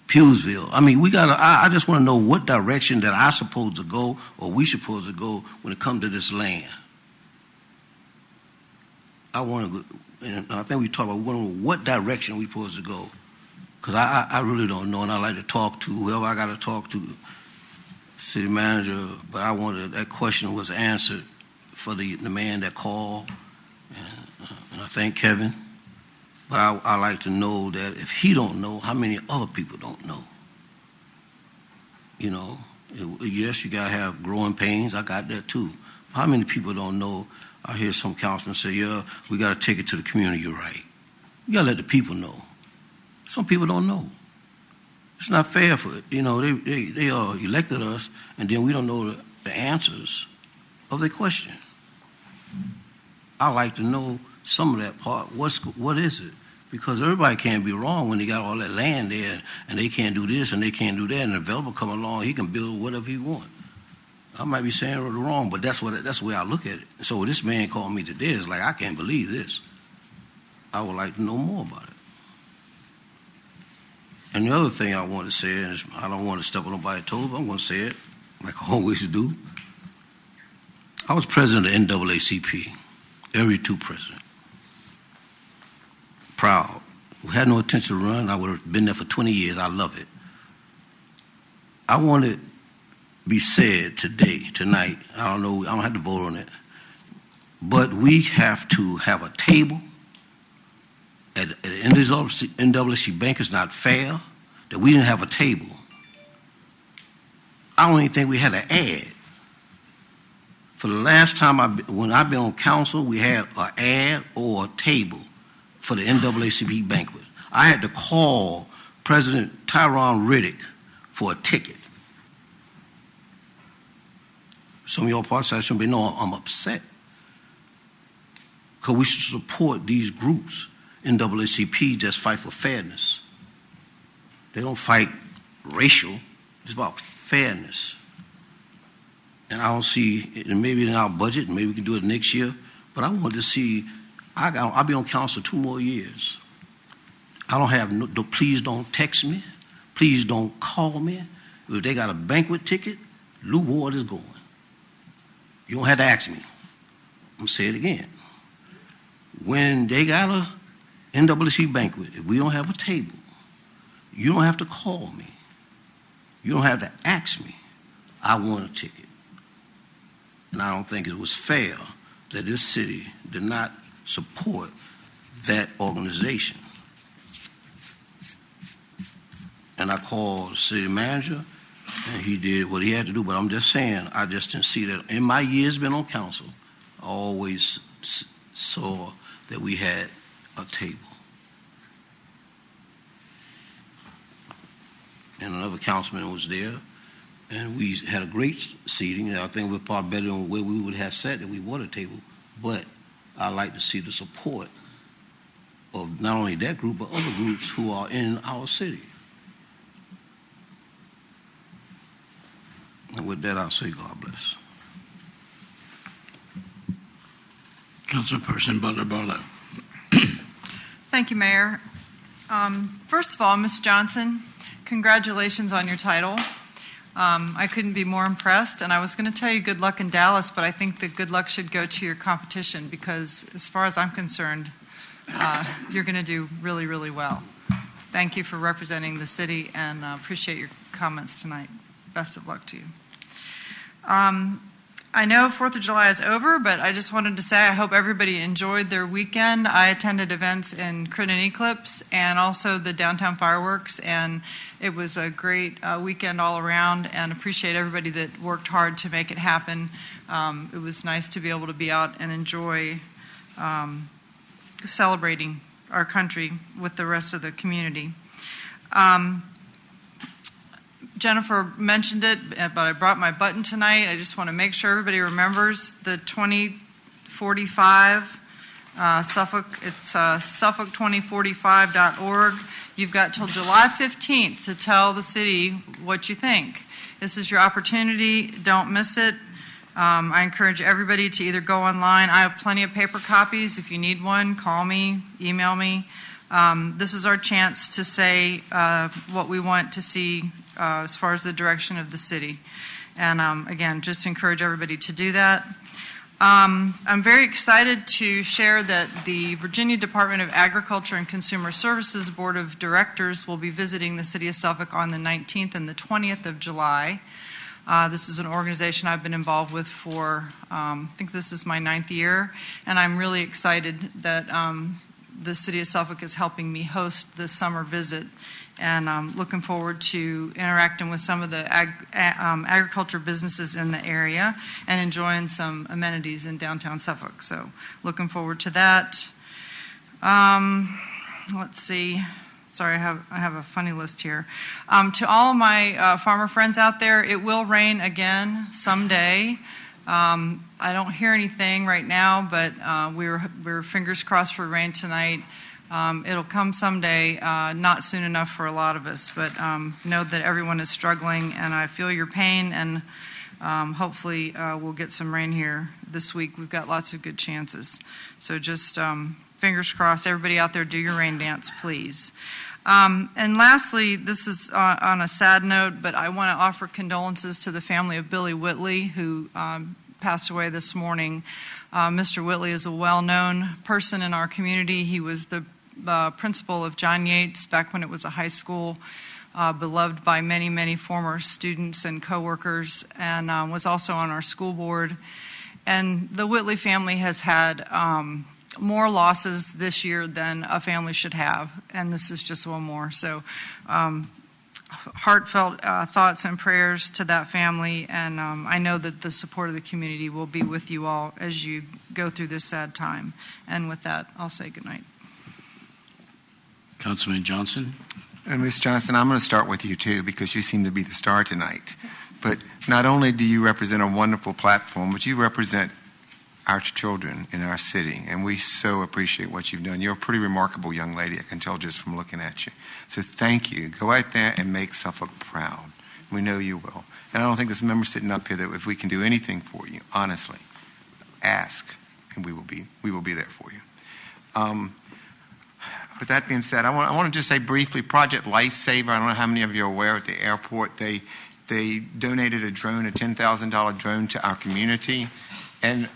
Speaker 13: Pewsville. I mean, I just want to know what direction that I supposed to go or we supposed to go when it comes to this land. I want to go, and I think we talked about what direction we supposed to go, because I really don't know, and I like to talk to whoever I got to talk to, city manager. But I wanted that question was answered for the man that called, and I thank Kevin. But I like to know that if he don't know, how many other people don't know? You know, yes, you got to have growing pains. I got that too. How many people don't know? I hear some councilmen say, yeah, we got to take it to the community. You're right. You got to let the people know. Some people don't know. It's not fair for it. You know, they elected us, and then we don't know the answers of their question. I like to know some of that part. What is it? Because everybody can't be wrong when they got all that land there, and they can't do this and they can't do that, and the developer come along, he can build whatever he wants. I might be saying it wrong, but that's the way I look at it. So this man called me today. It's like, I can't believe this. I would like to know more about it. And the other thing I want to say is, I don't want to step on nobody's toes, but I'm going to say it like I always do. I was president of NAACP, Area 2 president. Proud. We had no intention to run. I would have been there for 20 years. I love it. I wanted be said tonight, I don't know, I don't have to vote on it, but we have to have a table at the NAACP Bank. Is not fair that we didn't have a table. I don't even think we had an ad. For the last time when I've been on council, we had an ad or a table for the NAACP banquet. I had to call President Tyron Riddick for a ticket. Some of y'all probably know I'm upset, because we should support these groups. NAACP just fight for fairness. They don't fight racial. It's about fairness. And I don't see, and maybe in our budget, maybe we can do it next year, but I want to see, I'll be on council 2 more years. I don't have, please don't text me. Please don't call me. If they got a banquet ticket, Lou Ward is going. You don't have to ask me. I'm going to say it again. When they got a NAACP banquet, if we don't have a table, you don't have to call me. You don't have to ask me. I want a ticket. And I don't think it was fair that this city did not support that organization. And I called the city manager, and he did what he had to do. But I'm just saying, I just didn't see that. In my years being on council, I always saw that we had a table. And another councilman was there, and we had a great seating. And I think we're far better than where we would have sat if we were at a table. But I like to see the support of not only that group, but other groups who are in our city. And with that, I'll say God bless.
Speaker 7: Councilperson Butler.
Speaker 18: Thank you, Mayor. First of all, Ms. Johnson, congratulations on your title. I couldn't be more impressed, and I was going to tell you good luck in Dallas, but I think the good luck should go to your competition because as far as I'm concerned, you're going to do really, really well. Thank you for representing the city, and appreciate your comments tonight. Best of luck to you. I know 4th of July is over, but I just wanted to say I hope everybody enjoyed their weekend. I attended events in Crittenden Eclipse and also the downtown fireworks, and it was a great weekend all around, and appreciate everybody that worked hard to make it happen. It was nice to be able to be out and enjoy celebrating our country with the rest of the community. Jennifer mentioned it, but I brought my button tonight. I just want to make sure everybody remembers the 2045 Suffolk. It's suffolk2045.org. You've got till July 15th to tell the city what you think. This is your opportunity. Don't miss it. I encourage everybody to either go online. I have plenty of paper copies. If you need one, call me, email me. This is our chance to say what we want to see as far as the direction of the city. And again, just encourage everybody to do that. I'm very excited to share that the Virginia Department of Agriculture and Consumer Services Board of Directors will be visiting the city of Suffolk on the 19th and the 20th of July. This is an organization I've been involved with for, I think this is my 9th year, and I'm really excited that the city of Suffolk is helping me host this summer visit, and I'm looking forward to interacting with some of the agriculture businesses in the area and enjoying some amenities in downtown Suffolk. So looking forward to that. Let's see. Sorry, I have a funny list here. To all of my farmer friends out there, it will rain again someday. I don't hear anything right now, but we're fingers crossed for rain tonight. It'll come someday, not soon enough for a lot of us, but know that everyone is struggling, and I feel your pain, and hopefully we'll get some rain here this week. We've got lots of good chances. So just fingers crossed. Everybody out there, do your rain dance, please. And lastly, this is on a sad note, but I want to offer condolences to the family of Billy Whitley, who passed away this morning. Mr. Whitley is a well-known person in our community. He was the principal of John Yates back when it was a high school, beloved by many, many former students and coworkers, and was also on our school board. And the Whitley family has had more losses this year than a family should have, and this is just one more. So heartfelt thoughts and prayers to that family, and I know that the support of the community will be with you all as you go through this sad time. And with that, I'll say goodnight.
Speaker 7: Councilman Johnson.
Speaker 19: And Ms. Johnson, I'm going to start with you too, because you seem to be the star tonight. But not only do you represent a wonderful platform, but you represent our children in our city, and we so appreciate what you've done. You're a pretty remarkable young lady, I can tell just from looking at you. So thank you. Go out there and make Suffolk proud. We know you will. And I don't think there's a member sitting up here that if we can do anything for you, honestly, ask, and we will be there for you. With that being said, I want to just say briefly, Project Lifesaver, I don't know how many of you are aware at the airport, they donated a drone, a $10,000 drone to our community, and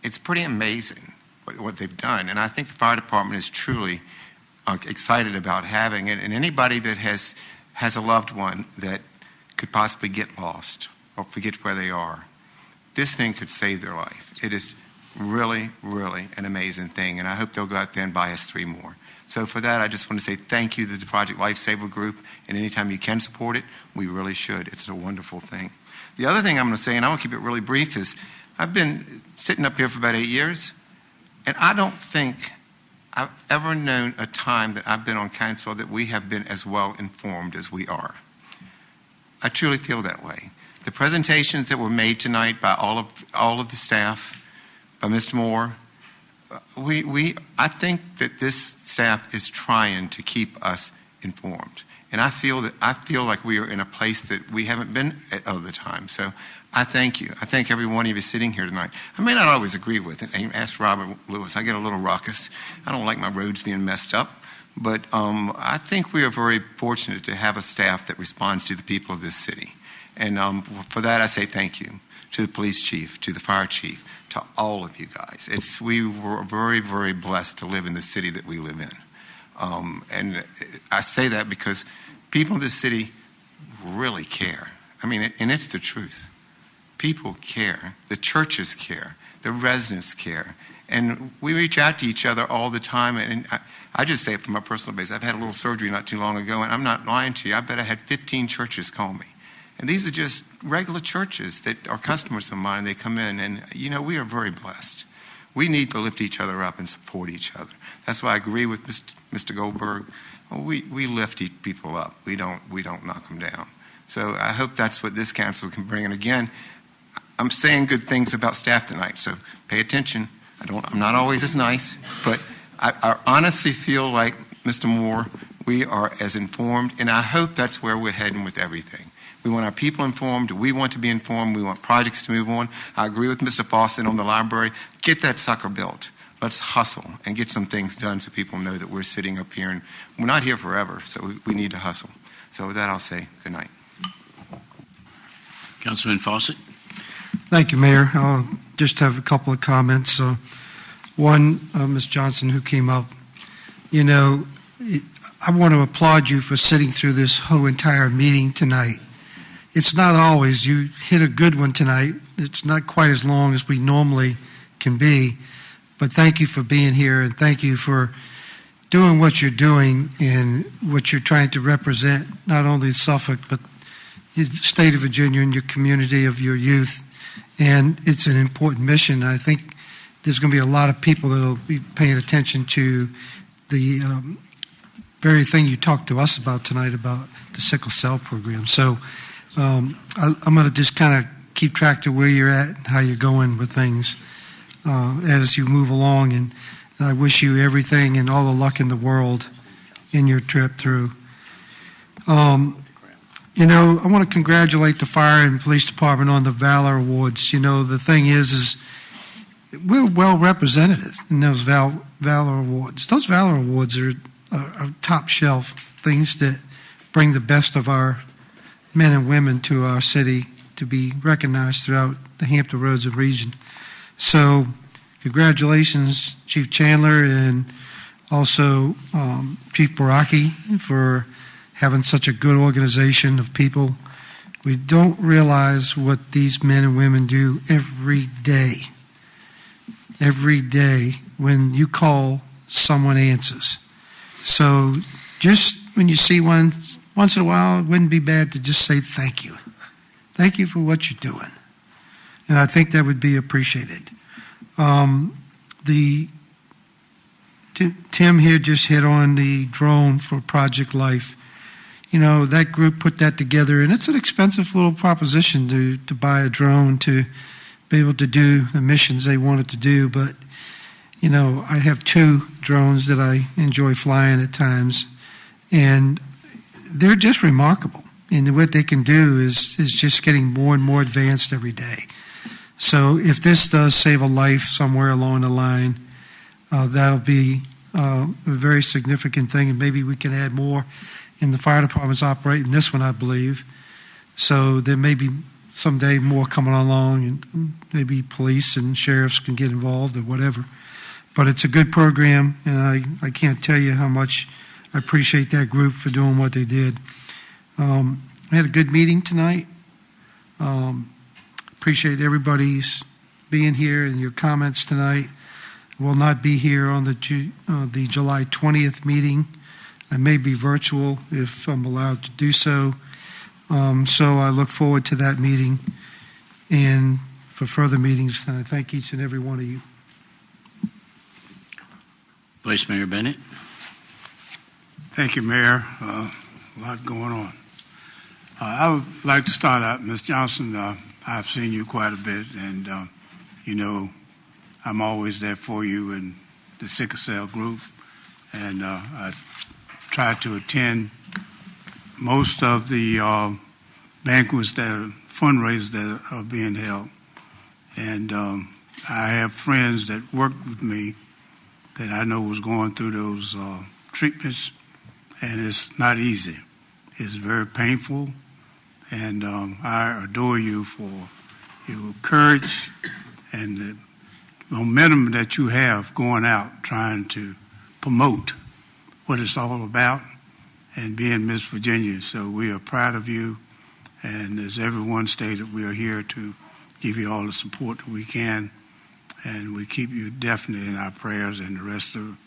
Speaker 19: it's pretty amazing what they've done. And I think the fire department is truly excited about having it. And anybody that has a loved one that could possibly get lost or forget where they are, this thing could save their life. It is really, really an amazing thing. And I hope they'll go out there and buy us 3 more. So for that, I just want to say thank you to the Project Lifesaver Group. And anytime you can support it, we really should. It's a wonderful thing. The other thing I'm going to say, and I will keep it really brief, is I've been sitting up here for about 8 years, and I don't think I've ever known a time that I've been on council that we have been as well informed as we are. I truly feel that way. The presentations that were made tonight by all of the staff, by Mr. Moore, I think that this staff is trying to keep us informed. And I feel like we are in a place that we haven't been at other times. So I thank you. I thank every one of you sitting here tonight. I may not always agree with it. Ask Robert Lewis. I get a little raucous. I don't like my roads being messed up. But I think we are very fortunate to have a staff that responds to the people of this city. And for that, I say thank you to the police chief, to the fire chief, to all of you guys. We were very, very blessed to live in the city that we live in. And I say that because people in this city really care. I mean, and it's the truth. People care. The churches care. The residents care. And we reach out to each other all the time. And I just say it from my personal base. I've had a little surgery not too long ago, and I'm not lying to you. I bet I had 15 churches call me. And these are just regular churches that are customers of mine. They come in, and, we are very blessed. We need to lift each other up and support each other. That's why I agree with Mr. Goldberg. We lift people up. We don't knock them down. So I hope that's what this council can bring. And again, I'm saying good things about staff tonight, so pay attention. I'm not always as nice, but I honestly feel like, Mr. Moore, we are as informed, and I hope that's where we're heading with everything. We want our people informed. We want to be informed. We want projects to move on. I agree with Mr. Fawcett on the library. Get that sucker built. Let's hustle and get some things done so people know that we're sitting up here, and we're not here forever, so we need to hustle. So with that, I'll say good night.
Speaker 7: Councilman Fawcett.
Speaker 8: Thank you, Mayor. I'll just have a couple of comments. One, Ms. Johnson, who came up, I want to applaud you for sitting through this whole entire meeting tonight. It's not always. You hit a good one tonight. It's not quite as long as we normally can be, but thank you for being here, and thank you for doing what you're doing and what you're trying to represent, not only Suffolk, but the state of Virginia and your community of your youth. And it's an important mission. I think there's going to be a lot of people that will be paying attention to the very thing you talked to us about tonight about the sickle cell program. So I'm going to just kind of keep track of where you're at and how you're going with things as you move along. And I wish you everything and all the luck in the world in your trip through. I want to congratulate the fire and police department on the Valor Awards. The thing is we're well represented in those Valor Awards. Those Valor Awards are top shelf things that bring the best of our men and women to our city to be recognized throughout the Hampton Roads region. So congratulations, Chief Chandler, and also Chief Baraki for having such a good organization of people. We don't realize what these men and women do every day. Every day when you call, someone answers. So just when you see one, once in a while, it wouldn't be bad to just say thank you. Thank you for what you're doing. And I think that would be appreciated. Tim here just hit on the drone for Project Life. That group put that together, and it's an expensive little proposition to buy a drone to be able to do the missions they wanted to do. But, you know, I have 2 drones that I enjoy flying at times, and they're just remarkable. And what they can do is just getting more and more advanced every day. So if this does save a life somewhere along the line, that'll be a very significant thing, and maybe we can add more. And the fire department's operating this one, I believe. So there may be someday more coming along, and maybe police and sheriffs can get involved or whatever. But it's a good program, and I can't tell you how much I appreciate that group for doing what they did. We had a good meeting tonight. Appreciate everybody's being here and your comments tonight. Will not be here on the July 20th meeting. I may be virtual if I'm allowed to do so. So I look forward to that meeting and for further meetings, and I thank each and every one of you.
Speaker 7: Vice Mayor Bennett.
Speaker 14: Thank you, Mayor. A lot going on. I would like to start out, Ms. Johnson. I've seen you quite a bit, and you know, I'm always there for you in the sickle cell group, and I try to attend most of the banquets fundraisers that are being held. And I have friends that work with me that I know was going through those treatments, and it's not easy. It's very painful, and I adore you for your courage and the momentum that you have going out trying to promote what it's all about and being Miss Virginia. So we are proud of you, and as everyone stated, we are here to give you all the support that we can, and we keep you definitely in our prayers, and the rest of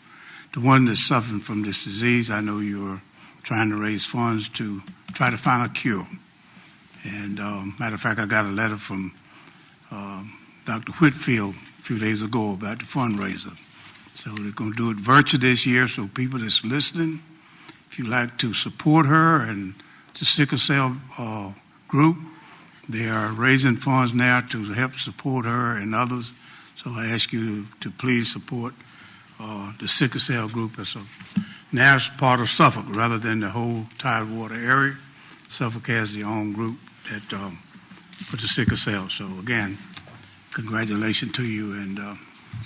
Speaker 14: the one that's suffering from this disease. I know you're trying to raise funds to try to find a cure. And matter of fact, I got a letter from Dr. Whitfield a few days ago about the fundraiser. So they're going to do it virtual this year, so people that's listening, if you'd like to support her and the sickle cell group, they are raising funds now to help support her and others. So I ask you to please support the sickle cell group as now it's part of Suffolk rather than the whole Tidewater area. Suffolk has their own group that for the sickle cell. So again, congratulations to you, and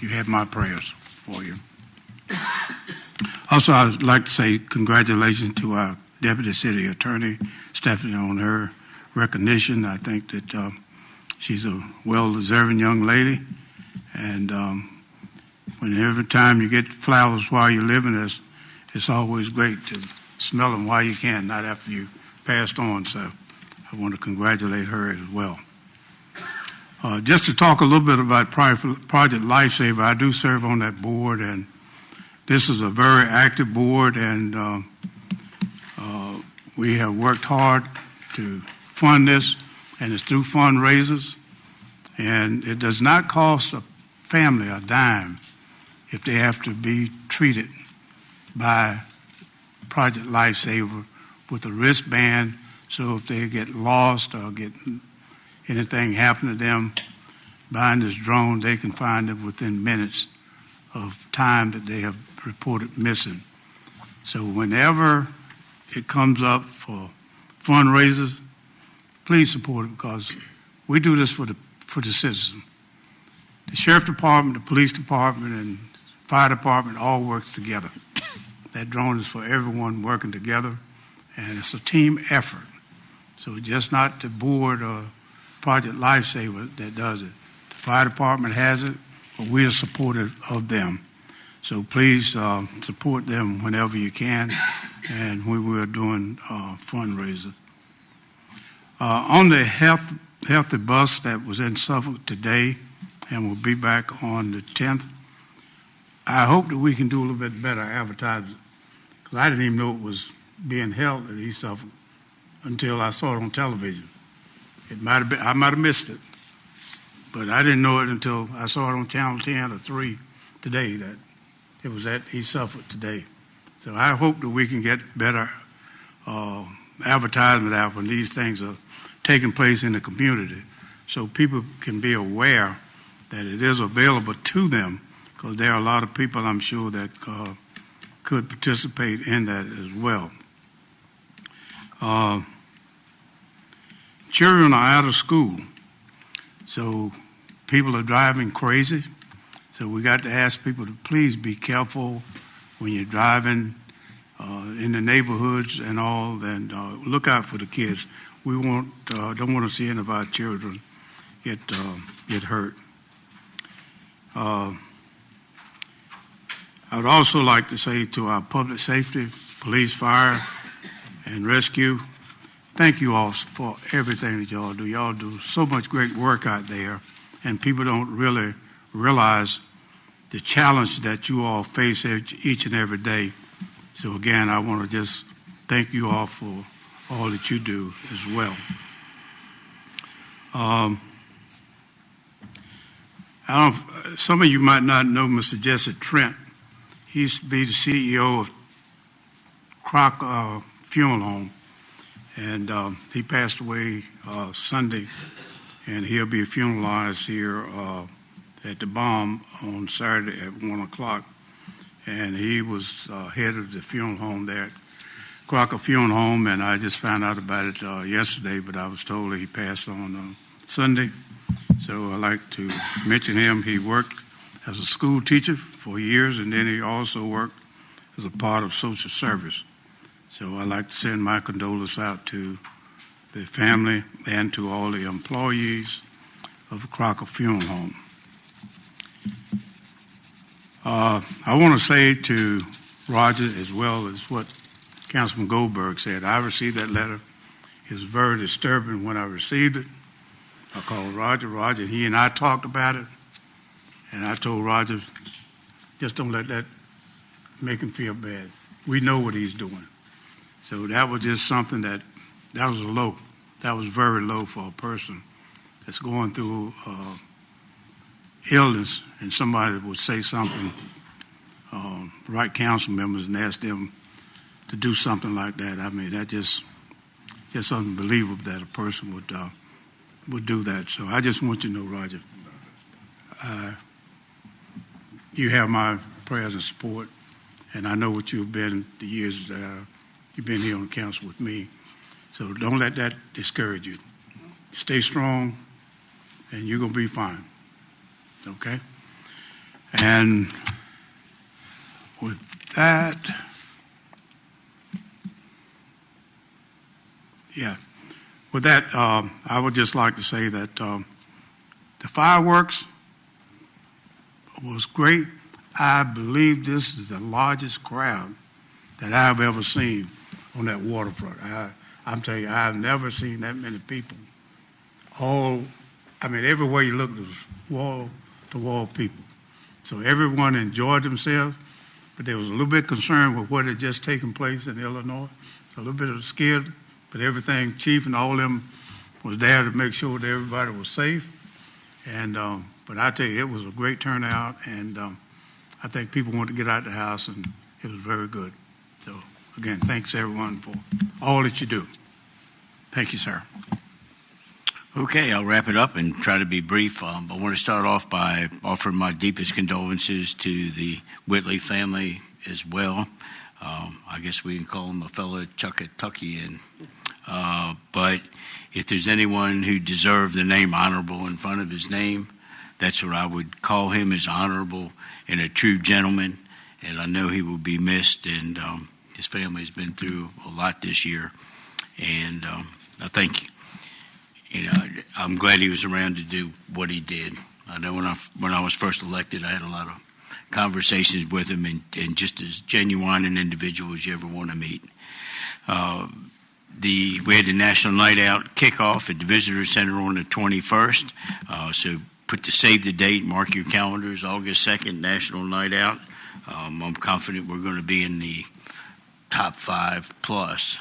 Speaker 14: you have my prayers for you. Also, I'd like to say congratulations to our Deputy City Attorney, Stephanie, on her recognition. I think that she's a well-deserving young lady, and every time you get flowers while you're living, it's always great to smell them while you can, not after you passed on. So I want to congratulate her as well. Just to talk a little bit about Project Lifesaver, I do serve on that board, and this is a very active board, and we have worked hard to fund this, and it's through fundraisers, and it does not cost a family a dime if they have to be treated by Project Lifesaver with a wristband, so if they get lost or get anything happen to them buying this drone, they can find it within minutes of time that they have reported missing. So whenever it comes up for fundraisers, please support it, because we do this for the citizen. The Sheriff Department, the Police Department, and Fire Department all works together. That drone is for everyone working together, and it's a team effort. So it's just not the board or Project Lifesaver that does it. The Fire Department has it, but we are supportive of them. So please support them whenever you can, and we are doing fundraisers. On the healthy bus that was in Suffolk today and will be back on the 10th, I hope that we can do a little bit better advertising, because I didn't even know it was being held at East Suffolk until I saw it on television. I might have missed it, but I didn't know it until I saw it on Channel 10 or 3 today that it was at East Suffolk today. So I hope that we can get better advertisement out when these things are taking place in the community, so people can be aware that it is available to them, because there are a lot of people, I'm sure, that could participate in that as well. Children are out of school, so people are driving crazy. So we got to ask people to please be careful when you're driving in the neighborhoods and all, and look out for the kids. We don't want to see any of our children get hurt. I would also like to say to our public safety, police, fire, and rescue, thank you all for everything that y'all do. Y'all do so much great work out there, and people don't really realize the challenge that you all face each and every day. So again, I want to just thank you all for all that you do as well. Some of you might not know Mr. Jesse Trent. He used to be the CEO of Croc Funeral Home, and he passed away Sunday, and he'll be funeralized here at the Bomb on Saturday at 1 o'clock. And he was head of the funeral home there at Crocker Funeral Home, and I just found out about it yesterday, but I was told that he passed on Sunday. So I'd like to mention him. He worked as a school teacher for years, and then he also worked as a part of social service. So I'd like to send my condolences out to the family and to all the employees of the Crocker Funeral Home. I want to say to Roger, as well as what Councilman Goldberg said, I received that letter. It was very disturbing when I received it. I called Roger, he and I talked about it, and I told Roger, just don't let that make him feel bad. We know what he's doing. So that was just something that was low. That was very low for a person that's going through illness, and somebody would say something, right council members, and ask them to do something like that. I mean, that just unbelievable that a person would do that. So I just want you to know, Roger, you have my prayers and support, and I know what you've been the years you've been here on the council with me. So don't let that discourage you. Stay strong, and you're going to be fine. Okay? And with that, I would just like to say that the fireworks was great. I believe this is the largest crowd that I've ever seen on that waterfront. I'm telling you, I've never seen that many people. Everywhere you look, there was wall-to-wall people. So everyone enjoyed themselves, but they was a little bit concerned with what had just taken place in Illinois. So a little bit scared, but everything, Chief and all of them was there to make sure that everybody was safe. And but I tell you, it was a great turnout, and I think people wanted to get out of the house, and it was very good. So again, thanks everyone for all that you do. Thank you, sir.
Speaker 7: Okay, I'll wrap it up and try to be brief. I want to start off by offering my deepest condolences to the Whitley family as well. I guess we can call him a fellow Chuckatuckian. But if there's anyone who deserved the name honorable in front of his name, that's what I would call him, as honorable and a true gentleman. And I know he will be missed, and his family's been through a lot this year. And I think, I'm glad he was around to do what he did. I know when I was first elected, I had a lot of conversations with him, and just as genuine an individual as you ever want to meet. We had the National Night Out kickoff at the Visitor Center on the 21st. So save the date, mark your calendars, August 2nd, National Night Out. I'm confident we're going to be in the top 5 plus.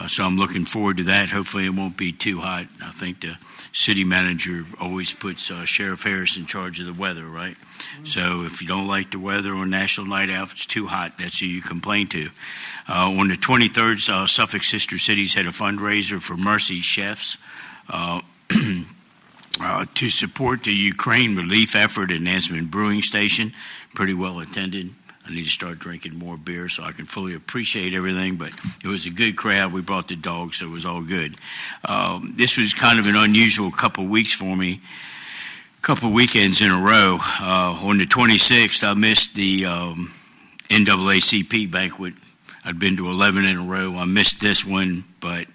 Speaker 7: So I'm looking forward to that. Hopefully it won't be too hot. I think the city manager always puts Sheriff Harris in charge of the weather, right? Mm-hmm. So if you don't like the weather on National Night Out, if it's too hot, that's who you complain to. On the 23rd, Suffolk Sister Cities had a fundraiser for Mercy Chefs. to support the Ukraine relief effort at Nansemond Brewing Station. Pretty well attended. I need to start drinking more beer so I can fully appreciate everything, but it was a good crowd. We brought the dog, so it was all good. This was kind of an unusual couple weeks for me, couple weekends in a row. On the 26th, I missed the NAACP banquet. I'd been to 11 in a row. I missed this one, but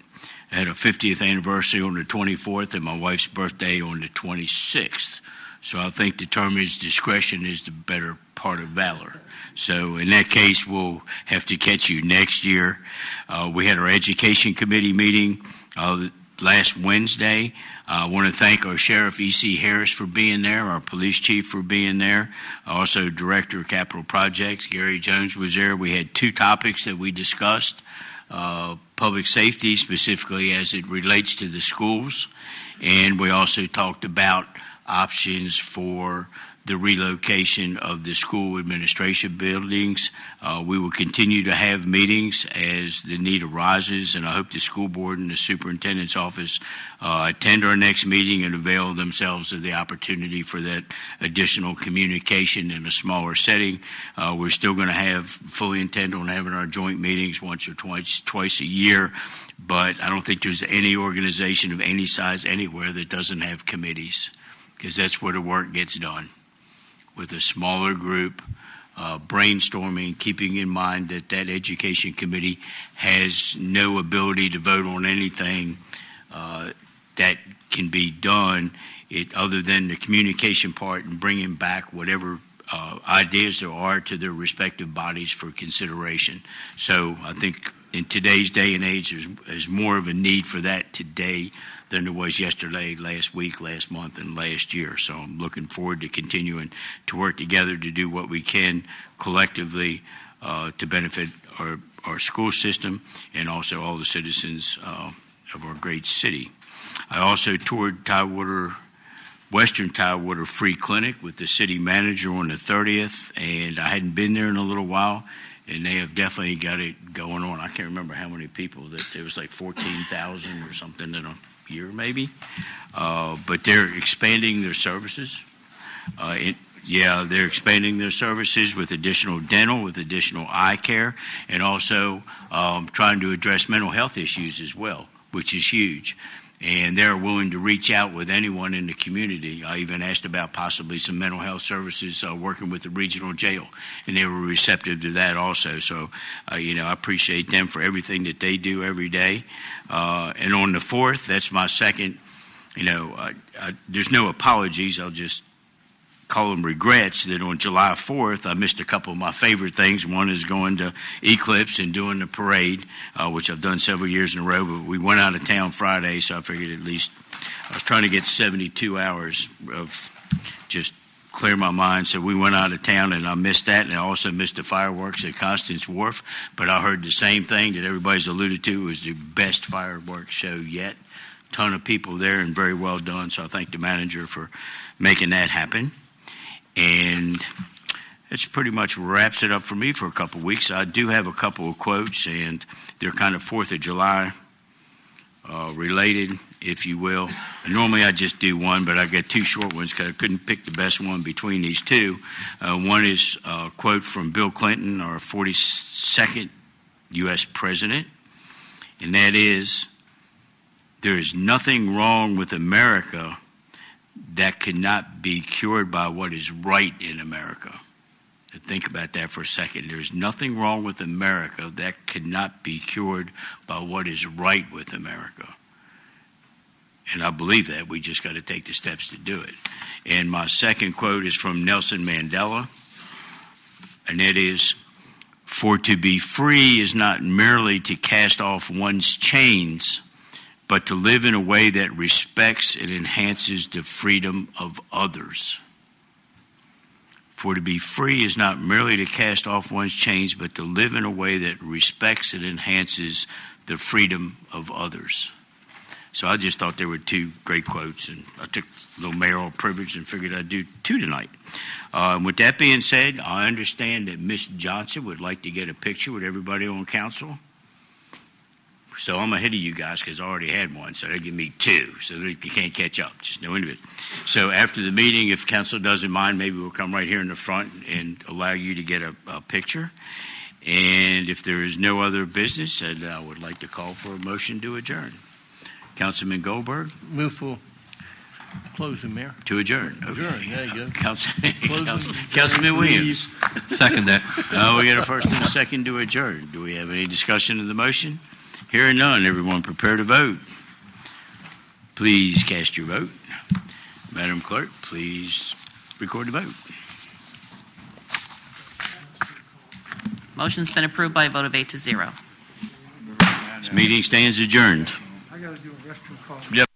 Speaker 7: I had a 50th anniversary on the 24th and my wife's birthday on the 26th. So I think the term is discretion is the better part of valor. So in that case, we'll have to catch you next year. We had our education committee meeting last Wednesday. I want to thank our Sheriff E.C. Harris for being there, our police chief for being there, also Director of Capital Projects, Gary Jones was there. We had two topics that we discussed, public safety, specifically as it relates to the schools, and we also talked about options for the relocation of the school administration buildings. We will continue to have meetings as the need arises, and I hope the school board and the superintendent's office attend our next meeting and avail themselves of the opportunity for that additional communication in a smaller setting. We're still going to fully intend on having our joint meetings once or twice a year, but I don't think there's any organization of any size anywhere that doesn't have committees, because that's where the work gets done, with a smaller group, brainstorming, keeping in mind that that education committee has no ability to vote on anything that can be done other than the communication part and bringing back whatever ideas there are to their respective bodies for consideration. So I think in today's day and age, there's more of a need for that today than there was yesterday, last week, last month, and last year. So I'm looking forward to continuing to work together to do what we can collectively to benefit our school system and also all the citizens of our great city. I also toured Western Tidewater Free Clinic with the city manager on the 30th, and I hadn't been there in a little while, and they have definitely got it going on. I can't remember how many people, it was like 14,000 or something in a year maybe, but they're expanding their services. They're expanding their services with additional dental, with additional eye care, and also trying to address mental health issues as well, which is huge. And they're willing to reach out with anyone in the community. I even asked about possibly some mental health services working with the regional jail, and they were receptive to that also. So, I appreciate them for everything that they do every day. And on the 4th, that's my second, there's no apologies. I'll just call them regrets that on July 4th, I missed a couple of my favorite things. One is going to Eclipse and doing the parade, which I've done several years in a row, but we went out of town Friday, so I figured at least I was trying to get 72 hours of just clear my mind. So we went out of town, and I missed that, and I also missed the fireworks at Constance Wharf, but I heard the same thing that everybody's alluded to. It was the best fireworks show yet. Ton of people there and very well done, so I thank the manager for making that happen. And it pretty much wraps it up for me for a couple of weeks. I do have a couple of quotes, and they're kind of 4th of July related, if you will. And normally I just do one, but I got two short ones because I couldn't pick the best one between these two. One is a quote from Bill Clinton, our 42nd U.S. president, and that is, "There is nothing wrong with America that cannot be cured by what is right in America." Think about that for a second. There's nothing wrong with America that cannot be cured by what is right with America. And I believe that. We just got to take the steps to do it. And my second quote is from Nelson Mandela, and it is, "For to be free is not merely to cast off one's chains, but to live in a way that respects and enhances the freedom of others." For to be free is not merely to cast off one's chains, but to live in a way that respects and enhances the freedom of others. So I just thought there were two great quotes, and I took a little mayoral privilege and figured I'd do two tonight. With that being said, I understand that Miss Johnson would like to get a picture with everybody on council. So I'm ahead of you guys because I already had one, so they give me 2, so that you can't catch up, just no end of it. So after the meeting, if council doesn't mind, maybe we'll come right here in the front and allow you to get a picture. And if there is no other business, then I would like to call for a motion to adjourn. Councilman Goldberg?
Speaker 2: Move for closing, Mayor.
Speaker 7: To adjourn. Okay.
Speaker 2: Adjourn, there you go.
Speaker 7: Councilman Williams.
Speaker 4: Second that.
Speaker 7: We got a first and a second to adjourn. Do we have any discussion of the motion? Hearing none, everyone prepare to vote. Please cast your vote. Madam Clerk, please record the vote.
Speaker 3: Motion's been approved by a vote of 8-0.
Speaker 7: This meeting stands adjourned.
Speaker 8: I got to do a restroom call.
Speaker 7: Yep.